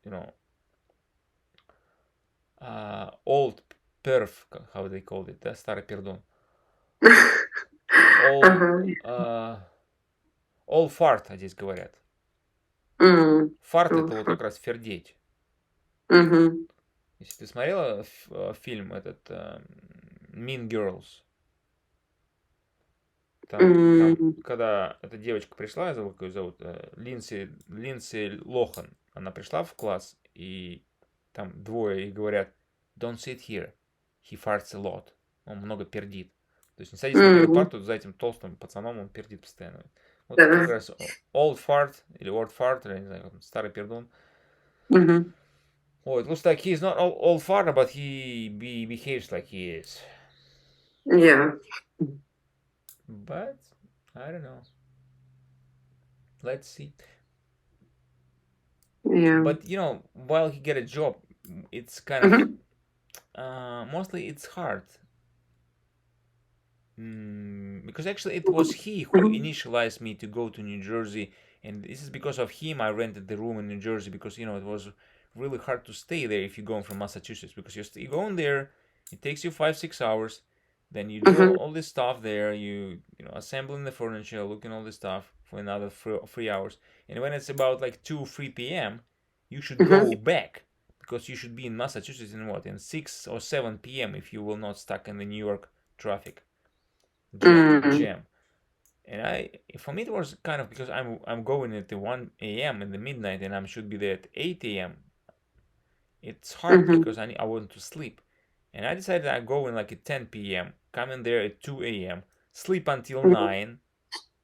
you know, old perf, how they called it, старый пердун. Old, Ага. old fart, здесь говорят. М. Фарт это вот Уфа. как раз фердеть. Мгм. Если ты смотрела фильм этот Mean Girls, там, М. когда эта девочка пришла, я забыл, как ее зовут, Линдси Лохан, она пришла в класс, и там двое и говорят, don't sit here, he farts a lot, он много пердит. То есть не садись на первую М. парту за этим толстым пацаном, он пердит постоянно. Вот как Да-да. раз old fart или old fart, или не знаю, старый пердун. Мгм. Oh, it looks like he's not old fart, but he behaves like he is. Yeah. But I don't know. Let's see. Yeah. But while he get a job, it's kind of Мгм. mostly it's hard. Because actually it was he who Мгм. initialized me to go to New Jersey, and this is because of him I rented the room in New Jersey, because it was really hard to stay there if you're going from Massachusetts, because you go in there, it takes you 5-6 hours, then you do Mhm. all this stuff there, assembling the furniture, looking all this stuff for another 3 hours, and when it's about like 2-3 p.m. you should Mhm. go back, because you should be in Massachusetts in 6 or 7 p.m. if you will not stuck in the New York traffic М. jam. And for me it was kind of, because I'm going at the 1 a.m. in the midnight, and I should be there at 8 a.m. It's hard Mm-hmm. because I want to sleep, and I decided I go in like at 10 p.m., come in there at 2 a.m., sleep until 9.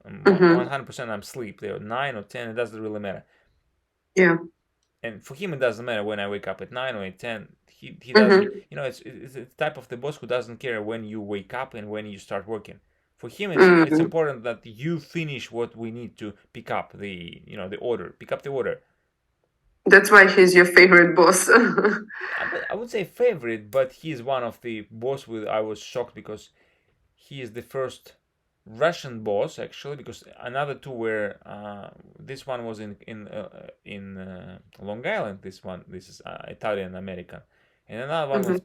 Mm-hmm. 100% I'm sleep there, 9 or 10, it doesn't really matter. Yeah. And for him it doesn't matter when I wake up at 9 or at 10. He doesn't, Mm-hmm. it's the type of the boss who doesn't care when you wake up and when you start working. For him it's Mm-hmm. important that you finish what we need to pick up, the order, pick up the order. That's why he's your favorite boss. I would say favorite, but he's one of the boss with I was shocked because he is the first Russian boss, actually, because another two were, this one was in Long Island. This is Italian American, and another one Mm-hmm. was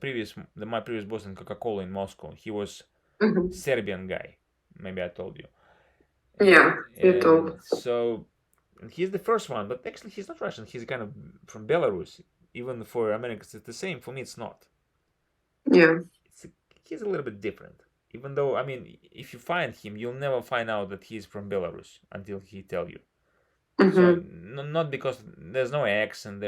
my previous boss in Coca-Cola in Moscow. He was Mm-hmm. Serbian guy. Maybe I told you. and, Yeah, you and told. so he's the first one, but actually he's not Russian. He's kind of from Belarus. Even for Americans, it's the same. For me, it's not. Yeah. It's, he's a little bit different. Even though, I mean, if you find him, you'll never find out that he's from Belarus until he tell you. So Mm-hmm. not because there's no accent.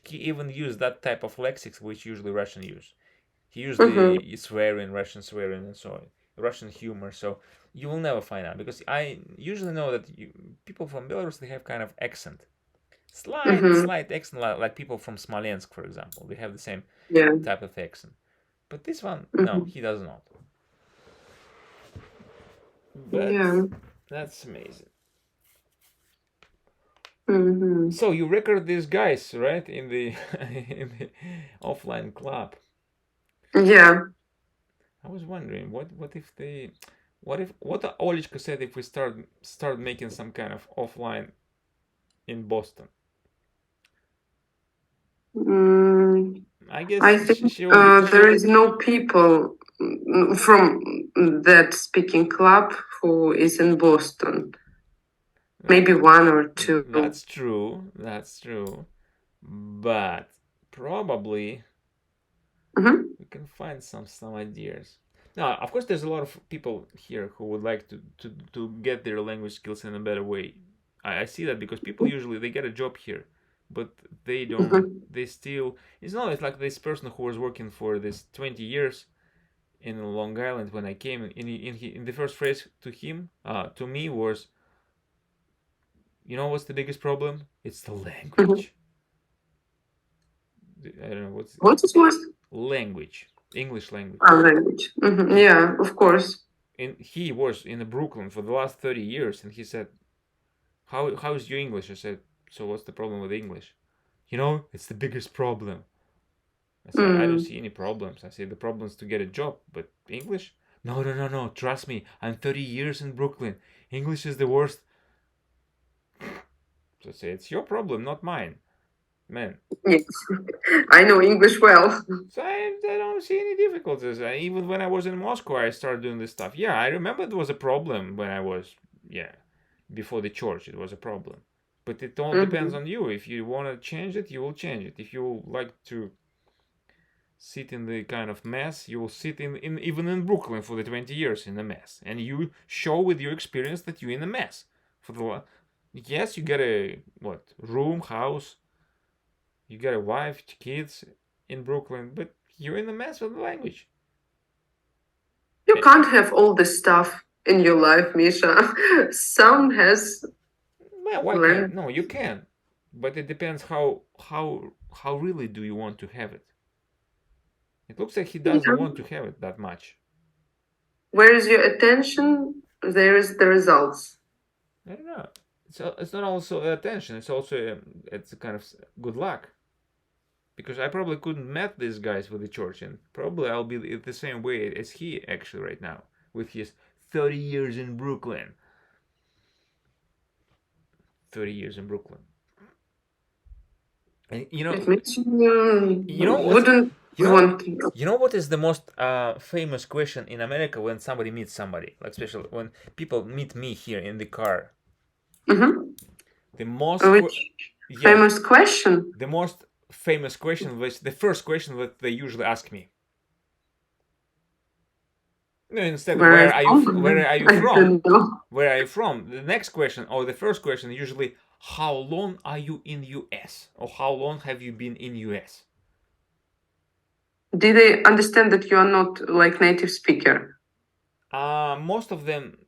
He even used that type of lexics which usually Russian use. He used Mm-hmm. the swearing, Russian swearing, and so on, Russian humor. So you will never find out, because I usually know that people from Belarus, they have kind of accent, slight Mm-hmm. slight accent, like people from Smolensk, for example. They have the same Yeah. type of accent. But this one, no, Mm-hmm. he does not. But Yeah. that's amazing. Mm-hmm. So you record these guys, right, in the in the offline club. Yeah. I was wondering, what if they, what Olichka said if we start making some kind of offline in Boston. Mm, I guess I think she will be. there is no people from that speaking club who is in Boston. That, Maybe one or two. that's true. That's true. But probably Mm-hmm. we can find some ideas. Now, of course, there's a lot of people here who would like to get their language skills in a better way. I see that because people usually they get a job here, but they don't. Mm-hmm. They still. It's not. It's like this person who was working for this 20 years in Long Island when I came. In the first phrase to me was, what's the biggest problem? It's the Mm-hmm. language. I don't know what's What is what? language, English language. Ah, language. Mm-hmm. Yeah, of course. And he was in Brooklyn for the last 30 years, and he said, how's your English? I said, so what's the problem with English? It's the biggest problem. I said, I don't Mm. see any problems. I said, the problem is to get a job, but English? No, no, no, no. Trust me, I'm 30 years in Brooklyn. English is the worst. So I say, it's your problem, not mine, man. Yes, I know English well. So I don't see any difficulties. Even when I was in Moscow, I started doing this stuff. Yeah, I remember it was a problem when I was, yeah, before the church. It was a problem. But it all depends Mm-hmm. on you. If you want to change it, you will change it. If you like to sit in the kind of mess, you will sit in even in Brooklyn for the 20 years in a mess. And you show with your experience that you're in a mess. For the Yes, you get a room, house, you got a wife, kids in Brooklyn, but you're in a mess with the language. You Eh, can't have all this stuff in your life, Misha. Some has Well, why can't? learned. No, you can, but it depends how really do you want to have it. It looks like he doesn't Yeah. want to have it that much. Where is your attention? There is the results. I don't know. It's not also attention. It's also it's a kind of good luck, because I probably couldn't met these guys with the church, and probably I'll be the same way as he actually right now with his 30 years in Brooklyn. 30 years in Brooklyn. And It makes you you know what's wouldn't you know want to. you know what is the most famous question in America when somebody meets somebody, like especially when people meet me here in the car. Mm-hmm. The most Which yeah, famous question? the most famous question was the first question that they usually ask me. No, instead, Where where I are you? Where from? are you I from? don't know. Where are you from? The next question, or the first question, usually, how long are you in US, or how long have you been in US? Did they understand that you are not like native speaker? Most of them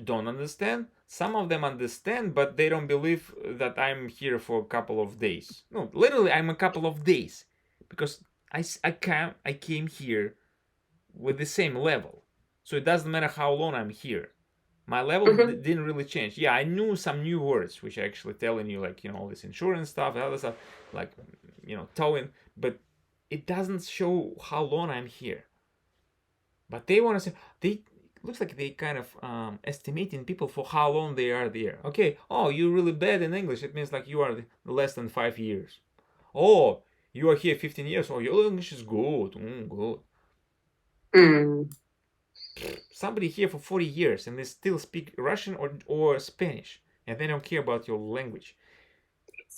don't understand. Some of them understand, but they don't believe that I'm here for a couple of days. No, literally, I'm a couple of days because I came here with the same level, so it doesn't matter how long I'm here. My level Mm-hmm. didn't really change. Yeah, I knew some new words, which I actually telling you, like all this insurance stuff and other stuff, like towing, but it doesn't show how long I'm here. But they want to say they looks like they kind of estimating people for how long they are there. Okay, oh, you're really bad in English. It means like you are less than 5 years. Oh, you are here 15 years. Oh, your English is good. Good. Mm. Somebody here for 40 years and they still speak Russian or Spanish and they don't care about your language.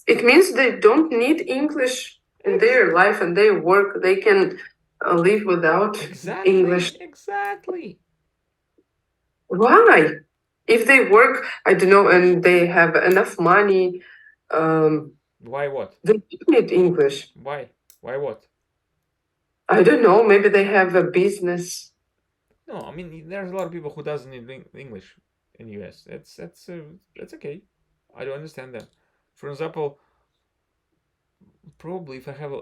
It means they don't need English in Ex- their life and their work. They can live without exactly, English. exactly. Why? If they work, I don't know, and they have enough money, um, Why what? they don't need English. Why? Why what? I don't know. Maybe they have a business. No, I mean there's a lot of people who doesn't need English in US. That's okay. I don't understand that. For example, probably if I have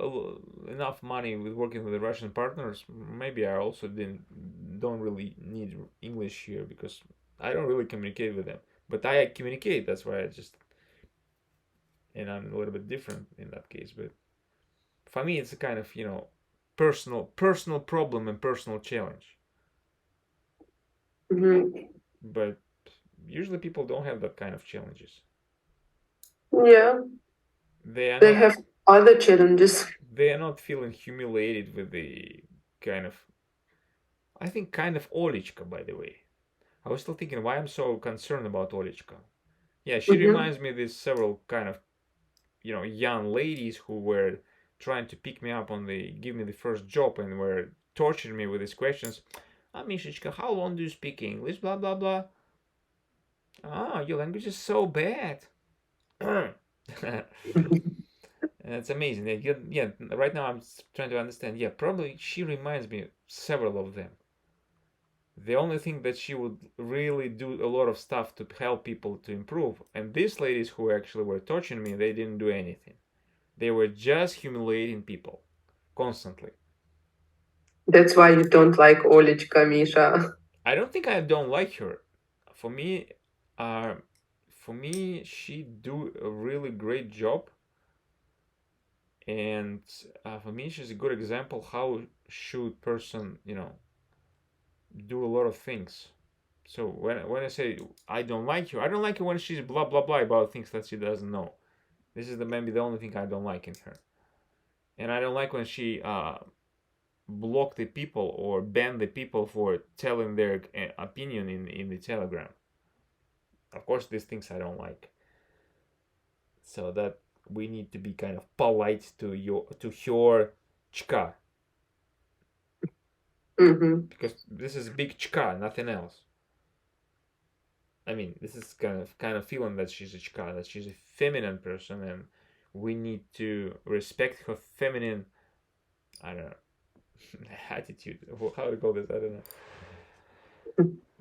enough money with working with the Russian partners, maybe I also don't really need English here because I don't really communicate with them. But I communicate. That's why I just and I'm a little bit different in that case. But for me, it's a kind of personal problem and personal challenge. Hmm. But usually people don't have that kind of challenges. Yeah, They are they not have other challenges. they are not feeling humiliated with the kind of I think kind of Olichka, by the way. I was still thinking why I'm so concerned about Olichka. Yeah, she Hmm. reminds me of these several kind of young ladies who were trying to pick me up on the give me the first job and were torturing me with these questions. Ah, Mishechka, how long do you speak English? Blah blah blah. Ah, your language is so bad. And it's amazing. Yeah, right now I'm trying to understand. Yeah, probably she reminds me of several of them. The only thing that she would really do a lot of stuff to help people to improve. And these ladies who actually were touching me, they didn't do anything. They were just humiliating people constantly. That's why you don't like Olichka, Misha. I don't think I don't like her. For me, uh, she do a really great job, and for me, she's a good example how should person do a lot of things. So when I say I don't like her, I don't like her when she's blah blah blah about things that she doesn't know. This is maybe the only thing I don't like in her, and I don't like when she block the people or ban the people for telling their opinion in the telegram. Of course, these things I don't like. So that we need to be kind of polite to her chka Hmm. because this is big chka, nothing else. I mean, this is kind of feeling that she's a chka, that she's a feminine person, and we need to respect her feminine. I don't know attitude. How to call this? I don't know.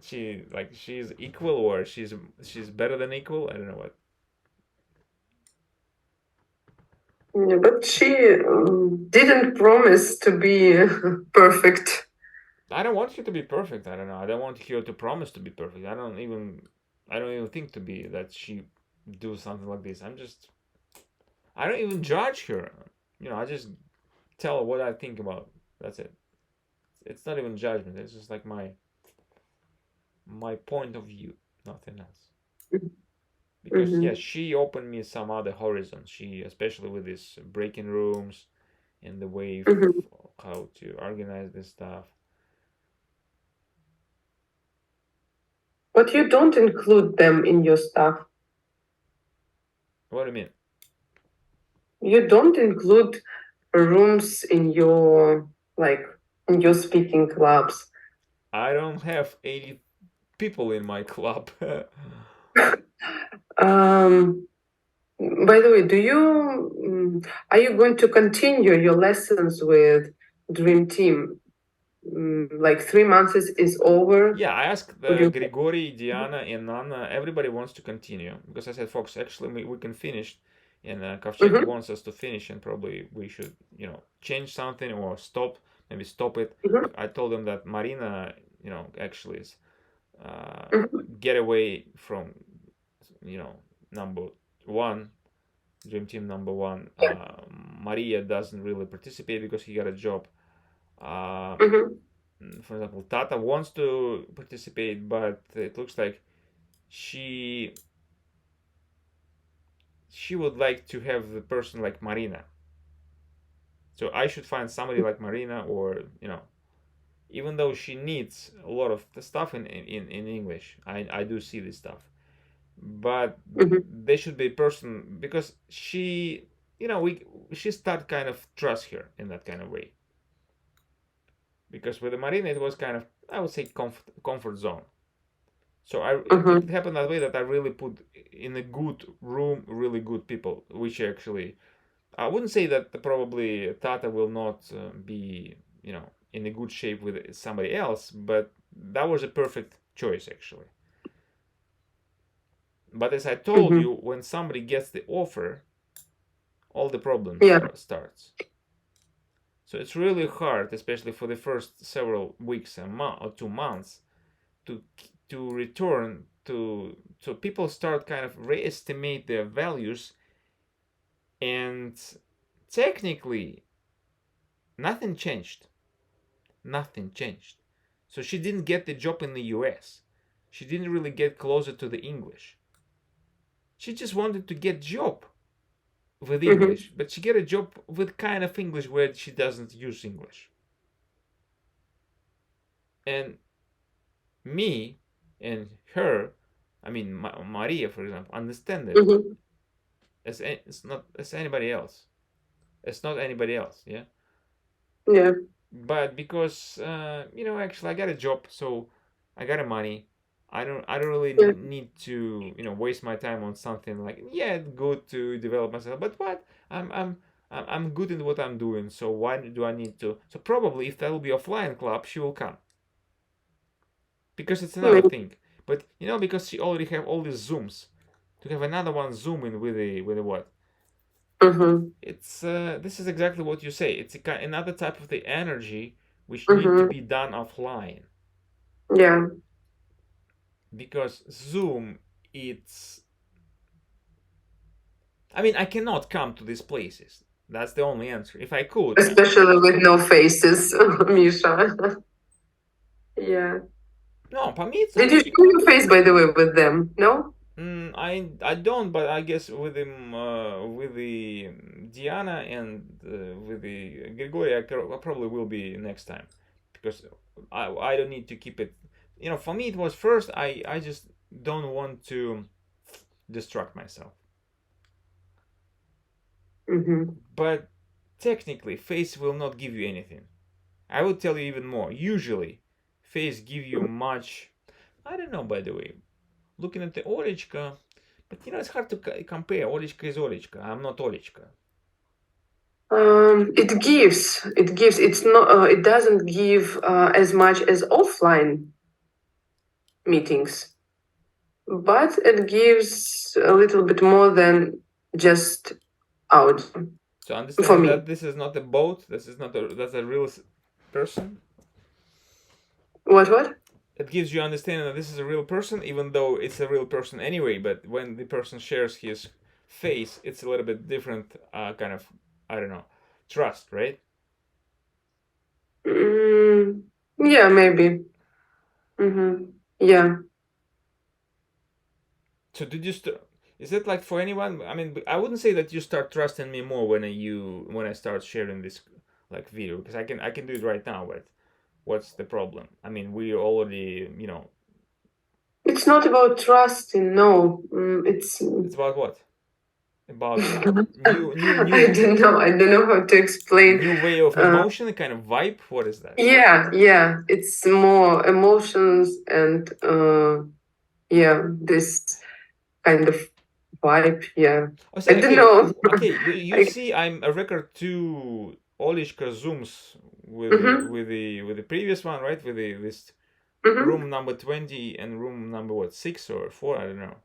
She's equal or she's better than equal. I don't know what. Yeah, but she didn't promise to be perfect. I don't want her to be perfect. I don't know. I don't want her to promise to be perfect. I don't even think to be that she do something like this. I don't even judge her. I just tell her what I think about. That's it. It's not even judgment. It's just like my point of view, nothing else. Because yeah, Hmm. she opened me some other horizons. She especially with these breaking rooms and the way Hmm. how to organize this stuff. But you don't include them in your stuff. What do you mean? You don't include rooms in your like in your speaking clubs. I don't have 80 people in my club. Um, by the way, are you going to continue your lessons with Dream Team? Like 3 months is over. Yeah, I asked Would you? Grigori, Diana, and Nana. Everybody wants to continue because I said, folks, actually, we can finish, and Kovcheki Mm-hmm, wants us to finish, and probably we should, change something or stop, maybe stop it. mm-hmm, I told them that Marina, actually is mm-hmm, get away from, you know, number one, Dream Team number one. yeah. Maria doesn't really participate because he got a job. Uh, Mm-hmm, for example, Tata wants to participate, but it looks like she she would like to have the person like Marina. So I should find somebody like Marina, or even though she needs a lot of the stuff in English, I do see this stuff, but mm-hmm, they should be a person because we she start kind of trust her in that kind of way, because with the Marina it was kind of, I would say, comfort zone. So it mm-hmm, happened that way, that I really put in a good room really good people, which actually I wouldn't say that probably Tata will not be in a good shape with somebody else, but that was a perfect choice actually. But as I told mm-hmm. you, when somebody gets the offer, all the problems Yeah. starts. So it's really hard, especially for the first several weeks, a month or 2 months, to return to. So people start kind of reestimate their values, and technically nothing changed. Nothing changed. So she didn't get the job in the US. She didn't really get closer to the English. She just wanted to get job with Mm-hmm, English, but she get a job with kind of English where she doesn't use English. And me and her, I mean Maria, for example, understand it mm-hmm. as it's not as anybody else. It's not anybody else, yeah. Yeah. But because actually I got a job, so I got a money. I don't really Yeah. need to waste my time on something like, yeah, good to develop myself, but what I'm good in what I'm doing, so why do I need to? So probably if that will be offline club, she will come, because it's another Maybe. thing. But because she already have all these zooms, to have another one zoom in with the what? Mm-hmm, It's this is exactly what you say. It's another type of the energy which need to mm-hmm. be done offline, Yeah. because Zoom, it's, I mean, I cannot come to these places. That's the only answer. If I could, Especially with no faces, Misha. Yeah. no, for me it's Did you okay. show your face, by the way, with them? No? I don't, but I guess with him, with the Diana and with the Grigory, I probably will be next time, because I don't need to keep it. For me it was first. I just don't want to distract myself. Mm-hmm. But technically, face will not give you anything. I will tell you even more. Usually, face give you much. I don't know, by the way. Looking at the Olechka, but it's hard to compare. Olechka is Olechka. I'm not Olechka. It gives. It's not. It doesn't give as much as offline meetings, but it gives a little bit more than just audio So for understanding me. that this is not a boat. This is not a. That's a real person. What? It gives you understanding that this is a real person, even though it's a real person anyway. But when the person shares his face, it's a little bit different. Kind of, I don't know, trust, right? Mm, yeah, maybe. Mm-hmm. Yeah. So did you is it like for anyone? I mean, I wouldn't say that you start trusting me more when I start sharing this like video, because I can do it right now. But what's the problem? I mean, we already It's not about trusting. No. It's it's about what? about I don't know. I don't know how to explain. new way of Uh, emotion, a kind of vibe. What is that? yeah, yeah. It's more emotions and yeah, this kind of vibe. Yeah, I I say don't okay, know. okay. You I, see, I'm a record two Olishka zooms mm-hmm, with the previous one, right? With the this mm-hmm, room number 20 and room number what 6 or 4, I don't know.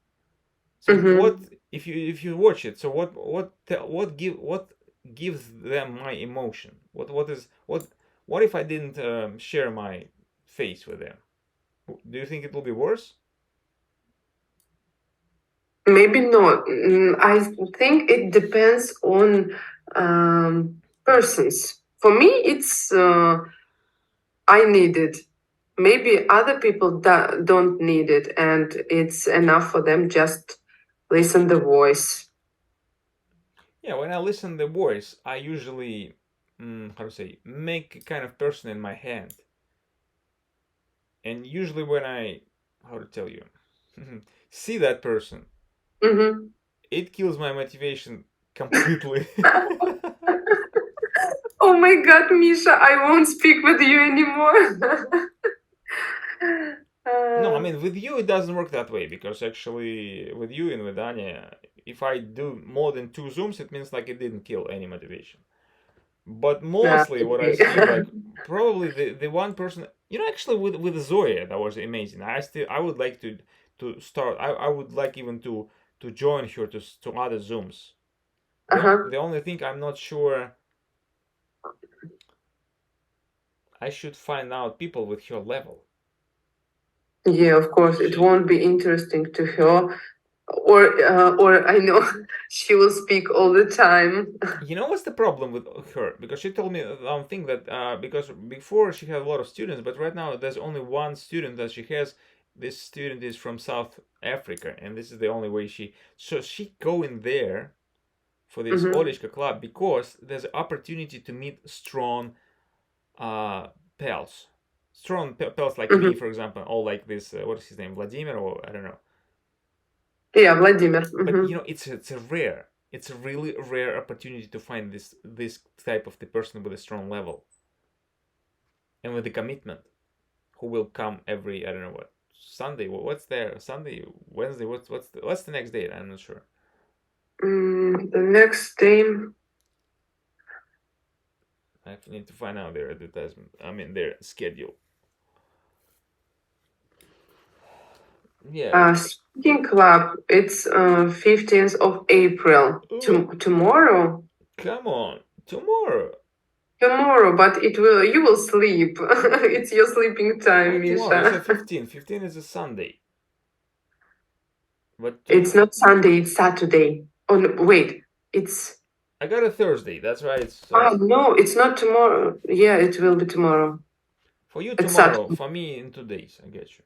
So what mm-hmm. if you watch it? So what gives them my emotion? What if I didn't share my face with them? Do you think it will be worse? Maybe not. I think it depends on persons. For me, it's I need it. Maybe other people don't need it, and it's enough for them just listen the voice. Yeah, when I listen the voice, I usually how to say make a kind of person in my hand, and usually when I how to tell you see that person, Hmm. it kills my motivation completely. Oh my God, Misha, I won't speak with you anymore. No, I uh, mean with you it doesn't work that way because actually with you and with Anya, if I do more than two zooms, it means like it didn't kill any motivation. But nah, mostly what I okay. see like probably the one person actually with Zoya that was amazing. I would like to start. I would like even to join her to other zooms. Uh-huh. The only thing I'm not sure I should find out people with her level. Yeah, of course, it She won't be interesting to her, or I know she will speak all the time. You know what's the problem with her? Because she told me one thing that because before she had a lot of students, but right now there's only one student that she has. This student is from South Africa, and this is the only way she go in there for this Hmm. Orishka club because there's an opportunity to meet strong uh, pals, strong pals like me, Hmm. for example, or like this what is his name, Vladimir, or I don't know. Yeah, Vladimir. But Hmm. it's a really rare opportunity to find this type of the person with a strong level and with the commitment who will come every I don't know what Sunday. What's there? Sunday, Wednesday. What's the next date? I'm not sure. The next day, I need to find out their advertisement. I mean their schedule. Yeah. speaking club, it's 15th of April. Oh, Tomorrow? come on, tomorrow. Tomorrow, but you will sleep. It's your sleeping Why time, tomorrow? You Misha. said 15. 15 is a Sunday. But It's not Sunday, it's Saturday. Oh, no, wait. It's, I got a Thursday. That's right. It's no, it's not tomorrow. Yeah, it will be tomorrow. for you It's tomorrow. Saturday. For me in 2 days. I get you.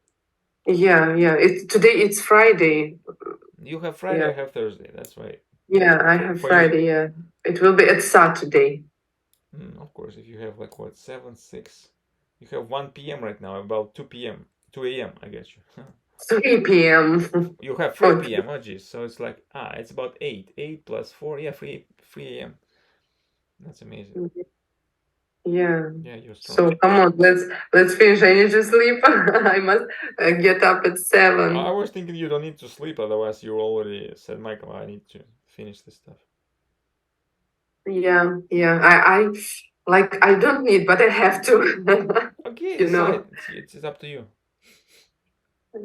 Yeah, yeah. Today it's Friday. You have Friday. Yeah. I have Thursday. That's right. Yeah, I For have for you, Friday, yeah. It will be at Saturday. of course, if you have like what 7 6, you have 1 p.m. right now. About 2 p.m. 2 a.m. I get you. 3 p.m. You have 3 Okay. p.m. Oh geez. So it's like it's about 8 plus 4. Yeah, 3 a.m. That's amazing. Yeah. Yeah, you're strong. So come on, let's finish. I need to sleep. I must get up at I 7. was thinking you don't need to sleep, otherwise you already said, Michael, I need to finish this stuff. Yeah, yeah. I like I don't need, but I have to. Okay, You decide. know. It's up to you.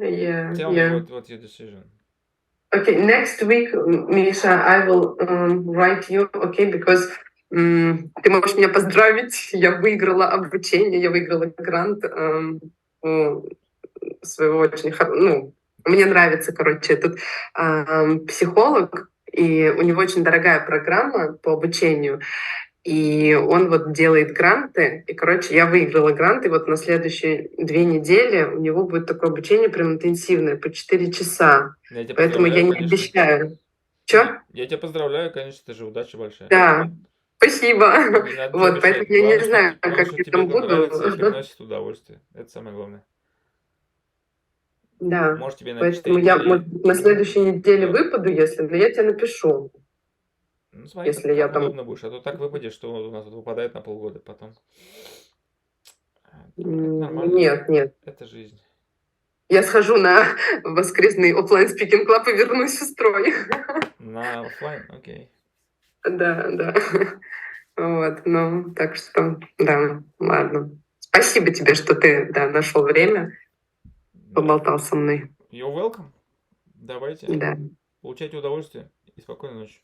Yeah, Tell me yeah. what's your decision. Okay, next week, Миша, I will write you, okay, because ты можешь меня поздравить, я выиграла обучение, я выиграла грант у своего очень ну, мне нравится, короче, этот психолог, и у него очень дорогая программа по обучению, и он вот делает гранты, и, короче, я выиграла грант, и вот на следующие 2 недели у него будет такое обучение прям интенсивное, по 4 часа. Я тебя Поэтому я поздравляю, не конечно. обещаю. Не, Чё? я тебя поздравляю, конечно, это же удача большая. Да, спасибо. Не надо не Вот, поэтому обещать. я не Главное, что, знаю, главное, как что я тебе там это нравится и буду. приносит удовольствие. Это самое главное. Да, Может, тебе на поэтому 4 я, может недели быть, на следующей неделе да, выпаду, если, но я тебе напишу. Ну, смотри, если я как там... удобно будешь. А то так выпадет, что у нас тут выпадает на полгода потом. Это нормально. Нет, нет. Это жизнь. Я схожу на воскресный оффлайн спикинг клаб и вернусь в строй. На оффлайн? Окей. Да, да. Вот, ну, так что, да, ладно. Спасибо тебе, что ты, да, нашел время, Да. поболтал со мной. You're welcome. Давайте. Да. Получайте удовольствие и спокойной ночи.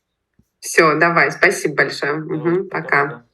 Все, давай, спасибо большое. Давай, Пока. пока-пока.